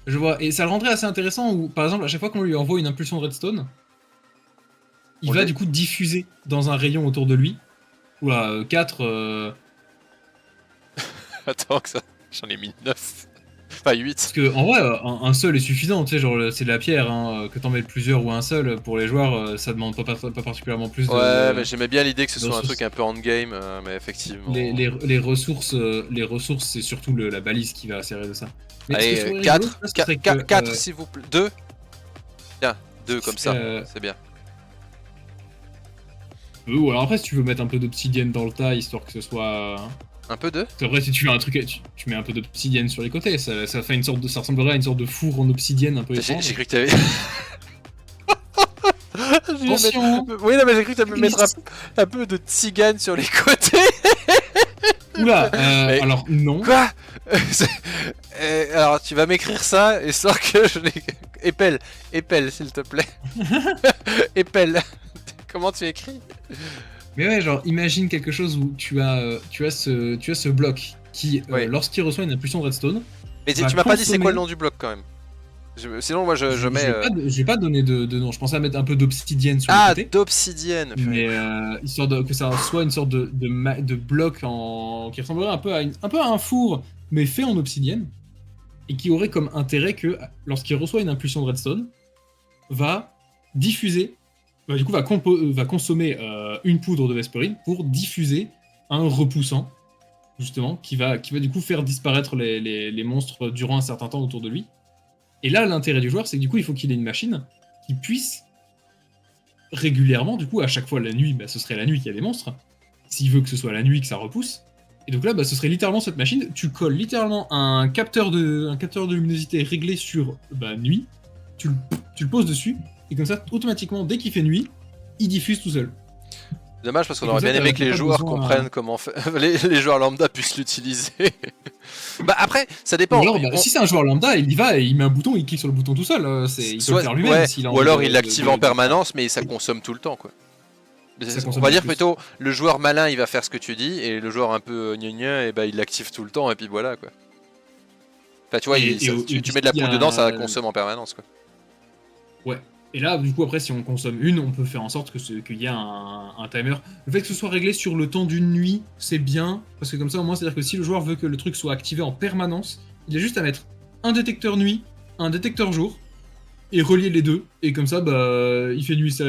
Speaker 1: Je vois, et ça le rendrait assez intéressant où, par exemple, à chaque fois qu'on lui envoie une impulsion de redstone, il va du coup diffuser dans un rayon autour de lui. Oula, 4.
Speaker 2: Attends que ça, j'en ai mis 9. Enfin 8.
Speaker 1: Parce que en vrai, un seul est suffisant, tu sais, genre c'est de la pierre, hein, que t'en mettes plusieurs ou un seul, pour les joueurs, ça demande pas particulièrement plus de...
Speaker 2: Ouais, mais j'aimais bien l'idée que ce soit un truc un peu endgame, mais effectivement...
Speaker 1: Les ressources, c'est surtout la balise qui va servir de ça. Mais
Speaker 2: allez, 4 s'il vous plaît. 2. Tiens, 2 comme ça, c'est bien.
Speaker 1: Ou alors après, si tu veux mettre un peu d'obsidienne dans le tas, histoire que ce soit...
Speaker 2: Un peu de?
Speaker 1: Après, si tu veux un truc, tu mets un peu d'obsidienne sur les côtés, ça fait une sorte de... Ça ressemblerait à une sorte de four en obsidienne un peu étrange.
Speaker 2: J'ai cru que t'avais...
Speaker 1: Attention.
Speaker 2: Oui, non, mais j'ai cru que t'allais mettre un peu de tzigane sur les côtés.
Speaker 1: Oula, alors non.
Speaker 2: Quoi? Alors tu vas m'écrire ça, histoire que je n'ai... Épelle s'il te plaît. Épelle. Comment tu écris?
Speaker 1: Mais ouais, genre, imagine quelque chose où tu as ce bloc qui,
Speaker 2: Oui.
Speaker 1: lorsqu'il reçoit une impulsion de redstone,
Speaker 2: Mais
Speaker 1: va
Speaker 2: tu m'as pas dit c'est quoi le
Speaker 1: consommer.
Speaker 2: nom du bloc quand même. Sinon, moi je mets.
Speaker 1: Je vais pas donner de nom. Je pensais à mettre un peu d'obsidienne sur les
Speaker 2: Ah,
Speaker 1: côtés.
Speaker 2: d'obsidienne, purée.
Speaker 1: Mais histoire que ça soit une sorte de bloc qui ressemblerait un peu un peu à un four, mais fait en obsidienne, et qui aurait comme intérêt que, lorsqu'il reçoit une impulsion de redstone, va diffuser, du coup va consommer une poudre de Vesperine pour diffuser un repoussant, justement, qui va du coup faire disparaître les monstres durant un certain temps autour de lui. Et là, l'intérêt du joueur, c'est que du coup, il faut qu'il ait une machine qui puisse régulièrement, du coup, à chaque fois la nuit, ce serait la nuit qu'il y a des monstres. S'il veut que ce soit la nuit que ça repousse. Et donc là, ce serait littéralement cette machine. Tu colles littéralement un capteur de luminosité réglé sur nuit. Tu le poses dessus. Et comme ça, automatiquement, dès qu'il fait nuit, il diffuse tout seul.
Speaker 2: Dommage parce qu'on
Speaker 1: Et
Speaker 2: aurait
Speaker 1: comme ça,
Speaker 2: bien aimé que
Speaker 1: t'as
Speaker 2: les
Speaker 1: pas
Speaker 2: joueurs
Speaker 1: besoin.
Speaker 2: comprennent comment les joueurs lambda puissent l'utiliser. Bah après, ça
Speaker 1: Ou
Speaker 2: dépend.
Speaker 1: alors, si c'est un joueur lambda, il y va et il met un bouton, il clique sur le bouton tout seul. Il peut le faire lui-même
Speaker 2: Ouais,
Speaker 1: s'il a
Speaker 2: ou
Speaker 1: envie
Speaker 2: alors il l'active en
Speaker 1: de faire.
Speaker 2: permanence, mais ça consomme tout le temps, quoi.
Speaker 1: Ça
Speaker 2: On
Speaker 1: consomme
Speaker 2: va
Speaker 1: en
Speaker 2: dire
Speaker 1: plus.
Speaker 2: plutôt, le joueur malin, il va faire ce que tu dis, et le joueur un peu gnangnan, et bah il l'active tout le temps, et puis voilà, quoi. Enfin, tu vois,
Speaker 1: Et
Speaker 2: tu
Speaker 1: puis
Speaker 2: mets de la
Speaker 1: s'il y
Speaker 2: poudre dedans, ça
Speaker 1: a.
Speaker 2: consomme en permanence, quoi.
Speaker 1: Ouais. Et là, du coup, après, si on consomme une, on peut faire en sorte qu'il y ait un timer. Le fait que ce soit réglé sur le temps d'une nuit, c'est bien, parce que comme ça, au moins, c'est-à-dire que si le joueur veut que le truc soit activé en permanence, il a juste à mettre un détecteur nuit, un détecteur jour, et relier les deux. Et comme ça, il fait nuit, ça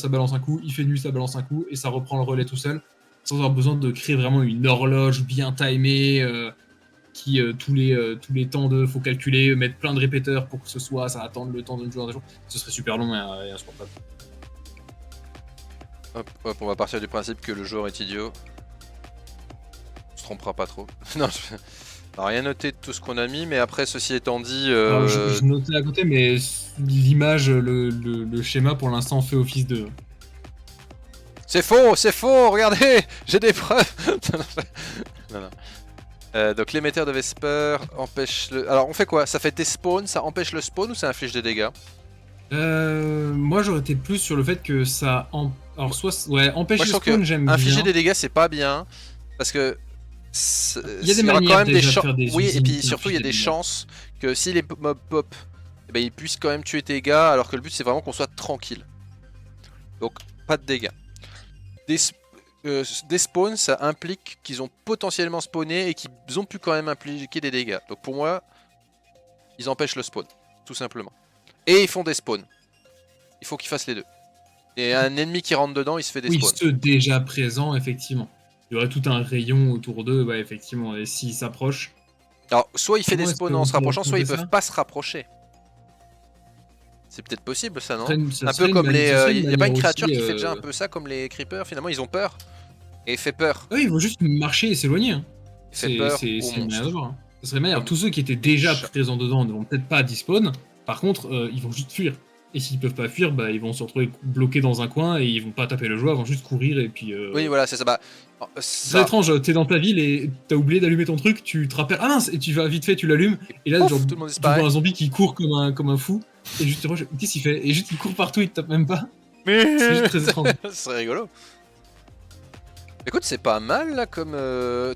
Speaker 1: balance un coup, il fait nuit, ça balance un coup, et ça reprend le relais tout seul, sans avoir besoin de créer vraiment une horloge bien timée. Qui tous les temps faut calculer, mettre plein de répéteurs pour que ça attende le temps d'un joueur. Ce serait super long et insupportable.
Speaker 2: Hop, on va partir du principe que le joueur est idiot. On se trompera pas trop. Non, alors, rien noté de tout ce qu'on a mis, mais après, ceci étant dit...
Speaker 1: Alors je notais à côté, mais l'image, le schéma pour l'instant fait office de.
Speaker 2: C'est faux, regardez, j'ai des preuves. Non, non. Donc l'émetteur de Vesper empêche le... Alors on fait quoi? Ça fait des spawns, ça empêche le spawn ou ça inflige des dégâts?
Speaker 1: Moi j'aurais été plus sur le fait que ça. Alors soit. Ouais, empêche
Speaker 2: Moi je
Speaker 1: le
Speaker 2: trouve que
Speaker 1: spawn, j'aime
Speaker 2: infliger
Speaker 1: bien.
Speaker 2: des dégâts c'est pas bien, parce que
Speaker 1: Il y a des
Speaker 2: il y aura quand
Speaker 1: manières
Speaker 2: même des
Speaker 1: déjà de
Speaker 2: chances...
Speaker 1: faire des
Speaker 2: Oui, et
Speaker 1: usines
Speaker 2: puis
Speaker 1: qui
Speaker 2: surtout il y
Speaker 1: infligent
Speaker 2: a
Speaker 1: des
Speaker 2: des
Speaker 1: dégâts.
Speaker 2: chances que si les mobs pop, eh ben, ils puissent quand même tuer tes gars, alors que le but c'est vraiment qu'on soit tranquille. Donc pas de dégâts. Des spawns, ça implique qu'ils ont potentiellement spawné et qu'ils ont pu quand même impliquer des dégâts. Donc pour moi, ils empêchent le spawn, tout simplement. Et ils font des spawns. Il faut qu'ils fassent les deux. Et un ennemi qui rentre dedans, il se fait des
Speaker 1: Oui,
Speaker 2: spawns.
Speaker 1: ceux déjà présents, effectivement. Il y aurait tout un rayon autour d'eux, ouais, effectivement. Et s'ils s'approchent.
Speaker 2: Alors, soit il fait des
Speaker 1: Comment est-ce
Speaker 2: spawns en
Speaker 1: qu'on
Speaker 2: se
Speaker 1: pourrait
Speaker 2: rapprochant, soit ils
Speaker 1: représenter
Speaker 2: peuvent
Speaker 1: ça?
Speaker 2: pas se rapprocher. C'est peut-être possible ça, non?
Speaker 1: Ça
Speaker 2: Un peu
Speaker 1: serait
Speaker 2: comme les...
Speaker 1: ce serait une
Speaker 2: y a pas
Speaker 1: manière
Speaker 2: une
Speaker 1: aussi.
Speaker 2: créature qui fait déjà un peu ça comme les creepers? Finalement, ils ont peur. Et il fait peur.
Speaker 1: Oui, il faut juste marcher et s'éloigner. Hein.
Speaker 2: Il fait peur aux
Speaker 1: C'est une manière de
Speaker 2: monstres.
Speaker 1: voir. Hein. Ça serait une manière.
Speaker 2: Comme
Speaker 1: Tous ceux qui étaient
Speaker 2: les
Speaker 1: déjà
Speaker 2: chats.
Speaker 1: présents dedans ne vont peut-être pas despawn. Par contre, ils vont juste fuir. Et s'ils peuvent pas fuir, ils vont se retrouver bloqués dans un coin et ils vont pas taper le joueur, ils vont juste courir et puis.
Speaker 2: Oui, voilà, c'est ça. Bah,
Speaker 1: C'est
Speaker 2: ça.
Speaker 1: étrange, t'es dans ta ville et t'as oublié d'allumer ton truc, tu te rappelles, ah mince, et tu vas vite fait, tu l'allumes, et là, genre,
Speaker 2: Pouf, tout le monde
Speaker 1: tu vois
Speaker 2: disparaît.
Speaker 1: un zombie qui court comme un fou, et juste, qu'est-ce qu'il fait? Et juste, il court partout, il te tape même pas. C'est juste très étrange.
Speaker 2: C'est rigolo. Écoute, c'est pas mal là comme...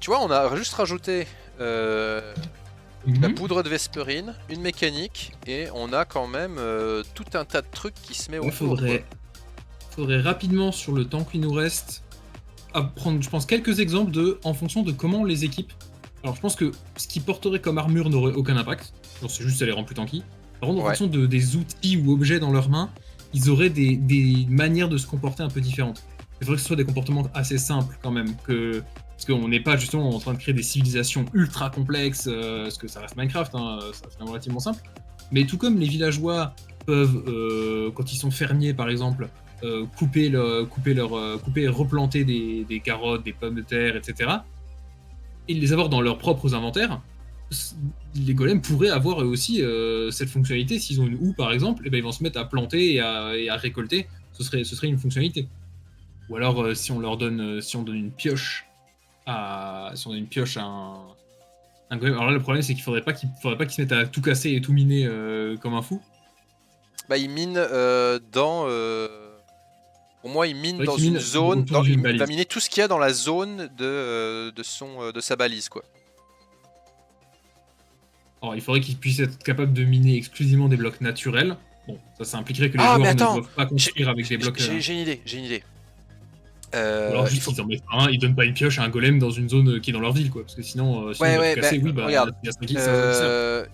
Speaker 2: Tu vois, on a juste rajouté la poudre de Vesperine, une mécanique, et on a quand même tout un tas de trucs qui se met
Speaker 1: Ouais,
Speaker 2: autour.
Speaker 1: faudrait rapidement, sur le temps qu'il nous reste, prendre, je pense, quelques exemples en fonction de comment on les équipe. Alors, je pense que ce qui porterait comme armure n'aurait aucun impact. Genre, c'est juste, ça les rend plus tanky. Par contre, en
Speaker 2: Ouais.
Speaker 1: fonction des outils ou objets dans leurs mains, ils auraient des manières de se comporter un peu différentes. Il faudrait que ce soit des comportements assez simples quand même, parce qu'on n'est pas justement en train de créer des civilisations ultra complexes, parce que ça reste Minecraft, hein, ça reste relativement simple. Mais tout comme les villageois peuvent, quand ils sont fermiers par exemple, couper et replanter des carottes, des pommes de terre, etc., et les avoir dans leurs propres inventaires, les golems pourraient avoir eux aussi cette fonctionnalité. S'ils ont une houe par exemple, et ils vont se mettre à planter et à récolter. Ce serait une fonctionnalité. Ou alors si on donne une pioche à un golem. Alors là le problème c'est qu'il faudrait pas qu'il se mette à tout casser et tout miner comme un fou.
Speaker 2: Bah, il mine dans... Pour moi, il mine
Speaker 1: C'est vrai
Speaker 2: dans
Speaker 1: qu'il
Speaker 2: une
Speaker 1: mine
Speaker 2: zone,
Speaker 1: autour d'une
Speaker 2: il va
Speaker 1: balise.
Speaker 2: miner tout ce qu'il y a dans la zone de sa balise, quoi.
Speaker 1: Alors, il faudrait qu'il puisse être capable de miner exclusivement des blocs naturels. Bon, ça impliquerait que les
Speaker 2: Ah, mais
Speaker 1: joueurs ne
Speaker 2: attends,
Speaker 1: doivent pas construire avec des blocs.
Speaker 2: j'ai une idée, j'ai une idée.
Speaker 1: Ou alors
Speaker 2: Il
Speaker 1: juste
Speaker 2: faut...
Speaker 1: qu'ils en mettent un, ils donnent pas une pioche à un golem dans une zone qui est dans leur ville, quoi. Parce que sinon, sinon il
Speaker 2: Ouais,
Speaker 1: va tout
Speaker 2: ouais, bah,
Speaker 1: casser. Oui, bah,
Speaker 2: regarde.
Speaker 1: il y a 5 qui servent.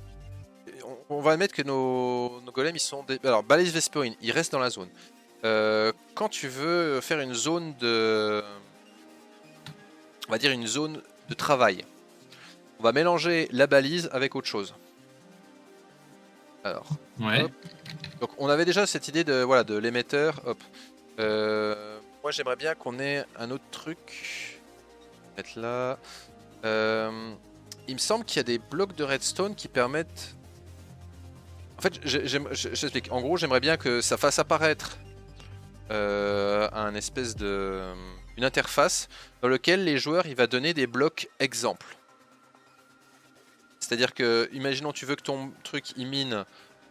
Speaker 2: On va admettre que nos golems, ils sont... Alors, balise Vesperine, ils restent dans la zone. Quand tu veux faire une zone de... On va dire une zone de travail. On va mélanger la balise avec autre chose. Alors,
Speaker 1: Ouais.
Speaker 2: hop. Donc on avait déjà cette idée de voilà de l'émetteur. Hop. Moi j'aimerais bien qu'on ait un autre truc. Mettre là. Il me semble qu'il y a des blocs de redstone qui permettent. En fait, j'explique. En gros, j'aimerais bien que ça fasse apparaître un espèce de une interface dans lequel les joueurs il va donner des blocs exemples. C'est-à-dire que, imaginons tu veux que ton truc il mine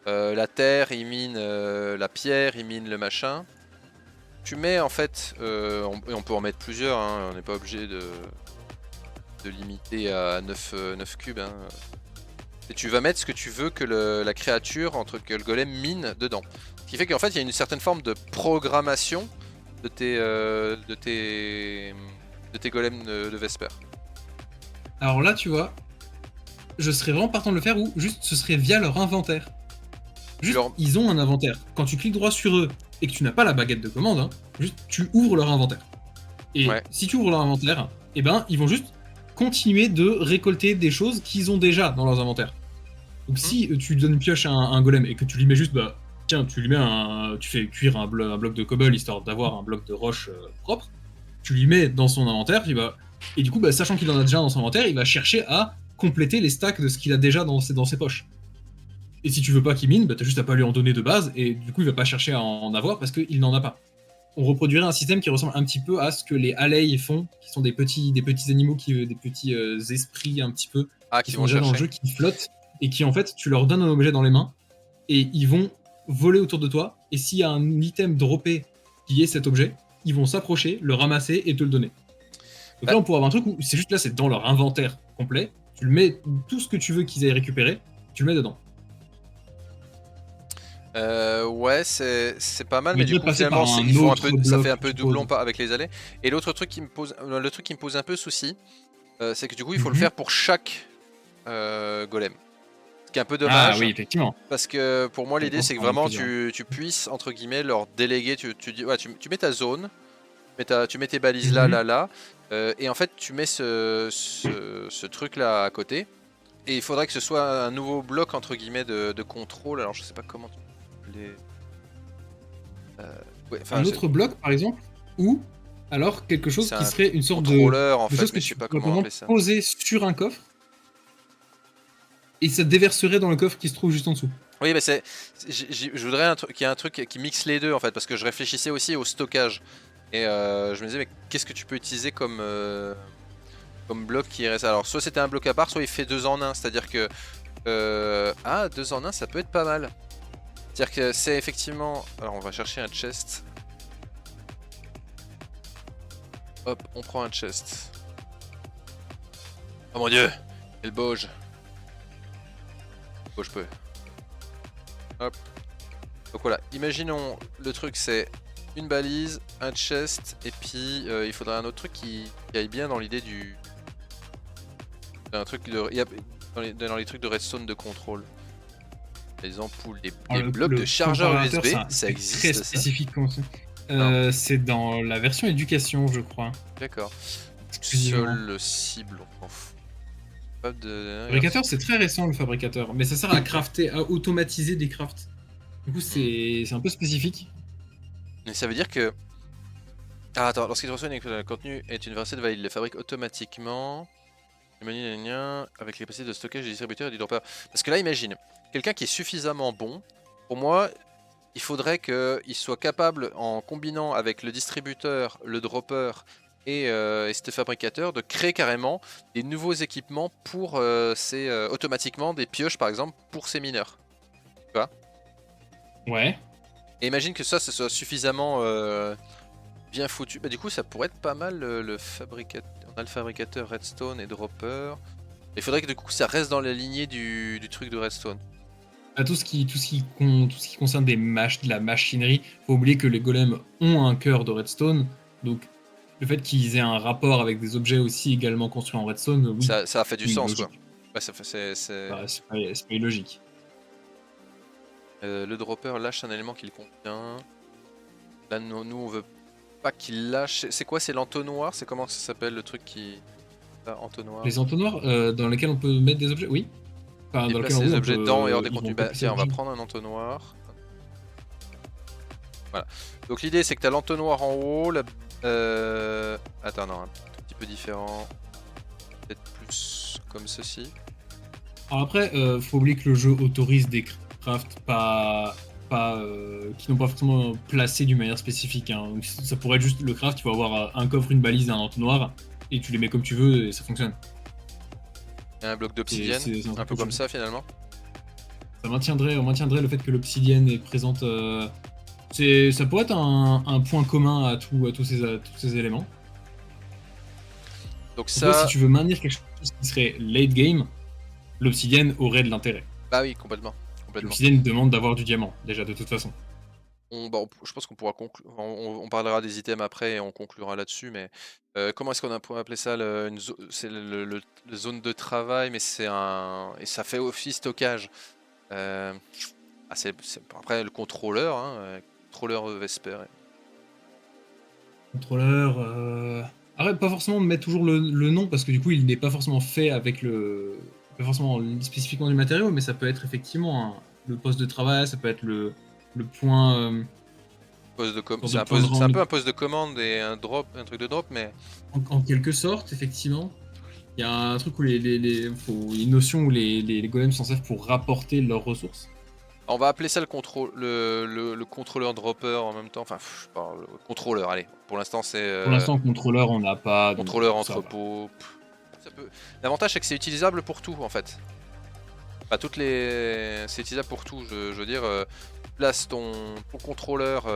Speaker 2: la terre, il mine la pierre, il mine le machin. Tu mets en fait, et on peut en mettre plusieurs, hein, on n'est pas obligé de limiter à 9 cubes. Hein. Et tu vas mettre ce que tu veux que la créature, que le golem mine dedans. Ce qui fait qu'en fait il y a une certaine forme de programmation de tes golems de Vesper.
Speaker 1: Alors là, tu vois, je serais vraiment partant de le faire ou juste ce serait via leur inventaire. Juste, ils ont un inventaire. Quand tu cliques droit sur eux et que tu n'as pas la baguette de commande, hein, juste tu ouvres leur inventaire. Et si tu ouvres leur inventaire, eh ben ils vont juste continuer de récolter des choses qu'ils ont déjà dans leurs inventaires. Donc si tu donnes une pioche à un golem et que tu lui mets juste, bah tiens, tu lui mets tu fais cuire un bloc de cobble histoire d'avoir un bloc de roche propre, tu lui mets dans son inventaire, et du coup, bah, sachant qu'il en a déjà dans son inventaire, il va chercher à compléter les stacks de ce qu'il a déjà dans ses poches. Et si tu veux pas qu'il mine, bah, t'as juste à pas lui en donner de base, et du coup il va pas chercher à en avoir parce qu'il n'en a pas. On reproduirait un système qui ressemble un petit peu à ce que les Alley font, qui sont des petits animaux, des petits esprits un petit peu, qui sont déjà dans le jeu, qui flottent, et qui en fait, tu leur donnes un objet dans les mains, et ils vont voler autour de toi, et s'il y a un item droppé qui est cet objet, ils vont s'approcher, le ramasser et te le donner. Donc là, on pourrait avoir un truc où c'est juste là, c'est dans leur inventaire complet, tu le mets, tout ce que tu veux qu'ils aient récupéré, tu le mets dedans.
Speaker 2: Ouais, c'est pas mal, mais du coup finalement ça fait un peu doublon avec les allées. Et l'autre truc qui me pose, le truc qui me pose un peu souci, c'est que du coup il faut le faire pour chaque golem. Ce qui est un peu dommage.
Speaker 1: Ah oui, effectivement.
Speaker 2: Parce que pour moi l'idée c'est que vraiment tu puisses entre guillemets leur déléguer, tu mets ta zone, tu mets tes balises là, et en fait tu mets ce truc là à côté. Et il faudrait que ce soit un nouveau bloc entre guillemets de contrôle. Alors je sais pas comment les...
Speaker 1: un autre bloc par exemple, ou alors quelque chose qui serait une sorte
Speaker 2: contrôleur, en
Speaker 1: fait,
Speaker 2: chose que je sais pas comment appeler ça.
Speaker 1: Posé sur un coffre et ça déverserait dans le coffre qui se trouve juste en dessous.
Speaker 2: Oui, mais je voudrais qu'il y ait un truc qui mixe les deux en fait, parce que je réfléchissais aussi au stockage et je me disais mais qu'est-ce que tu peux utiliser comme bloc qui reste. Alors soit c'était un bloc à part, soit il fait 2 en 1, c'est-à-dire que 2 en 1 ça peut être pas mal. C'est-à-dire que c'est effectivement... Alors on va chercher un chest. Hop, on prend un chest. Oh mon dieu, quel bauge. Bauge peu. Hop. Donc voilà, imaginons le truc c'est une balise, un chest, et puis il faudrait un autre truc qui aille bien dans l'idée du... Un truc dans les trucs de redstone de contrôle. Les ampoules, les blocs de chargeur USB, ça existe.
Speaker 1: Très spécifique c'est dans la version éducation, je crois.
Speaker 2: D'accord. Seul cible, on s'en fout.
Speaker 1: Fabricateur, c'est très récent le fabricateur, mais ça sert à crafter, à automatiser des crafts. Du coup, c'est un peu spécifique.
Speaker 2: Mais ça veut dire que... Ah attends, lorsqu'il reçoit un contenu est une recette valide, il le fabrique automatiquement. Avec les capacités de stockage du distributeur et du dropper. Parce que là, imagine, quelqu'un qui est suffisamment bon, pour moi, il faudrait qu'il soit capable, en combinant avec le distributeur, le dropper et ce fabricateur, de créer carrément des nouveaux équipements pour automatiquement des pioches, par exemple, pour ces mineurs. Tu vois ?
Speaker 1: Ouais.
Speaker 2: Et imagine que ça soit suffisamment bien foutu. Bah du coup ça pourrait être pas mal le fabricateur. On a le fabricateur Redstone et Dropper. Il faudrait que du coup ça reste dans la lignée du truc de Redstone.
Speaker 1: Tout ce qui concerne de la machinerie, faut oublier que les golems ont un cœur de redstone, donc le fait qu'ils aient un rapport avec des objets aussi également construits en redstone, oui,
Speaker 2: Ça a fait du
Speaker 1: c'est
Speaker 2: sens
Speaker 1: illogique.
Speaker 2: quoi. Ouais, c'est...
Speaker 1: Bah, c'est pas illogique.
Speaker 2: Le dropper lâche un élément qu'il contient. Là nous on veut pas qu'il lâche. C'est quoi, c'est l'entonnoir? C'est comment ça s'appelle le truc qui... Ah, entonnoir.
Speaker 1: Les entonnoirs dans lesquels on peut mettre des objets, oui. Enfin, dans lequel
Speaker 2: Déplacer
Speaker 1: en
Speaker 2: les
Speaker 1: gros,
Speaker 2: objets dedans et hors des
Speaker 1: ils vont
Speaker 2: contenus. Bah
Speaker 1: déplacer
Speaker 2: tiens, on va
Speaker 1: l'objet.
Speaker 2: prendre un entonnoir. Voilà. Donc l'idée c'est que tu as l'entonnoir en haut. Attends, non, un tout petit peu différent. Peut-être plus comme ceci.
Speaker 1: Alors après, faut oublier que le jeu autorise des crafts qui n'ont pas forcément placé d'une manière spécifique. Hein. Donc, ça pourrait être juste le craft, il faut avoir un coffre, une balise et un entonnoir, et tu les mets comme tu veux et ça fonctionne.
Speaker 2: Et un bloc d'obsidienne, un peu comme ça finalement.
Speaker 1: On maintiendrait le fait que l'obsidienne est présente. Ça pourrait être un point commun à tous ces éléments.
Speaker 2: Donc
Speaker 1: ça...
Speaker 2: ça...
Speaker 1: si tu veux maintenir quelque chose qui serait late game, l'obsidienne aurait de l'intérêt.
Speaker 2: Bah oui, complètement.
Speaker 1: L'obsidienne demande d'avoir du diamant, déjà, de toute façon.
Speaker 2: Je pense qu'on pourra conclure. On parlera des items après et on conclura là-dessus, mais comment est-ce qu'on a appeler ça c'est le zone de travail, mais et ça fait office stockage. Après le contrôleur, hein, contrôleur Vesper.
Speaker 1: Contrôleur. Arrête, pas forcément mettre toujours le nom parce que du coup il n'est pas forcément fait avec pas forcément spécifiquement du matériau, mais ça peut être effectivement le poste de travail, ça peut être le point.
Speaker 2: C'est un peu un poste de commande et un truc de drop, mais.
Speaker 1: En quelque sorte, effectivement. Il y a un truc où une notion où les golems s'en servent pour rapporter leurs ressources.
Speaker 2: On va appeler ça le contrôleur dropper en même temps. Enfin, je parle le contrôleur, allez. Pour l'instant, c'est.
Speaker 1: Pour l'instant, contrôleur, on n'a pas.
Speaker 2: Contrôleur entrepôt. L'avantage, c'est que c'est utilisable pour tout en fait. Enfin, c'est utilisable pour tout. Je veux dire, place ton contrôleur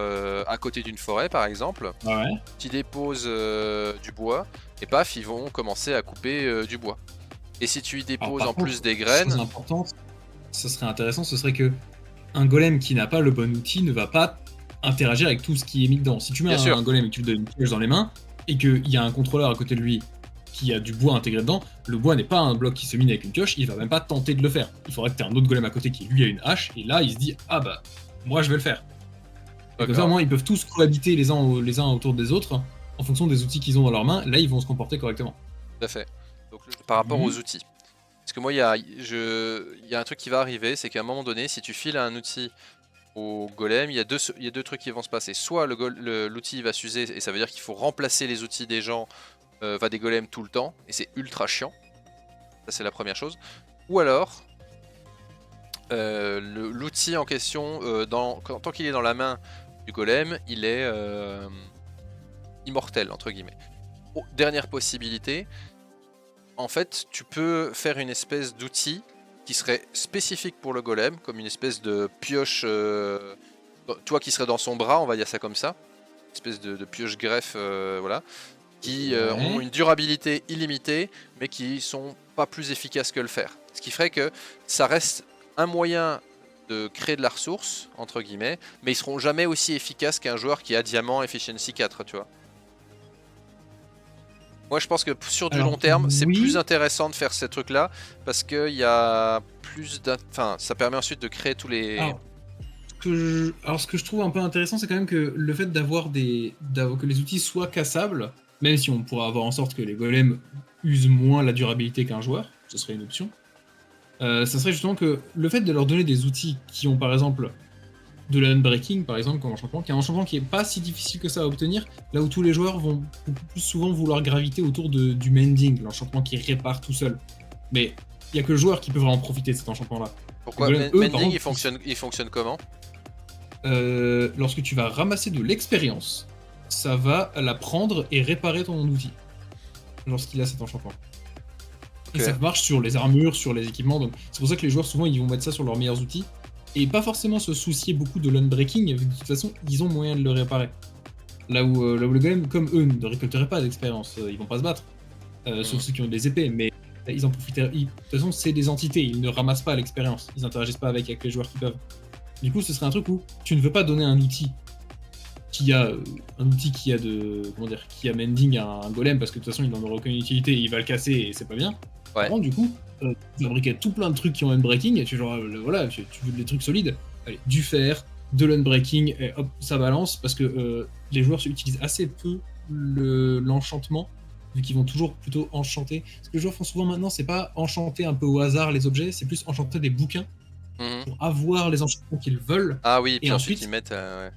Speaker 2: à côté d'une forêt par exemple.
Speaker 1: Ouais.
Speaker 2: Tu déposes du bois et paf, ils vont commencer à couper du bois. Et si tu y déposes plus des graines.
Speaker 1: Chose importante, ce serait intéressant, ce serait que un golem qui n'a pas le bon outil ne va pas interagir avec tout ce qui est mis dedans. Si tu mets un golem et que tu lui donnes une pioche dans les mains et qu'il y a un contrôleur à côté de lui qui a du bois intégré dedans, le bois n'est pas un bloc qui se mine avec une pioche, il va même pas tenter de le faire. Il faudrait que tu aies un autre golem à côté qui lui a une hache, et là il se dit ah bah moi je vais le faire. Et comme ça au moins ils peuvent tous cohabiter les uns autour des autres en fonction des outils qu'ils ont dans leurs mains, là ils vont se comporter correctement.
Speaker 2: Tout à fait. Donc par rapport aux outils. Parce que moi il y a un truc qui va arriver, c'est qu'à un moment donné, si tu files un outil au golem, il y a deux trucs qui vont se passer. Soit l'outil va s'user et ça veut dire qu'il faut remplacer les outils des gens, des golems tout le temps, et c'est ultra chiant. Ça c'est la première chose. Ou alors, l'outil en question, tant qu'il est dans la main du golem, il est immortel, entre guillemets. Dernière possibilité, en fait, tu peux faire une espèce d'outil qui serait spécifique pour le golem, comme une espèce de pioche, toi qui serais dans son bras, on va dire ça comme ça, une espèce de pioche greffe, voilà, qui ont une durabilité illimitée, mais qui sont pas plus efficaces que le fer. Ce qui ferait que ça reste un moyen de créer de la ressource, entre guillemets, mais ils seront jamais aussi efficaces qu'un joueur qui a Diamant Efficiency 4, tu vois. Moi je pense que sur du long terme, c'est plus intéressant de faire ces trucs là, parce qu'il y a plus enfin, ça permet ensuite de créer tous les...
Speaker 1: Alors ce que je trouve un peu intéressant, c'est quand même que le fait que les outils soient cassables, même si on pourrait avoir en sorte que les golems usent moins la durabilité qu'un joueur, ce serait une option, ça serait justement que le fait de leur donner des outils qui ont par exemple de l'unbreaking par exemple comme enchantement, qui est un enchantement qui est pas si difficile que ça à obtenir, là où tous les joueurs vont beaucoup plus souvent vouloir graviter autour du mending, l'enchantement qui répare tout seul. Mais il y a que le joueur qui peut vraiment profiter de cet enchantement là.
Speaker 2: Pourquoi mending il fonctionne comment?
Speaker 1: Lorsque tu vas ramasser de l'expérience, ça va la prendre et réparer ton outil lorsqu'il a cet enchantement. Okay. Et ça marche sur les armures, sur les équipements, donc c'est pour ça que les joueurs souvent ils vont mettre ça sur leurs meilleurs outils et pas forcément se soucier beaucoup de l'unbreaking, de toute façon ils ont moyen de le réparer. Là où le golem, comme eux, ne récolteraient pas d'expérience, ils vont pas se battre, sauf ceux qui ont des épées, mais ils en profiteraient. De toute façon, c'est des entités, ils ne ramassent pas l'expérience, ils interagissent pas avec les joueurs qui peuvent. Du coup, ce serait un truc où tu ne veux pas donner un outil qui a qui a mending à un golem parce que de toute façon il n'en aura aucune utilité, il va le casser et c'est pas bien. Par contre, du coup, tu fabriquais tout plein de trucs qui ont unbreaking et tu genre voilà, tu veux des trucs solides. Allez, du fer, de l'unbreaking et hop, ça balance parce que les joueurs utilisent assez peu l'enchantement vu qu'ils vont toujours plutôt enchanter. Ce que les joueurs font souvent maintenant, c'est pas enchanter un peu au hasard les objets, c'est plus enchanter des bouquins pour avoir les enchantements qu'ils veulent.
Speaker 2: Ah oui, puis
Speaker 1: et
Speaker 2: ensuite ils mettent. Ouais.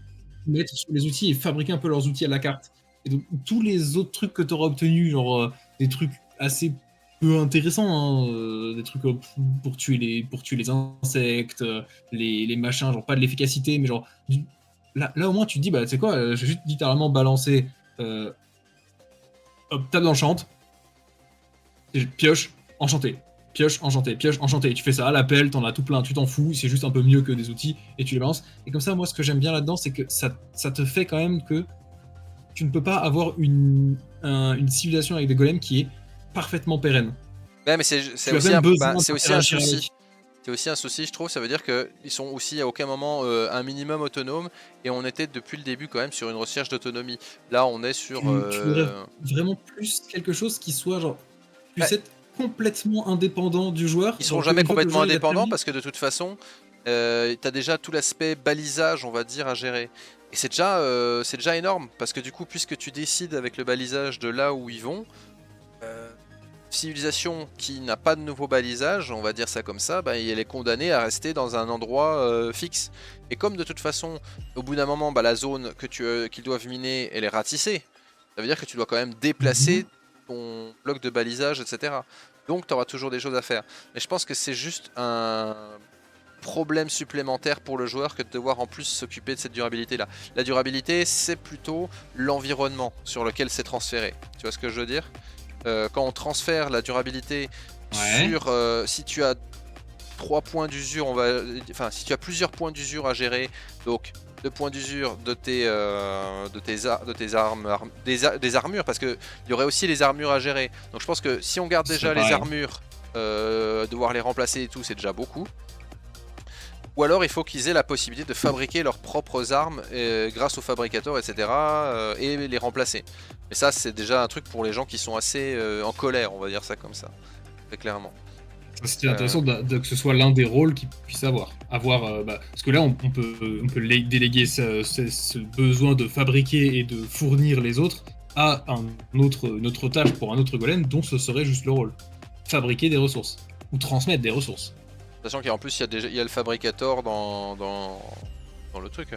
Speaker 1: Mettre sur les outils et fabriquer un peu leurs outils à la carte. Et donc tous les autres trucs que tu auras obtenus, genre des trucs assez peu intéressants, hein, des trucs pour tuer les insectes, les machins, genre pas de l'efficacité, mais genre là au moins tu te dis bah tu sais quoi, j'ai juste littéralement balancé hop, table d'enchant, pioche, enchanté. Pioche, enchanté, pioche, enchanté. Tu fais ça à l'appel, t'en as tout plein, tu t'en fous, c'est juste un peu mieux que des outils et tu les balances. Et comme ça, moi, ce que j'aime bien là-dedans, c'est que ça te fait quand même que tu ne peux pas avoir une civilisation avec des golems qui est parfaitement pérenne.
Speaker 2: Ouais, mais c'est aussi, aussi un souci. C'est aussi un souci, je trouve. Ça veut dire qu'ils sont aussi à aucun moment un minimum autonomes et on était depuis le début quand même sur une recherche d'autonomie. Là, on est sur.
Speaker 1: Tu voudrais vraiment plus quelque chose qui soit genre. Puisse être complètement indépendant du joueur.
Speaker 2: Ils seront jamais complètement indépendants parce que de toute façon, tu as déjà tout l'aspect balisage, on va dire, à gérer. Et c'est déjà énorme parce que du coup, puisque tu décides avec le balisage de là où ils vont, civilisation qui n'a pas de nouveau balisage, on va dire ça comme ça, bah, elle est condamnée à rester dans un endroit fixe. Et comme de toute façon, au bout d'un moment, bah, la zone qu'ils doivent miner, elle est ratissée, ça veut dire que tu dois quand même déplacer ton bloc de balisage, etc. Donc tu auras toujours des choses à faire. Mais je pense que c'est juste un problème supplémentaire pour le joueur que de devoir en plus s'occuper de cette durabilité là. La durabilité, c'est plutôt l'environnement sur lequel c'est transféré. Tu vois ce que je veux dire ? Quand on transfère la durabilité sur si tu as 3 points d'usure, si tu as plusieurs points d'usure à gérer, donc 2 points d'usure de tes armes, des armures, parce que il y aurait aussi les armures à gérer. Donc je pense que si on garde déjà les armures, devoir les remplacer et tout, c'est déjà beaucoup. Ou alors il faut qu'ils aient la possibilité de fabriquer leurs propres armes grâce aux fabricateurs, etc. Et les remplacer. Mais ça, c'est déjà un truc pour les gens qui sont assez en colère, on va dire ça comme ça, très clairement.
Speaker 1: C'était intéressant que ce soit l'un des rôles qu'ils puissent avoir. Parce que là, on peut déléguer ce besoin de fabriquer et de fournir les autres à une autre tâche pour un autre golem dont ce serait juste le rôle. Fabriquer des ressources. Ou transmettre des ressources.
Speaker 2: Sachant qu'en plus, il y a le fabricateur dans le truc.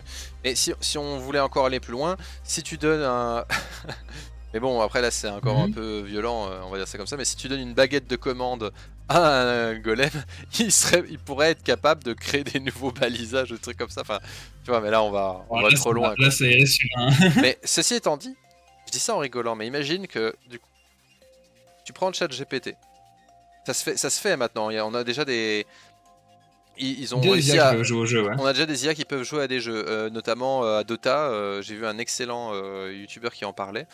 Speaker 2: Mais si on voulait encore aller plus loin, si tu donnes un... Mais bon, après là c'est encore un peu violent, on va dire ça comme ça, mais si tu donnes une baguette de commande à un golem, il pourrait être capable de créer des nouveaux balisages, des trucs comme ça. Enfin, tu vois, mais là on va trop loin.
Speaker 1: Là, ça irait sur un...
Speaker 2: Mais ceci étant dit, je dis ça en rigolant, mais imagine que du coup, tu prends le chat GPT. Ça se fait maintenant, on a déjà des... Ils ont réussi à jouer au jeu, On a déjà des IA qui peuvent jouer à des jeux, notamment à Dota. J'ai vu un excellent youtubeur qui en parlait.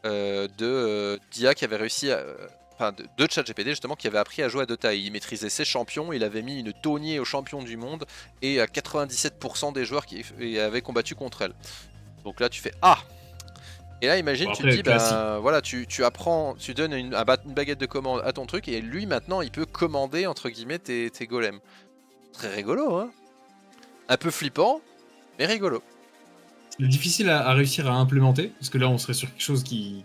Speaker 2: D'IA qui avait réussi de ChatGPT justement, qui avait appris à jouer à Dota. Il maîtrisait ses champions, il avait mis une taugnée aux champions du monde et à 97% des joueurs qui avaient combattu contre elle. Donc là tu fais ah. Et là imagine, tu te dis voilà, tu apprends, tu donnes une baguette de commande à ton truc et lui maintenant il peut commander entre guillemets tes golems. Très rigolo, hein. Un peu flippant, mais rigolo.
Speaker 1: C'est difficile à réussir à implémenter, parce que là on serait sur quelque chose qui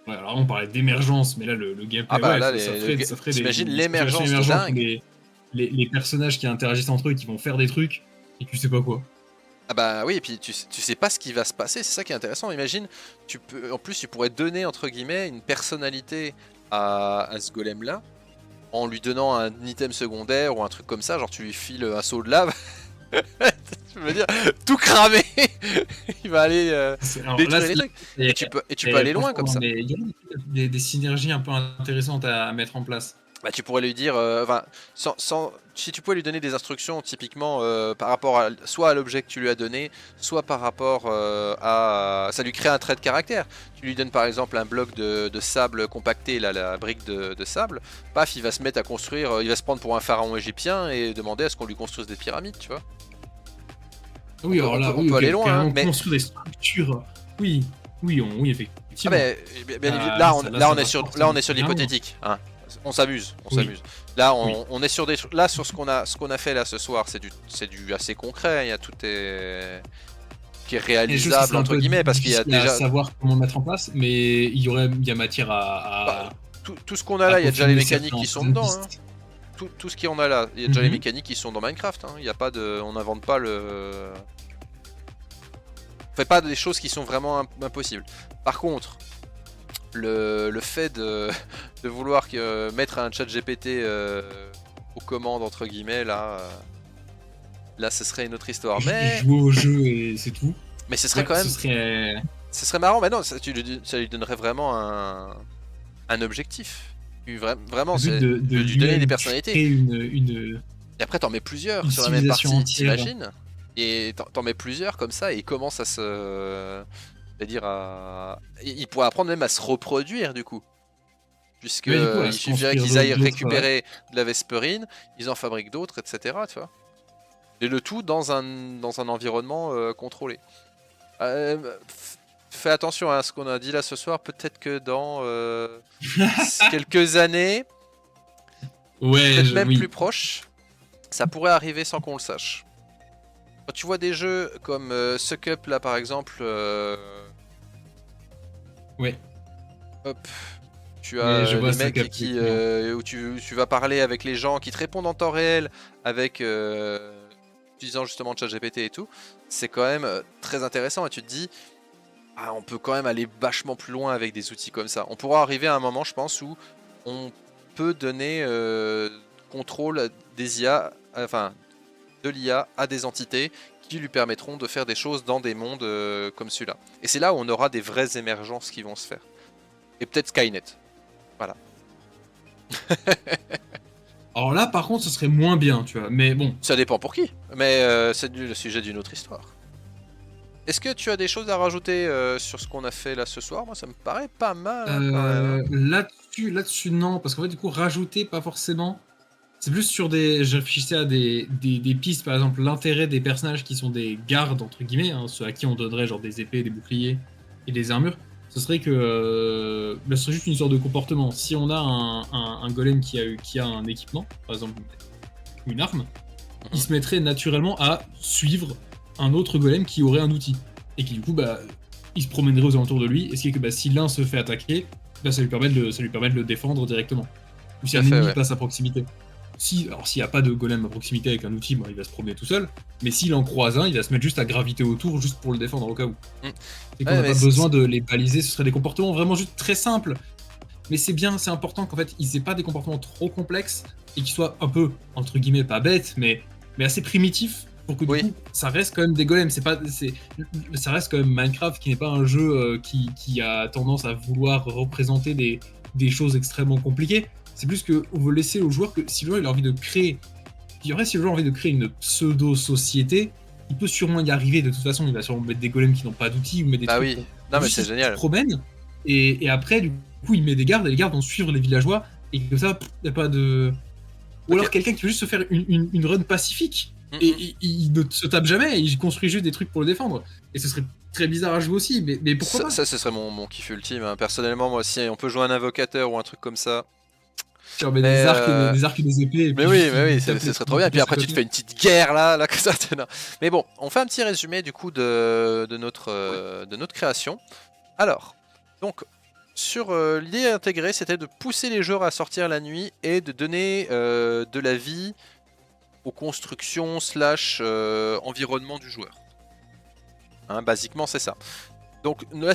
Speaker 1: alors on parlait d'émergence, mais là le gameplay, ça ferait
Speaker 2: t'imagines l'émergence de dingue.
Speaker 1: Les personnages qui interagissent entre eux, qui vont faire des trucs, et tu sais pas quoi.
Speaker 2: Ah bah oui, et puis tu sais pas ce qui va se passer, c'est ça qui est intéressant. Imagine, en plus tu pourrais donner entre guillemets une personnalité à ce golem là, en lui donnant un item secondaire ou un truc comme ça, genre tu lui files un seau de lave. Je veux dire, tout cramé. Il va aller détruire les trucs. Et tu peux aller loin comme ça.
Speaker 1: Il y a des synergies un peu intéressantes à mettre en place.
Speaker 2: Bah, tu pourrais lui dire, enfin, si tu pouvais lui donner des instructions typiquement par rapport à, soit à l'objet que tu lui as donné, soit par rapport ça lui crée un trait de caractère. Tu lui donnes par exemple un bloc de sable compacté, là, la brique de sable, paf, il va se mettre à construire, il va se prendre pour un pharaon égyptien et demander à ce qu'on lui construise des pyramides, tu vois.
Speaker 1: Oui, alors là,
Speaker 2: On
Speaker 1: oui,
Speaker 2: peut
Speaker 1: ok,
Speaker 2: aller loin, hein,
Speaker 1: carrément
Speaker 2: mais
Speaker 1: construire des structures. Oui, oui, oui,
Speaker 2: ah
Speaker 1: effectivement.
Speaker 2: ben, bien évidemment, là,
Speaker 1: Ça
Speaker 2: on est
Speaker 1: va
Speaker 2: sur,
Speaker 1: forcément très bien loin.
Speaker 2: l'hypothétique, hein. On s'amuse, on
Speaker 1: Oui,
Speaker 2: s'amuse. Là,
Speaker 1: oui.
Speaker 2: on est sur là sur ce qu'on a fait là ce soir, c'est du assez concret. Il y a tout qui est
Speaker 1: Il y a des choses qui
Speaker 2: réalisable
Speaker 1: seraient un
Speaker 2: entre
Speaker 1: peu
Speaker 2: guillemets parce qu'il y a
Speaker 1: difficiles à
Speaker 2: déjà
Speaker 1: savoir comment mettre en place, mais il y a matière
Speaker 2: bah, tout ce qu'on a
Speaker 1: à
Speaker 2: là, il y a déjà les
Speaker 1: peaufiner
Speaker 2: mécaniques qui sont
Speaker 1: certaines
Speaker 2: dedans, hein.
Speaker 1: pistes.
Speaker 2: Tout ce qu'on a là, il y a déjà les
Speaker 1: Mhm.
Speaker 2: mécaniques qui sont dans Minecraft, hein. Il y a pas de, on n'invente pas on fait pas des choses qui sont vraiment impossibles. Par contre, le fait de vouloir mettre un chat GPT aux commandes entre guillemets là ce serait une autre histoire.
Speaker 1: Jouer au jeu et c'est tout.
Speaker 2: Mais ce serait
Speaker 1: Ouais,
Speaker 2: quand même, ce serait marrant. Mais non, ça lui donnerait vraiment un objectif. Vraiment,
Speaker 1: le but
Speaker 2: c'est
Speaker 1: de
Speaker 2: de lui donner des
Speaker 1: lui-même
Speaker 2: personnalités.
Speaker 1: créer
Speaker 2: Et après t'en mets plusieurs
Speaker 1: une
Speaker 2: sur la même
Speaker 1: civilisation
Speaker 2: partie,
Speaker 1: entière.
Speaker 2: t'imagines? Et t'en mets plusieurs comme ça et il commence à se... C'est-à-dire il pourrait apprendre même à se reproduire du coup. Puisque
Speaker 1: Ouais, du coup, à
Speaker 2: il
Speaker 1: se
Speaker 2: suffirait
Speaker 1: construire
Speaker 2: qu'ils aillent
Speaker 1: d'autres. Ouais.
Speaker 2: récupérer de la vesperine, ils en fabriquent d'autres, etc. Tu vois. Et le tout dans un environnement contrôlé. Fais attention à ce qu'on a dit là ce soir, peut-être que dans quelques années,
Speaker 1: Ouais,
Speaker 2: peut-être même plus
Speaker 1: oui.
Speaker 2: proche, ça pourrait arriver sans qu'on le sache. Quand tu vois des jeux comme Suck Up là par exemple,
Speaker 1: Ouais.
Speaker 2: hop, tu as
Speaker 1: Mais je vois
Speaker 2: les
Speaker 1: ça
Speaker 2: mecs
Speaker 1: capte effectivement.
Speaker 2: où tu vas parler avec les gens qui te répondent en temps réel avec utilisant justement ChatGPT et tout, c'est quand même très intéressant et tu te dis ah, on peut quand même aller vachement plus loin avec des outils comme ça. On pourra arriver à un moment, je pense, où on peut donner contrôle des IA, enfin de l'IA à des entités qui lui permettront de faire des choses dans des mondes comme celui-là. Et c'est là où on aura des vraies émergences qui vont se faire. Et peut-être Skynet. Voilà.
Speaker 1: Alors là, par contre, ce serait moins bien, tu vois. Mais bon.
Speaker 2: Ça dépend pour qui, mais c'est le sujet d'une autre histoire. Est-ce que tu as des choses à rajouter sur ce qu'on a fait là ce soir? Moi, ça me paraît pas mal hein, quand même. Hein.
Speaker 1: Là-dessus, non. Parce qu'en fait, du coup, rajouter, pas forcément. C'est plus sur des. Je réfléchissais à des pistes, par exemple, l'intérêt des personnages qui sont des gardes, entre guillemets, hein, ceux à qui on donnerait genre des épées, des boucliers et des armures. Ce serait que. Ce serait juste une sorte de comportement. Si on a un golem qui a un équipement, par exemple une arme, il se mettrait naturellement à suivre un autre golem qui aurait un outil. Et qui, du coup, bah, il se promènerait aux alentours de lui. Et ce qui est que bah, si l'un se fait attaquer, bah, ça lui permet de le défendre directement. Ou si
Speaker 2: Tout à
Speaker 1: un
Speaker 2: fait,
Speaker 1: ennemi
Speaker 2: ouais.
Speaker 1: passe à proximité. Alors s'il n'y a pas de golem à proximité avec un outil, bah, il va se promener tout seul. Mais s'il en croise un, il va se mettre juste à graviter autour juste pour le défendre au cas où.
Speaker 2: Mm.
Speaker 1: Et qu'on
Speaker 2: Ouais,
Speaker 1: n'a
Speaker 2: mais
Speaker 1: pas besoin de les baliser, ce seraient des comportements vraiment juste très simples. Mais c'est bien, c'est important qu'en fait, ils aient pas des comportements trop complexes et qu'ils soient un peu, entre guillemets, pas bêtes, mais assez primitifs pour que du
Speaker 2: oui,
Speaker 1: coup, ça reste quand même des golems. Ça reste quand même Minecraft qui n'est pas un jeu qui a tendance à vouloir représenter des choses extrêmement compliquées. C'est plus qu'on veut laisser au joueur que si le joueur il a envie de créer, si le joueur a envie de créer une pseudo-société, il peut sûrement y arriver. De toute façon, il va sûrement mettre des golems qui n'ont pas d'outils ou mettre des
Speaker 2: bah
Speaker 1: trucs
Speaker 2: oui.
Speaker 1: pour
Speaker 2: Non, mais
Speaker 1: juste
Speaker 2: c'est
Speaker 1: ils se
Speaker 2: génial.
Speaker 1: promènent. Et après, du coup, il met des gardes et les gardes vont suivre les villageois. Et comme ça, il n'y a pas de. Ou
Speaker 2: Ok.
Speaker 1: alors quelqu'un qui veut juste se faire une run pacifique.
Speaker 2: Mm,
Speaker 1: Et
Speaker 2: mm.
Speaker 1: il ne se tape jamais, il construit juste des trucs pour le défendre. Et ce serait très bizarre à jouer aussi, mais pourquoi pas?
Speaker 2: Ça, ce serait mon kiff ultime. Hein. Personnellement, moi, si on peut jouer un invocateur ou un truc comme ça.
Speaker 1: Genre, mais
Speaker 2: Mais,
Speaker 1: des arcs et des épées, et
Speaker 2: mais
Speaker 1: puis
Speaker 2: oui,
Speaker 1: juste
Speaker 2: mais oui,
Speaker 1: il tape
Speaker 2: ce
Speaker 1: les
Speaker 2: serait trop bien. Et puis
Speaker 1: trucs à
Speaker 2: après, tu te
Speaker 1: côté.
Speaker 2: fais une petite guerre là, comme ça. Non. Mais bon, on fait un petit résumé du coup de notre création. Alors, donc, sur l'idée intégrée, c'était de pousser les joueurs à sortir la nuit et de donner de la vie aux constructions slash environnement du joueur. Hein, basiquement, c'est ça. Donc la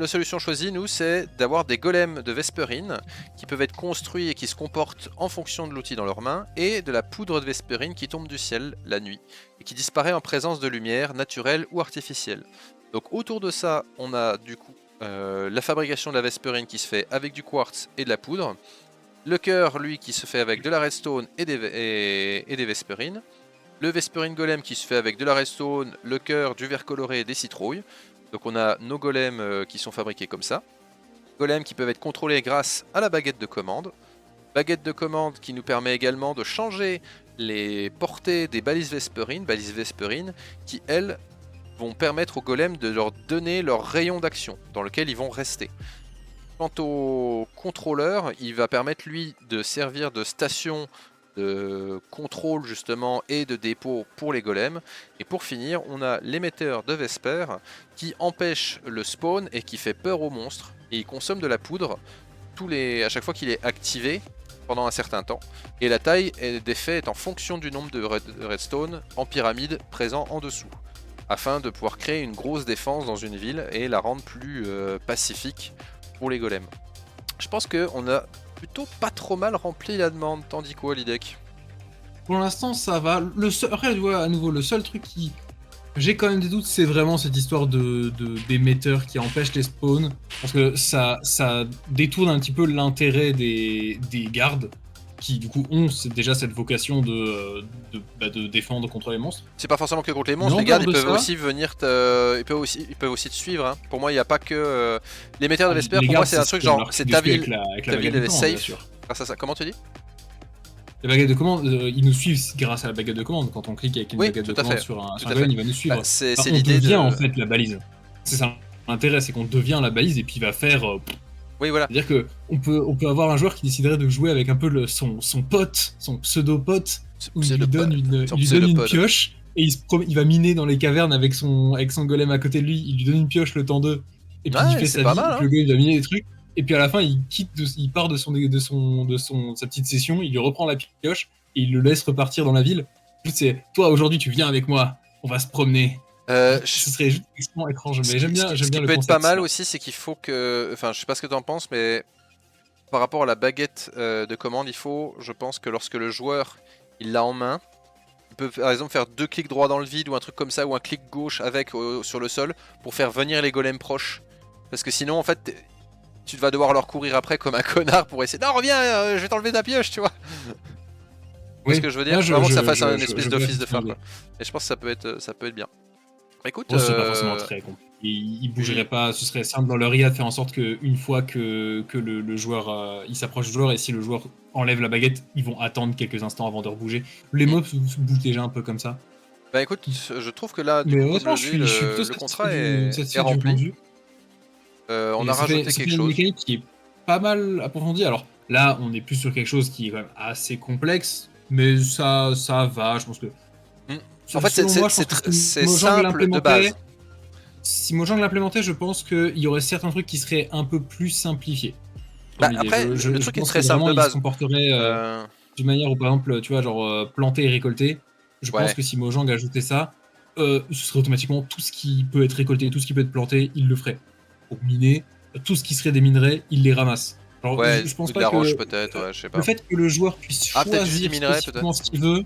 Speaker 2: solution choisie, nous, c'est d'avoir des golems de Vesperine qui peuvent être construits et qui se comportent en fonction de l'outil dans leurs mains, et de la poudre de Vesperine qui tombe du ciel la nuit, et qui disparaît en présence de lumière, naturelle ou artificielle. Donc autour de ça, on a du coup la fabrication de la Vesperine qui se fait avec du quartz et de la poudre, Le cœur, lui, qui se fait avec de la redstone et des vesperines. Le vesperine golem qui se fait avec de la redstone, le cœur, du verre coloré et des citrouilles. Donc on a nos golems qui sont fabriqués comme ça. Golems qui peuvent être contrôlés grâce à la baguette de commande. Baguette de commande qui nous permet également de changer les portées des balises vesperines qui elles vont permettre aux golems de leur donner leur rayon d'action dans lequel ils vont rester. Quant au contrôleur, il va permettre lui de servir de station de contrôle justement et de dépôt pour les golems. Et pour finir, on a l'émetteur de Vesper qui empêche le spawn et qui fait peur aux monstres. Et il consomme de la poudre à chaque fois qu'il est activé pendant un certain temps. Et la taille d'effet est en fonction du nombre de redstone en pyramide présent en dessous, afin de pouvoir créer une grosse défense dans une ville et la rendre plus pacifique pour les golems. Je pense qu'on a plutôt pas trop mal rempli la demande, t'en dis quoi Lidek?
Speaker 1: Pour l'instant, ça va. Après, tu vois, à nouveau, le seul truc qui... J'ai quand même des doutes, c'est vraiment cette histoire d'émetteurs qui empêche les spawns. Parce que ça détourne un petit peu l'intérêt des gardes, qui du coup ont déjà cette vocation de défendre contre les monstres.
Speaker 2: C'est pas forcément que contre les monstres,
Speaker 1: Mais
Speaker 2: les gardes ils
Speaker 1: en dehors
Speaker 2: peuvent
Speaker 1: de ça,
Speaker 2: aussi venir ils peuvent aussi te suivre. Hein. Pour moi, il n'y a pas que l'émetteur de Vesper.
Speaker 1: les
Speaker 2: Pour moi,
Speaker 1: gardes,
Speaker 2: c'est un truc genre, c'est ta ville,
Speaker 1: avec la
Speaker 2: ta ville
Speaker 1: baguette
Speaker 2: elle
Speaker 1: de
Speaker 2: est
Speaker 1: commande, bien
Speaker 2: safe
Speaker 1: sûr.
Speaker 2: grâce à ça. Comment tu dis?
Speaker 1: La baguette de commande, ils nous suivent grâce à la baguette de commande. Quand on clique avec une baguette de commande sur un golem, il va nous suivre.
Speaker 2: Bah, c'est
Speaker 1: on
Speaker 2: l'idée
Speaker 1: devient en fait la balise. C'est ça l'intérêt, c'est qu'on devient la balise et puis il va faire...
Speaker 2: Oui, voilà.
Speaker 1: C'est-à-dire que on peut avoir un joueur qui déciderait de jouer avec un peu son pote, son pseudo-pote, où il lui donne une pioche, et il va miner dans les cavernes avec son golem à côté de lui, il lui donne une pioche le temps d'eux, et puis il fait sa vie,
Speaker 2: mal, hein.
Speaker 1: le gars il va miner des trucs, et puis à la fin il part de sa petite session, il lui reprend la pioche, et il le laisse repartir dans la ville. C'est, toi aujourd'hui tu viens avec moi, on va se promener. Ce serait juste extrêmement étrange, mais j'aime bien le concept.
Speaker 2: Ce qui peut être pas mal aussi, c'est qu'il faut que... Enfin, je sais pas ce que tu en penses, mais par rapport à la baguette de commande, il faut, je pense que lorsque le joueur il l'a en main, il peut par exemple faire 2 clics droits dans le vide ou un truc comme ça, ou un clic gauche avec sur le sol pour faire venir les golems proches. Parce que sinon, en fait, tu vas devoir leur courir après comme un connard pour essayer. Non, reviens, je vais t'enlever ta pioche, tu vois. Oui, ce que je veux dire, vraiment que ça fasse un espèce d'office de phare, quoi. Et je pense que ça peut être bien. Écoute,
Speaker 1: c'est pas forcément très compliqué. Ils bougeraient pas, ce serait simple dans leur IA de faire en sorte qu'une fois que le joueur il s'approche du joueur, et si le joueur enlève la baguette, ils vont attendre quelques instants avant de rebouger. Les mobs bougent déjà un peu comme ça.
Speaker 2: Bah écoute, je trouve que là, du coup,
Speaker 1: je suis plutôt
Speaker 2: le contrat est rempli. On a rajouté quelque chose.
Speaker 1: C'est une mécanique qui est pas mal approfondie. Alors là, on est plus sur quelque chose qui est quand même assez complexe, mais ça va, je pense que...
Speaker 2: En fait, c'est simple de base.
Speaker 1: Si Mojang l'implémentait, je pense qu'il y aurait certains trucs qui seraient un peu plus simplifiés.
Speaker 2: Bah, après, le truc est très simple de base.
Speaker 1: Il se comporterait d'une manière où, par exemple, tu vois, genre planter et récolter. Je pense que si Mojang ajoutait ça, ce serait automatiquement tout ce qui peut être récolté, tout ce qui peut être planté, il le ferait. Pour miner, tout ce qui serait des minerais, il les ramasse. Alors,
Speaker 2: ouais,
Speaker 1: je pense
Speaker 2: ou
Speaker 1: pas
Speaker 2: de la
Speaker 1: que
Speaker 2: roche peut-être, ouais, je sais pas.
Speaker 1: Le fait que le joueur puisse choisir
Speaker 2: ce
Speaker 1: qu'il veut,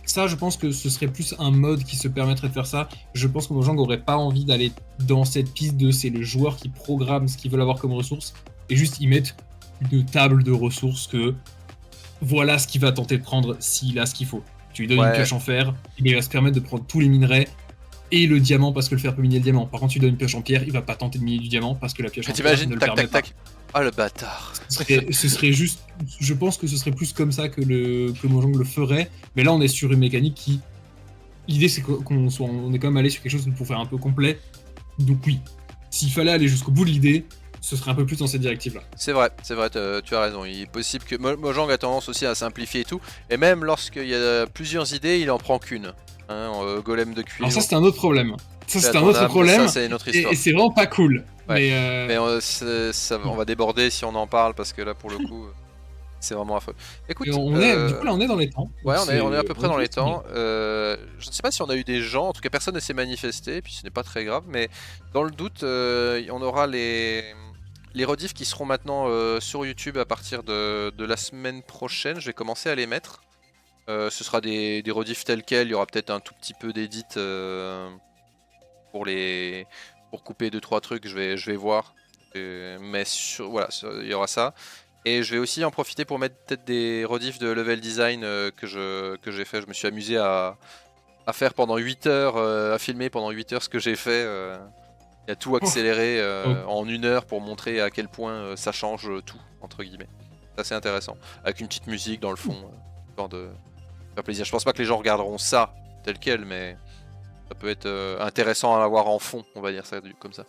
Speaker 1: ça, je pense que ce serait plus un mode qui se permettrait de faire ça. Je pense que Mojang n'aurait pas envie d'aller dans cette piste de c'est le joueur qui programme ce qu'il veut avoir comme ressources, et juste y mettre une table de ressources que voilà ce qu'il va tenter de prendre s'il a ce qu'il faut. Tu lui donnes une pioche en fer, il va se permettre de prendre tous les minerais et le diamant parce que le fer peut miner le diamant. Par contre, tu donnes une pioche en pierre, il va pas tenter de miner du diamant parce que la pioche en pierre ne le permet pas.
Speaker 2: Ah, le bâtard.
Speaker 1: Ce serait juste... Je pense que ce serait plus comme ça que Mojang le ferait. Mais là, on est sur une mécanique qui... L'idée, c'est qu'on est quand même allé sur quelque chose pour faire un peu complet. Donc oui, s'il fallait aller jusqu'au bout de l'idée, ce serait un peu plus dans cette directive-là.
Speaker 2: C'est vrai, tu as raison. Il est possible que Mojang a tendance aussi à simplifier et tout. Et même lorsqu'il y a plusieurs idées, il en prend qu'une. Hein, golem de cuivre.
Speaker 1: Alors ça, c'est un autre problème. Ça, c'est un autre problème.
Speaker 2: Ça, c'est une autre histoire.
Speaker 1: Et c'est vraiment pas cool.
Speaker 2: Ouais. Mais on va déborder si on en parle parce que là, pour le coup, c'est vraiment affreux. Écoute,
Speaker 1: du coup, là, on est dans les temps.
Speaker 2: Ouais, on est à peu près dans les temps. Je ne sais pas si on a eu des gens, en tout cas, personne ne s'est manifesté, et puis ce n'est pas très grave, mais dans le doute, on aura les rediffs qui seront maintenant sur YouTube à partir de la semaine prochaine. Je vais commencer à les mettre. Ce sera des rediffs tels quels, il y aura peut-être un tout petit peu d'édit pour couper 2-3 trucs, je vais voir. Mais voilà, il y aura ça. Et je vais aussi en profiter pour mettre peut-être des rediffs de level design que j'ai fait. Je me suis amusé à faire pendant 8 heures, à filmer pendant 8 heures ce que j'ai fait. Et à tout accélérer
Speaker 1: Oh.
Speaker 2: en 1 heure pour montrer à quel point ça change tout, entre guillemets. C'est assez intéressant. Avec une petite musique dans le fond, histoire de faire plaisir. Je pense pas que les gens regarderont ça tel quel, mais ça peut être intéressant à avoir en fond, on va dire ça comme ça.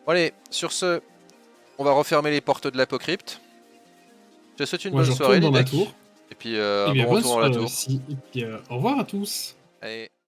Speaker 2: Bon, allez, sur ce, on va refermer les portes de l'apocrypte. Je te souhaite une
Speaker 1: Moi,
Speaker 2: bonne
Speaker 1: je
Speaker 2: soirée,
Speaker 1: retourne dans ma
Speaker 2: Lidek.
Speaker 1: tour.
Speaker 2: Et puis
Speaker 1: Et
Speaker 2: un
Speaker 1: bien,
Speaker 2: bon
Speaker 1: bonne
Speaker 2: retour dans la
Speaker 1: soirée
Speaker 2: tour.
Speaker 1: aussi. Et puis, au revoir à tous.
Speaker 2: Allez.